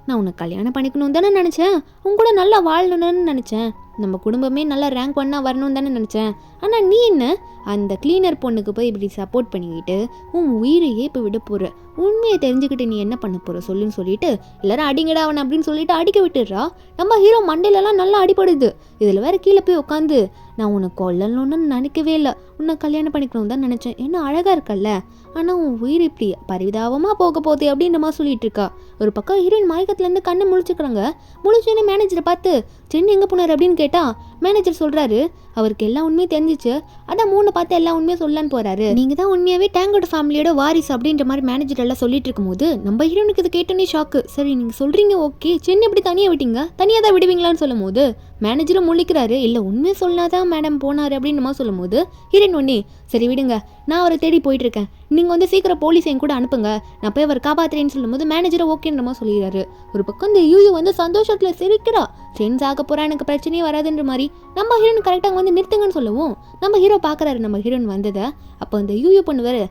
நான் உன்னை கல்யாணம் பண்ணிக்கணும் தானே நினச்சேன், உன் கூட நல்லா வாழணும்னு நினச்சேன், நம்ம குடும்பமே நல்லா ரேங்க் பண்ணால் வரணும் தானே நினச்சேன், ஆனால் நீ என்ன அந்த கிளீனர் பொண்ணுக்கு போய் இப்படி சப்போர்ட் பண்ணிக்கிட்டு உன் உயிரையே இப்போ விட போகிற, உண்மையை தெரிஞ்சுக்கிட்டு நீ என்ன பண்ண போகிற சொல்லுன்னு சொல்லிட்டு எல்லாரும் அடிங்கடா அவன் அப்படின்னு சொல்லிட்டு அடிக்க விட்டுடுறா. நம்ம ஹீரோ மண்டையிலலாம் நல்லா அடிப்படுது. இதில் வேற கீழே போய் உட்காந்து, நான் உன்னை கொல்லணும்னு நினைக்கவே இல்லை, உன்னை கல்யாணம் பண்ணிக்கணும் தான் நினச்சேன், என்ன அழகாக இருக்கல்ல, ஆனால் உன் உயிர் இப்படி பரிதாபமாக போக போகுது அப்படின்ற மாதிரி சொல்லிட்டு இருக்கா. ஒரு பக்கம் ஹீரோயின் மயக்கத்துலேருந்து கண்ணை முழிச்சுக்கிறாங்க. முழிச்சோன்னே மேனேஜரை பார்த்து, சென்னை எங்கே போனார் அப்படின்னு கேட்டால் மேனேஜர் சொல்கிறாரு, அவருக்கு எல்லா உண்மையும் தெரிஞ்சிச்சு, அதான் 3 பார்த்து எல்லா உண்மையும் சொல்லலான்னு போகிறாரு. நீங்கள் தான் உண்மையாகவே டேங்கோட ஃபேமிலியோட வாரிசு அப்படின்ற மாதிரி மேனேஜர் எல்லாம் சொல்லிட்டு இருக்கும்போது நம்ம ஹீரோனுக்கு இது கேட்டோன்னே ஷாக்கு. சரி நீங்கள் சொல்கிறீங்க, ஓகே, சென்னை எப்படி தனியாக விட்டீங்க, தனியாக தான் விடுவீங்களான்னு சொல்லும் போது மேனேஜரும் முழிக்கிறாரு. இல்லை உண்மையை சொல்லாதான் மேடம் போனார் அப்படின்னு மாதிரி சொல்லும் போது ஹீரோயின் ஒன்னே, சரி விடுங்க, நான் அவரை தேடி போயிட்டு இருக்கேன், நீங்கள் வந்து சீக்கிரம் போலீஸ் என் கூட அனுப்புங்க, நான் போய் அவர் காப்பாற்றுறேன்னு சொல்லும் போது மேனேஜரை ஓகேன்ற மாதிரி சொல்லிடுறாரு. ஒரு பக்கம் இந்த யூ வந்து சந்தோஷத்தில் சிரிக்கிறா. ஃப்ரெண்ட்ஸ் ஆக போகிறா, எனக்கு பிரச்சனையே வராதுன்ற மாதிரி நம்ம ஹீரோயின் கரெக்டாக வந்து நிறுத்துங்கன்னு சொல்லவும் நம்ம ஹீரோ பார்க்குறாரு நம்ம ஹீரோயின் வந்ததை. அப்போ அந்த யூ பண்ணுவார்,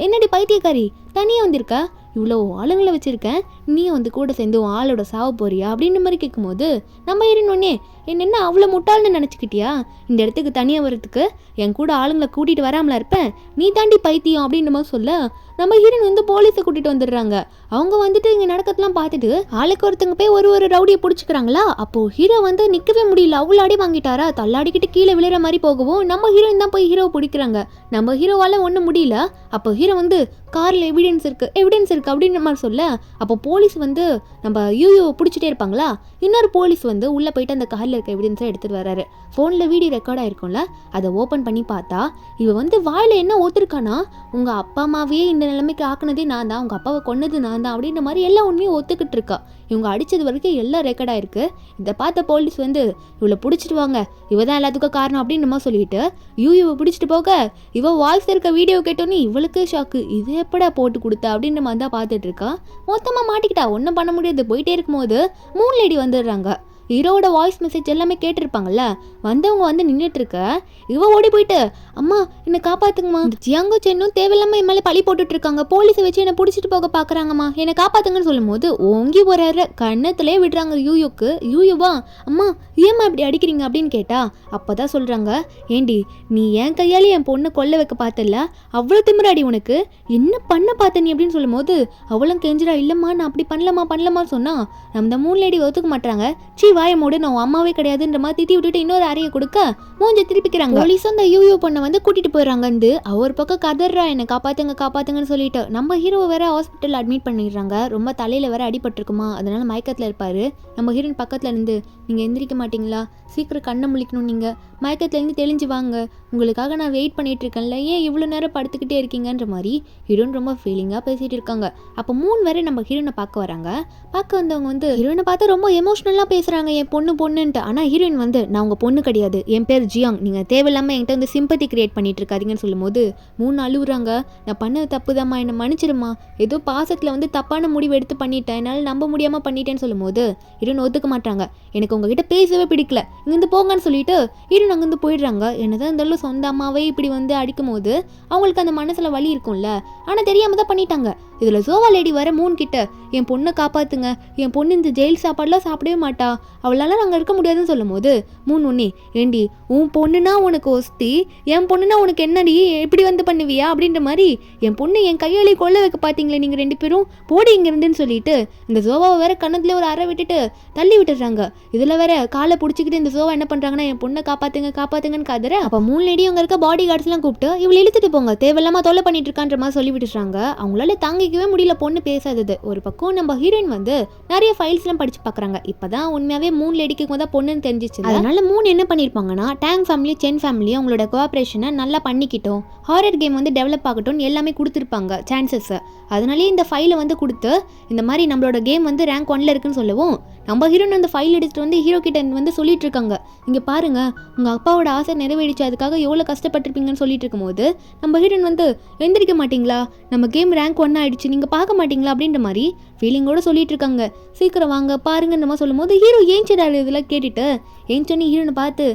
என்னடி பைத்தியக்காரி தனியாக வந்திருக்கா, இவ்வளோ ஆளுங்களை வச்சுருக்கேன், நீ வந்து கூட சேர்ந்து ஆளோட சாவ போறியா அப்படின்ற மாதிரி கேட்கும்போது நம்ம ஹீரோயின் ஒன்னே, என்ன அவ்வளோ முட்டாள்னு நினச்சிக்கிட்டியா, இந்த இடத்துக்கு தனியாக வர்றதுக்கு என் கூட ஆளுங்களை கூட்டிகிட்டு வராமலா இருப்பேன், நீ தாண்டி பைத்தியம் அப்படின்ற மாதிரி சொல்ல நம்ம ஹீரோயின் வந்து போலீஸை கூட்டிகிட்டு வந்துடுறாங்க. அவங்க வந்துட்டு இங்கே நடக்கிறதுலாம் பார்த்துட்டு ஆளுக்கு ஒருத்தங்க போய் ஒரு ரவுடியை பிடிச்சிக்கிறாங்களா. அப்போது ஹீரோ வந்து நிற்கவே முடியல, அவ்வளோ அடி வாங்கிட்டாரா, தள்ளாடிக்கிட்டு கீழே விழுற மாதிரி போகவும் நம்ம ஹீரோயின் தான் போய் ஹீரோவை பிடிக்கிறாங்க. நம்ம ஹீரோவால் ஒன்றும் முடியல. அப்போ ஹீரோ வந்து காரில் எவிடன்ஸ் இருக்குது அப்படின்ற மாதிரி சொல்ல, அப்போ போலீஸ் வந்து நம்ம யூ பிடிச்சிட்டே இருப்பாங்களா. இன்னொரு போலீஸ் வந்து உள்ளே போயிட்டு அந்த காரில் இருக்க எவிடன்ஸை எடுத்துகிட்டு வராரு. ஃபோனில் வீடியோ ரெக்கார்ட் ஆகிருக்கும்ல, அதை ஓப்பன் பண்ணி பார்த்தா இவ வந்து வாயில் என்ன ஒத்துருக்கானா, உங்கள் அப்பா அம்மாவையே இந்த நிலைமைக்கு ஆக்குனதே நான் தான், உங்கள் அப்பாவை கொன்னது நான் தான் அப்படின்ற மாதிரி எல்லா உண்மையும் ஒத்துக்கிட்டு இருக்கா. இவங்க அடித்தது வரைக்கும் எல்லாம் ரெக்கார்ட் ஆகிருக்கு. இதை பார்த்த போலீஸ் வந்து இவளை பிடிச்சிட்டு வாங்க, இவ தான் எல்லாத்துக்கும் காரணம் அப்படின்னு நம்ம சொல்லிட்டு யூவை பிடிச்சிட்டு போக இவ வாய்ஸ் இருக்க வீடியோ கேட்டோன்னே இவளுக்கு ஷாக்கு, இது எப்படா போட்டு கொடுத்தா அப்படின்ற மாதிரி தான் பார்த்துட்டு இருக்கா. மொத்தமாக மாட்டிக்கிட்டா, ஒன்றும் பண்ண முடியாது. போயிட்டே இருக்கும்போது 3 லேடி வந்துடுறாங்க. ஹீரோவோட வாய்ஸ் மெசேஜ் எல்லாமே கேட்டிருப்பாங்கல்ல. வந்தவங்க வந்து நின்றுட்டு இருக்க இவ ஓடி போயிட்டு, அம்மா என்னை காப்பாத்துங்கம்மா, ஜியாங்கோ சென்னும் தேவையில்லாம என் மேலே பழி போட்டுட்டு இருக்காங்க, போலீஸை வச்சு என்னை பிடிச்சிட்டு போக பாக்குறாங்கம்மா, என்னை காப்பாத்துங்கன்னு சொல்லும் போது ஓங்கி போறாரு. கண்ணத்திலே விடுறாங்க யூயுக்கு. யூயுவா அம்மா ஏம்மா இப்படி அடிக்கிறீங்க அப்படின்னு கேட்டா அப்பதான் சொல்றாங்க, ஏண்டி நீ என் கையாலே என் பொண்ணு கொல்ல வைக்க பார்த்தல, அவ்வளோ திமிராடி உனக்கு, என்ன பண்ண பார்த்த நீ அப்படின்னு சொல்லும் போது அவளும் கெஞ்சிரா, இல்லம்மா நான் அப்படி பண்ணலமா சொன்னா நம்ம மூணு லேடி ஒத்துக்க மாட்டாங்க. சீ வாய மூடு, நான் அம்மாவே கிடையாதுன்ற மாதிரி திட்டி விட்டுட்டு இன்னொரு அறையை கொடுக்க மூஞ்சி திருப்பிக்கிறாங்க. போலீஸும் அந்த யூயூ பொண்ணை வந்து கூட்டிட்டு போயிடுறாங்க. அவர் பக்கம் கதறா, என்னை காப்பாத்துங்கன்னு சொல்லிட்டு நம்ம ஹீரோவை வேற ஹாஸ்பிட்டல் அட்மிட் பண்ணிடுறாங்க. ரொம்ப தலையில வேற அடிபட்டிருக்குமா, அதனால மயக்கத்துல இருப்பாரு. நம்ம ஹீரோயின் பக்கத்துல இருந்து, நீங்க எந்திரிக்க மாட்டீங்களா, சீக்கிரம் கண்ணை முழிக்கணும், நீங்க மயக்கத்துல இருந்து தெளிஞ்சு வாங்க, உங்களுக்காக நான் வெயிட் பண்ணிட்டு இருக்கேன்ல, ஏன் இவ்வளவு நேரம் படுத்துக்கிட்டே இருக்கீங்கன்ற மாதிரி ஹீரோயின் ரொம்ப ஃபீலிங்கா பேசிட்டு இருக்காங்க. அப்போ மூணு வேற நம்ம ஹீரோனை பார்க்க வராங்க. பார்க்க வந்தவங்க வந்து ஹீரோயினை பார்த்து ரொம்ப எமோஷனலா பேசுறாங்க, என் பொண்ணுன்ட்டு. ஆனா ஹீரோயின் வந்து, நான் உங்க பொண்ணு கிடையாது, என் பேர் ஜியாங், நீங்க தேவையில்லாம என்கிட்ட வந்து சிம்பத்தி கிரியேட் பண்ணிட்டு இருக்காதீங்கன்னு சொல்லும் போது மூணு அழுகுறாங்க. நான் பண்ணது தப்புதாம்மா, என்னை மன்னிச்சிருமா, ஏதோ பாசத்துல வந்து தப்பான முடிவு எடுத்து பண்ணிட்டேன், என்னால் நம்ப முடியாம பண்ணிட்டேன்னு சொல்லும் போது ஹீரோயின் ஒத்துக்க மாட்டாங்க. எனக்கு உங்ககிட்ட பேசவே பிடிக்கல, இங்கிருந்து போங்கன்னு சொல்லிட்டு ஹீரோயின் அங்கிருந்து போயிடுறாங்க. என்னதான் இருந்தாலும் சொந்த அம்மாவே இப்படி வந்து அடிக்கும் போது அவங்களுக்கு அந்த மனசுல வலி இருக்கும்ல, ஆனா தெரியாம தான் பண்ணிட்டாங்க. இதுல சோவா லேடி வர மூணு கிட்ட, என் பொண்ணை காப்பாத்துங்க, என் பொண்ணு இந்த ஜெயில் சாப்பாடுலாம் சாப்பிடவே மாட்டா, அவளால நாங்க இருக்க முடியாதுன்னு சொல்லும் போது மூணு ஒன்னே, ஏண்டி உன் பொண்ணுனா உனக்கு ஒஸ்தி, என் பொண்ணுனா உனக்கு என்னடி, எப்படி வந்து பண்ணுவியா அப்படின்ற மாதிரி, என் பொண்ணு என் கையாளி கொள்ள வைக்க பாத்தீங்களே நீங்க ரெண்டு பேரும், போடி இங்க இருந்துன்னு சொல்லிட்டு இந்த சோவாவை வேற கண்ணத்துல ஒரு அறை விட்டுட்டு தள்ளி விட்டுறாங்க. இதுல வேற காலை பிடிச்சிக்கிட்டு இந்த சோவா என்ன பண்றாங்கன்னா, என் பொண்ணை காப்பாத்துங்கன்னு கதற. அப்ப மூணு லேடி அங்க இருக்க பாடி கார்ட்ஸ் எல்லாம் கூப்பிட்டு இவளை இழுத்துட்டு போங்க, தேவையில்லாம தொல்லை பண்ணிட்டு இருக்கான்ற மாதிரி சொல்லி விட்டுறாங்க. அவங்களால தாங்கிக்கவே முடியல பொண்ணு பேசாதது. ஒரு பக்கம் நம்ம ஹீரோயின் வந்து நிறைய ஃபைல்ஸ் எல்லாம் படிச்சு பாக்குறாங்க. இப்பதான் உண்மையாவே மூணு லேடிக்கு தான் பொண்ணுன்னு தெரிஞ்சிச்சு. அதனால மூணு என்ன பண்ணிருப்பாங்கன்னா, டேங் ஃபேமிலி சென் ஃபேமிலி அவங்களோட கோஆபரேஷனை நல்லா பண்ணிக்கிட்டோம், ஹாரர் கேம் வந்து டெவலப் ஆகட்டும் எல்லாமே கொடுத்துருப்பாங்க சான்சஸ். அதனாலேயே இந்த ஃபைலை வந்து கொடுத்து இந்த மாதிரி நம்மளோட கேம் வந்து ரேங்க் 1ல இருக்குன்னு சொல்லவும் நம்ம ஹீரோயின் அந்த ஃபைல் எடுத்துட்டு வந்து ஹீரோ கிட்ட வந்து சொல்லிட்டு இருக்காங்க, இங்க பாருங்க உங்க அப்பாவோட ஆசை நிறைவேறிச்சு, அதுக்காக எவ்வளவு கஷ்டப்பட்டிருப்பீங்கன்னு சொல்லிட்டு இருக்கும்போது நம்ம ஹீரோயின் வந்து, எந்திரிக்க மாட்டீங்களா, நம்ம கேம் ரேங்க் 1 ஆயிடுச்சு, நீங்க பார்க்க மாட்டீங்களா அப்படின்ற மாதிரி ஃபீலிங்கோட சொல்லிட்டு இருக்காங்க. சீக்கிரம் வாங்க பாருங்கன்ற மாதிரி சொல்லும் போது ஹீரோ ஏஞ்சிடாரு. இதெல்லாம் கேட்டுட்டு ஏஞ்சோன்னு ஹீரோனை பார்த்து,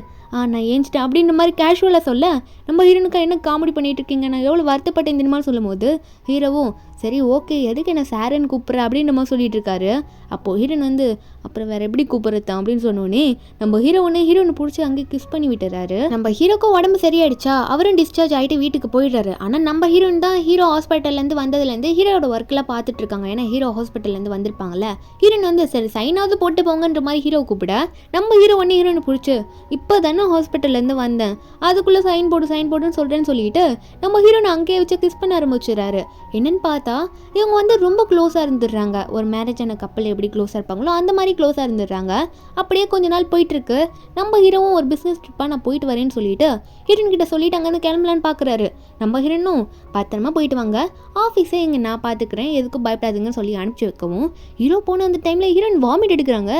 நான் ஏஞ்சிட்டேன் அப்படின்ற மாதிரி கேஷுவலாக சொல்ல, நம்ம ஹீரோனுக்கா என்ன காமெடி பண்ணிட்டு இருக்கீங்க, நான் எவ்வளோ வருத்தப்பட்டேன் இந்த மாதிரி சொல்லும் போது ஹீரோவும், சரி ஓகே எதுக்கு என்ன சாரன்னு கூப்பிட்ற அப்படின்ற மாதிரி சொல்லிட்டு இருக்காரு. அப்போது ஹீரோன் வந்து, அப்புறம் வேற எப்படி கூப்பிட்றதான் அப்படின்னு சொன்னோன்னே நம்ம ஹீரோனை பிடிச்சி அங்கே கிஸ் பண்ணி விட்டுறாரு. நம்ம ஹீரோக்கும் உடம்பு சரியாயிடுச்சா, அவரும் டிஸ்சார்ஜ் ஆகிட்டு வீட்டுக்கு போயிடுறாரு. ஆனால் நம்ம ஹீரோயின் தான் ஹீரோ ஹாஸ்பிட்டல்லேருந்து வந்ததுலேருந்து ஹீரோட ஒர்க்கெலாம் பார்த்துட்டு இருக்காங்க. ஏன்னா ஹீரோ ஹாஸ்பிட்டல்லேருந்து வந்திருப்பாங்கல்ல. ஹீரோயின் வந்து சரி சைனாவது போட்டு போங்கன்ற மாதிரி ஹீரோ கூப்பிட, நம்ம ஹீரோ ஒன்று ஹீரோனை பிடிச்சி, இப்போ தானே ஹாஸ்பிட்டல்லேருந்து வந்தேன், அதுக்குள்ளே சைன் போடுன்னு சொல்கிறேன்னு சொல்லிட்டு நம்ம ஹீரோனை அங்கேயே வச்சு கிஸ் பண்ண ஆரம்பிச்சிடறாரு. என்னன்னு பார்த்தா இவங்க வந்து ரொம்ப க்ளோஸாக இருந்துடுறாங்க. ஒரு மேரேஜ் ஆன கப்பல் எப்படி க்ளோஸாக இருப்பாங்களோ அந்த மாதிரி க்ளோஸாக இருந்துடுறாங்க. அப்படியே கொஞ்ச நாள் போயிட்டுருக்கு. நம்ம ஹீரோவும் ஒரு பிஸ்னஸ் ட்ரிப்பாக நான் போயிட்டு வரேன்னு சொல்லிட்டு ஹீரோயின் கிட்ட சொல்லிட்டு அங்கேருந்து கிளம்பலான்னு பார்க்குறாரு. நம்ம ஹீரோனும் பத்திரமா போயிட்டு வாங்க, ஆஃபீஸே இங்கே நான் பார்த்துக்கிறேன், எதுக்கும் பயப்படாதுங்கன்னு சொல்லி அனுப்பிச்சி வைக்கவும் ஹீரோ போன அந்த டைமில் ஹீரோயின் வாமிட் எடுக்கிறாங்க.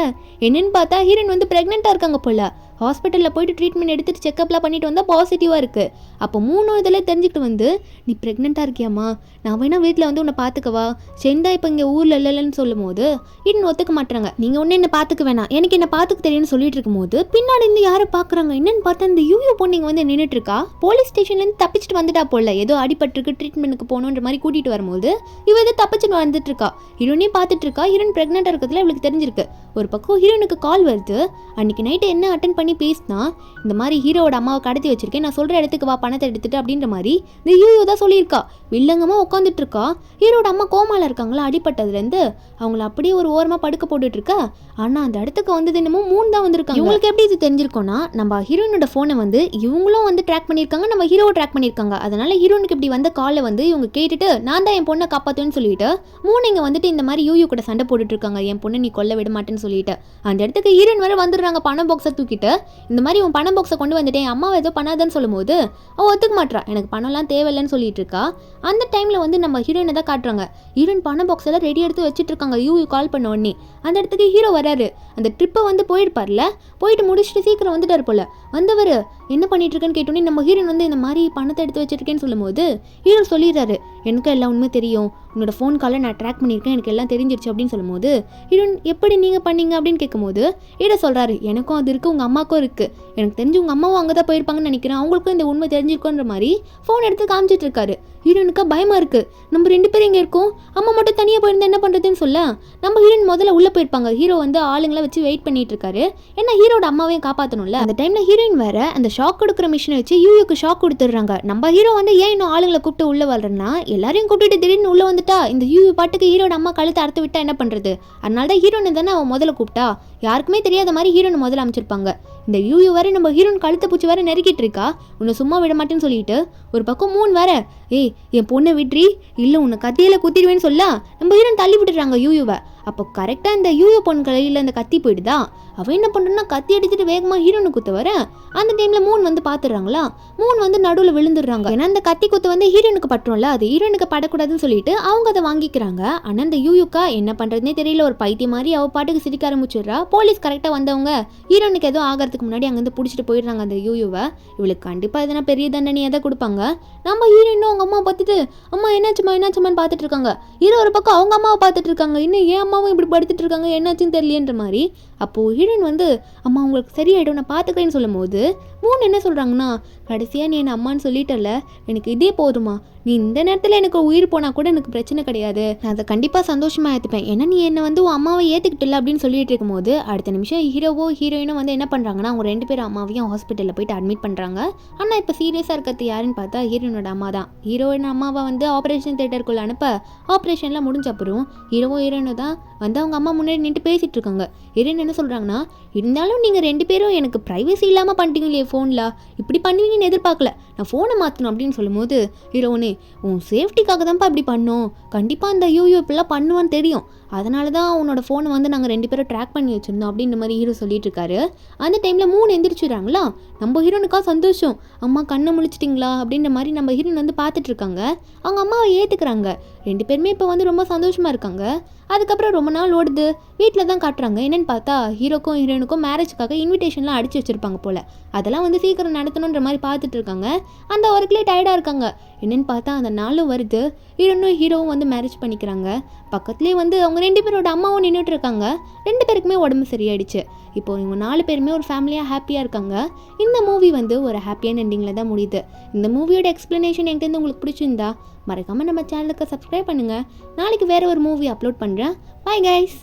என்னன்னு பார்த்தா ஹீரோயின் வந்து ப்ரெக்னெண்ட்டாக இருக்காங்க போல. ஹாஸ்பிட்டலில் போயிட்டு ட்ரீட்மெண்ட் எடுத்துகிட்டு செக்கப்லாம் பண்ணிட்டு வந்தால் பாசிட்டிவாக இருக்குது. அப்போ 3 இதில் தெரிஞ்சுக்கிட்டு வந்து, நீ ப்ரெக்னெண்ட்டாக இருக்கியாம்மா, நான் வேணா வீட்டில் வந்து உன்னை பார்த்துக்கவா, செந்தா இப்போ இங்கே ஊரில் இல்லைன்னு சொல்லும் போது இன்னும் ஒத்துக்க மாட்டுறாங்க. நீங்கள் ஒன்று என்ன பார்த்துக்க வேணாம், எனக்கு என்ன பார்த்துக்க தெரியும்னு சொல்லிட்டு இருக்கும்போது பின்னாடி இருந்து யாரை பார்க்குறாங்க. என்னன்னு பார்த்தா இந்த யூயூ பொண்ணு இங்கே வந்து நின்றுட்டு இருக்கா. போலீஸ் ஸ்டேஷன்லேருந்து தப்பிச்சுட்டு வந்துட்டா போல, ஏதோ அடிபட்டிருக்கு ட்ரீட்மெண்ட்டுக்கு போகணுன்ற மாதிரி கூட்டிகிட்டு வரும்போது இவ எதோ தப்பிச்சுட்டு வந்துட்டு இருக்கா. ஹீரோனையும் பார்த்துட்டு இருக்கா. ஹீரோயின் ப்ரெக்னெண்ட்டாக இருக்கிறதுல இவளுக்கு தெரிஞ்சிருக்கு. ஒரு பக்கம் ஹீரோனுக்கு கால் வருது. அன்னைக்கு நைட்டு என்ன அட்டன் பண்ணி பேசினா, இந்த மாதிரி ஹீரோட அம்மாவை கடத்தி வச்சிருக்கேன், நான் சொல்கிற இடத்துக்கு வா பணத்தை எடுத்துட்டு அப்படின்ற மாதிரி இந்த யூயூ தான் சொல்லியிருக்கா. வில்லங்கமாக உட்காந்துட்டு இருக்கா. ஹீரோட அம்மா கோமால இருக்காங்களா, அடிப்பட்டதுலேருந்து அவங்கள அப்படியே ஒரு ஓரமாக படுக்க போட்டுட்டு இருக்கா. ஆனால் அந்த இடத்துக்கு வந்தது என்னமோ 3 தான் வந்திருக்காங்க. இவங்களுக்கு எப்படி இது தெரிஞ்சிருக்கோன்னா, நம்ம ஹீரோயினோட ஃபோனை வந்து இவங்களும் வந்து ட்ராக் பண்ணியிருக்காங்க, நம்ம ஹீரோவை ட்ராக் பண்ணியிருக்காங்க. அதனால ஹீரோனுக்கு இப்படி வந்த காலை வந்து இவங்க கேட்டுட்டு நான் தான் என் பொண்ணை காப்பாற்றுவேன்னு சொல்லிட்டு 3 இங்கே வந்துட்டு இந்த மாதிரி யூயூ கூட சண்டை போட்டுட்டு இருக்காங்க, என் பொண்ணை நீ கொல்ல விட மாட்டேன்னு சொல்லிட்டு. அந்த இடத்துக்கு ஹீரோயின் வர வந்துடுறாங்க பணம் பாக்ஸை தூக்கிட்டு. இந்த மாதிரி உன் பணம் பாக்ஸை கொண்டு வந்துட்டேன், அம்மாவை ஏதோ பண்ணாதன்னு சொல்லும் போது அவள் ஒத்துக்க மாட்டா, எனக்கு பணம்லாம் தேவையில்லைன்னு சொல்லிட்டு இருக்கா. அந்த டைமில் வந்து நம்ம ஹீரோயினை தான் காட்டுறாங்க. ஹீரோயின் பணம் பாக்ஸ் எல்லாம் ரெடி எடுத்து வச்சுட்டு இருக்காங்க. யூயூ கால் பண்ண உடனே அந்த இடத்துக்கு ஹீரோ வராரு. அந்த ட்ரிப்பை வந்து போயிருப்பார்ல, போயிட்டு முடிச்சுட்டு சீக்கிரம் வந்துட்டார் போல. வந்தவர் என்ன பண்ணிட்டு இருக்கேன்னு கேட்டோன்னே நம்ம ஹீரோயின் வந்து இந்த மாதிரி பணத்தை எடுத்து வச்சிருக்கேன்னு சொல்லும் போது ஹீரோ சொல்லிடுறாரு, எனக்கும் எல்லாம் உண்மை தெரியும், உன்னோட ஃபோன் காலை நான் ட்ராக் பண்ணியிருக்கேன், எனக்கு எல்லாம் தெரிஞ்சிருச்சு அப்படின்னு சொல்லும்போது ஹீரோயின் எப்படி நீங்கள் பண்ணீங்க அப்படின்னு கேட்கும்போது ஹீரோ சொல்கிறாரு, எனக்கும் அது இருக்குது, உங்கள் அம்மாவுக்கும் இருக்குது, எனக்கு தெரிஞ்சு உங்கள் அம்மாவும் அங்கே தான் போயிருப்பாங்கன்னு நினைக்கிறேன், அவங்களுக்கும் இந்த உண்மை தெரிஞ்சிருக்குன்ற மாதிரி ஃபோன் எடுத்து காமிச்சிட்டு இருக்காரு. ஹீரோனுக்கு பயமாக இருக்குது, நம்ம 2 பேரும் இங்கே இருக்கோம், அம்மா மட்டும் தனியாக போயிருந்தா என்ன பண்ணுறதுன்னு சொல்ல நம்ம ஹீரோயின் முதல்ல உள்ளே போயிருப்பாங்க. ஹீரோ வந்து ஆளுங்களை வச்சு வெயிட் பண்ணிட்டு இருக்காரு, ஏன்னா ஹீரோட அம்மாவையும் காப்பாற்றணும்ல. அந்த டைமில் ஹீரோயின் வேற அந்த ஷாக் கொடுக்குற மிஷினை வச்சு யூயூக்கு ஷாக் கொடுத்துட்றாங்க. நம்ம ஹீரோ வந்து ஏன் இன்னும் ஆளுங்களை கூப்பிட்டு உள்ளே வர்றேன்னா, எல்லாரையும் கூப்பிட்டு திடீர்னு உள்ளே வந்துட்டா இந்த யூயூ பாட்டுக்கு ஹீரோட அம்மா கழுத்தை அறுத்து விட்டா என்ன பண்ணுறது, அதனால தான் ஹீரோனை தானே அவன் முதல்ல கூப்பிட்டா, யாருக்குமே தெரியாத மாதிரி ஹீரோனை முதல்ல அமைச்சிருப்பாங்க. இந்த யூயூ வேற நம்ம ஹீரோன் கழுத்தை பூச்சி வேற நெருக்கிட்டு இருக்கா, உன்னை சும்மா விட மாட்டேன்னு சொல்லிட்டு ஒரு பக்கம் மூணு வேற ஏய் என் பொண்ணை விட்ரி இல்லை உன்னை கத்தியில குத்திடுவேன்னு சொல்ல நம்ம ஹீரோன் தள்ளி விட்டுறாங்க யூயூவை. அப்போ கரெக்டாக இந்த யூயூ பொண்ணு கையில் அந்த கத்தி போயிடுதா, அவன் என்ன பண்ணுறா கத்தி அடிச்சுட்டு வேகமாக ஹீரோனு குத்த வர அந்த டைமில் மூணு வந்து பார்த்துடுறாங்களா, மூணு வந்து நடுவில் விழுந்துடுறாங்க. ஏன்னா அந்த கத்தி குத்து வந்து ஹீரோனுக்கு பட்டும்ல, அது ஹீரோனுக்கு படக்கூடாதுன்னு சொல்லிட்டு அவங்க அதை வாங்கிக்கிறாங்க. ஆனால் இந்த யூயூக்கா என்ன பண்ணுறதுனே தெரியல, ஒரு பைத்தியம் மாதிரி அவள் பாட்டுக்கு சிரிக்க ஆரம்பிச்சிடுறா. போலீஸ் கரெக்டாக வந்தவங்க ஹீரோனுக்கு எதுவும் ஆகிறதுக்கு முன்னாடி அங்கேருந்து பிடிச்சிட்டு போயிடுறாங்க அந்த யூயூவை. இவளுக்கு கண்டிப்பாக எதனா பெரிய தண்டனை எதை கொடுப்பாங்க. நம்ம ஹீரோயினும் அவங்க அம்மா பார்த்துட்டு அம்மா என்னாச்சுமான்னு பார்த்துட்டு இருக்காங்க. ஹீரோ ஒரு பக்கம் அவங்க அம்மாவை பார்த்துட்டு இருக்காங்க, இன்னும் ஏன் அம்மாவும் இப்படி படுத்துட்டு இருக்காங்க என்னாச்சுன்னு தெரியலன்ற மாதிரி. அப்போது ஹீரோயின் வந்து அம்மா உங்களுக்கு சரியாயிடும் நான் பார்த்துக்கிறேன்னு சொல்லும் போது மூணு என்ன சொல்கிறாங்கன்னா, கடைசியாக நீ என்ன அம்மான்னு சொல்லிட்டல, எனக்கு இதே போதுமா, நீ இந்த நேரத்தில் எனக்கு உயிர் போனால் கூட எனக்கு பிரச்சனை கிடையாது, நான் அதை கண்டிப்பாக சந்தோஷமாக ஏற்றுப்பேன், ஏன்னா நீ என்னை வந்து உன் அம்மாவை ஏற்றுக்கிட்டல அப்படின்னு சொல்லிட்டு இருக்கும்போது அடுத்த நிமிஷம் ஹீரோவோ ஹீரோயினும் வந்து என்ன பண்ணுறாங்கன்னா அவங்க 2 பேரும் அம்மாவையும் ஹாஸ்பிட்டலில் போயிட்டு அட்மிட் பண்ணுறாங்க. ஆனால் இப்போ சீரியஸாக இருக்கிறது யாருன்னு பார்த்தா ஹீரோயினோட அம்மா தான். ஹீரோயின் அம்மாவை வந்து ஆப்ரேஷன் தியேட்டருக்குள்ளே அனுப்ப ஆப்ரேஷன்லாம் முடிஞ்ச அப்புறம் ஹீரோயினும் தான் வந்து அவங்க அம்மா முன்னாடி நின்று பேசிகிட்டு இருக்காங்க. ஹீரோயின் என்ன சொல்கிறாங்கன்னா, இருந்தாலும் நீங்கள் 2 பேரும் எனக்கு ப்ரைவசி இல்லாமல் பண்ணிட்டீங்களே ஃபோனில், இப்படி பண்ணுவீங்கன்னு எதிர்பார்க்கல, நான் ஃபோனை மாற்றணும் அப்படின்னு சொல்லும்போது ஹீரோனே உன் சேஃப்டிக்காக தான்ப்பா இப்படி பண்ணோம், கண்டிப்பாக அந்த யூயூ இப்படிலாம் பண்ணுவான்னு தெரியும், அதனால தான் உன்னோட ஃபோனை வந்து நாங்கள் 2 பேரும் ட்ராக் பண்ணி வச்சுருந்தோம் அப்படின்ற மாதிரி ஹீரோ சொல்லிட்டு இருக்காரு. அந்த டைமில் மூணு எந்திரிச்சுறாங்களா, நம்ம ஹீரோனுக்கா சந்தோஷம், அம்மா கண்ணை முழிச்சிட்டிங்களா அப்படின்ற மாதிரி நம்ம ஹீரோன் வந்து பார்த்துட்டு இருக்காங்க. அவங்க அம்மாவை ஏற்றுக்கிறாங்க. 2 பேருமே இப்போ வந்து ரொம்ப சந்தோஷமாக இருக்காங்க. அதுக்கப்புறம் ரொம்ப நாள் ஓடுது, வீட்டில் தான் காட்டுறாங்க. என்னென்னு பார்த்தா ஹீரோக்கும் ஹீரோனுக்கும் மேரேஜுக்காக இன்விடேஷன்லாம் அடிச்சு வச்சுருப்பாங்க போல், அதெல்லாம் வந்து சீக்கிரம் நடத்தணுன்ற மாதிரி பார்த்துட்டு இருக்காங்க. அந்த ஒர்க்லேயே டயர்டாக இருக்காங்க. என்னென்னு பார்த்தா அந்த நாளும் வருது, ஹீரோவும் வந்து மேரேஜ் பண்ணிக்கிறாங்க. பக்கத்துலேயே வந்து அவங்க 2 பேரோட அம்மாவும் நின்றுட்டு இருக்காங்க. 2 பேருக்குமே உடம்பு சரியாயிடுச்சு. இப்போ இவங்க 4 பேருமே ஒரு ஃபேமிலியாக ஹாப்பியாக இருக்காங்க. இந்த மூவி வந்து ஒரு ஹாப்பியான எண்டிங்கில் தான் முடியுது. இந்த மூவியோட எக்ஸ்ப்ளனேஷன் என்கிட்ட உங்களுக்கு பிடிச்சிருந்தா மறக்காமல் நம்ம சேனலுக்கு சப்ஸ்கிரைப் பண்ணுங்கள். நாளைக்கு வேறு ஒரு மூவி அப்லோட் பண்ணுறேன். Bye guys.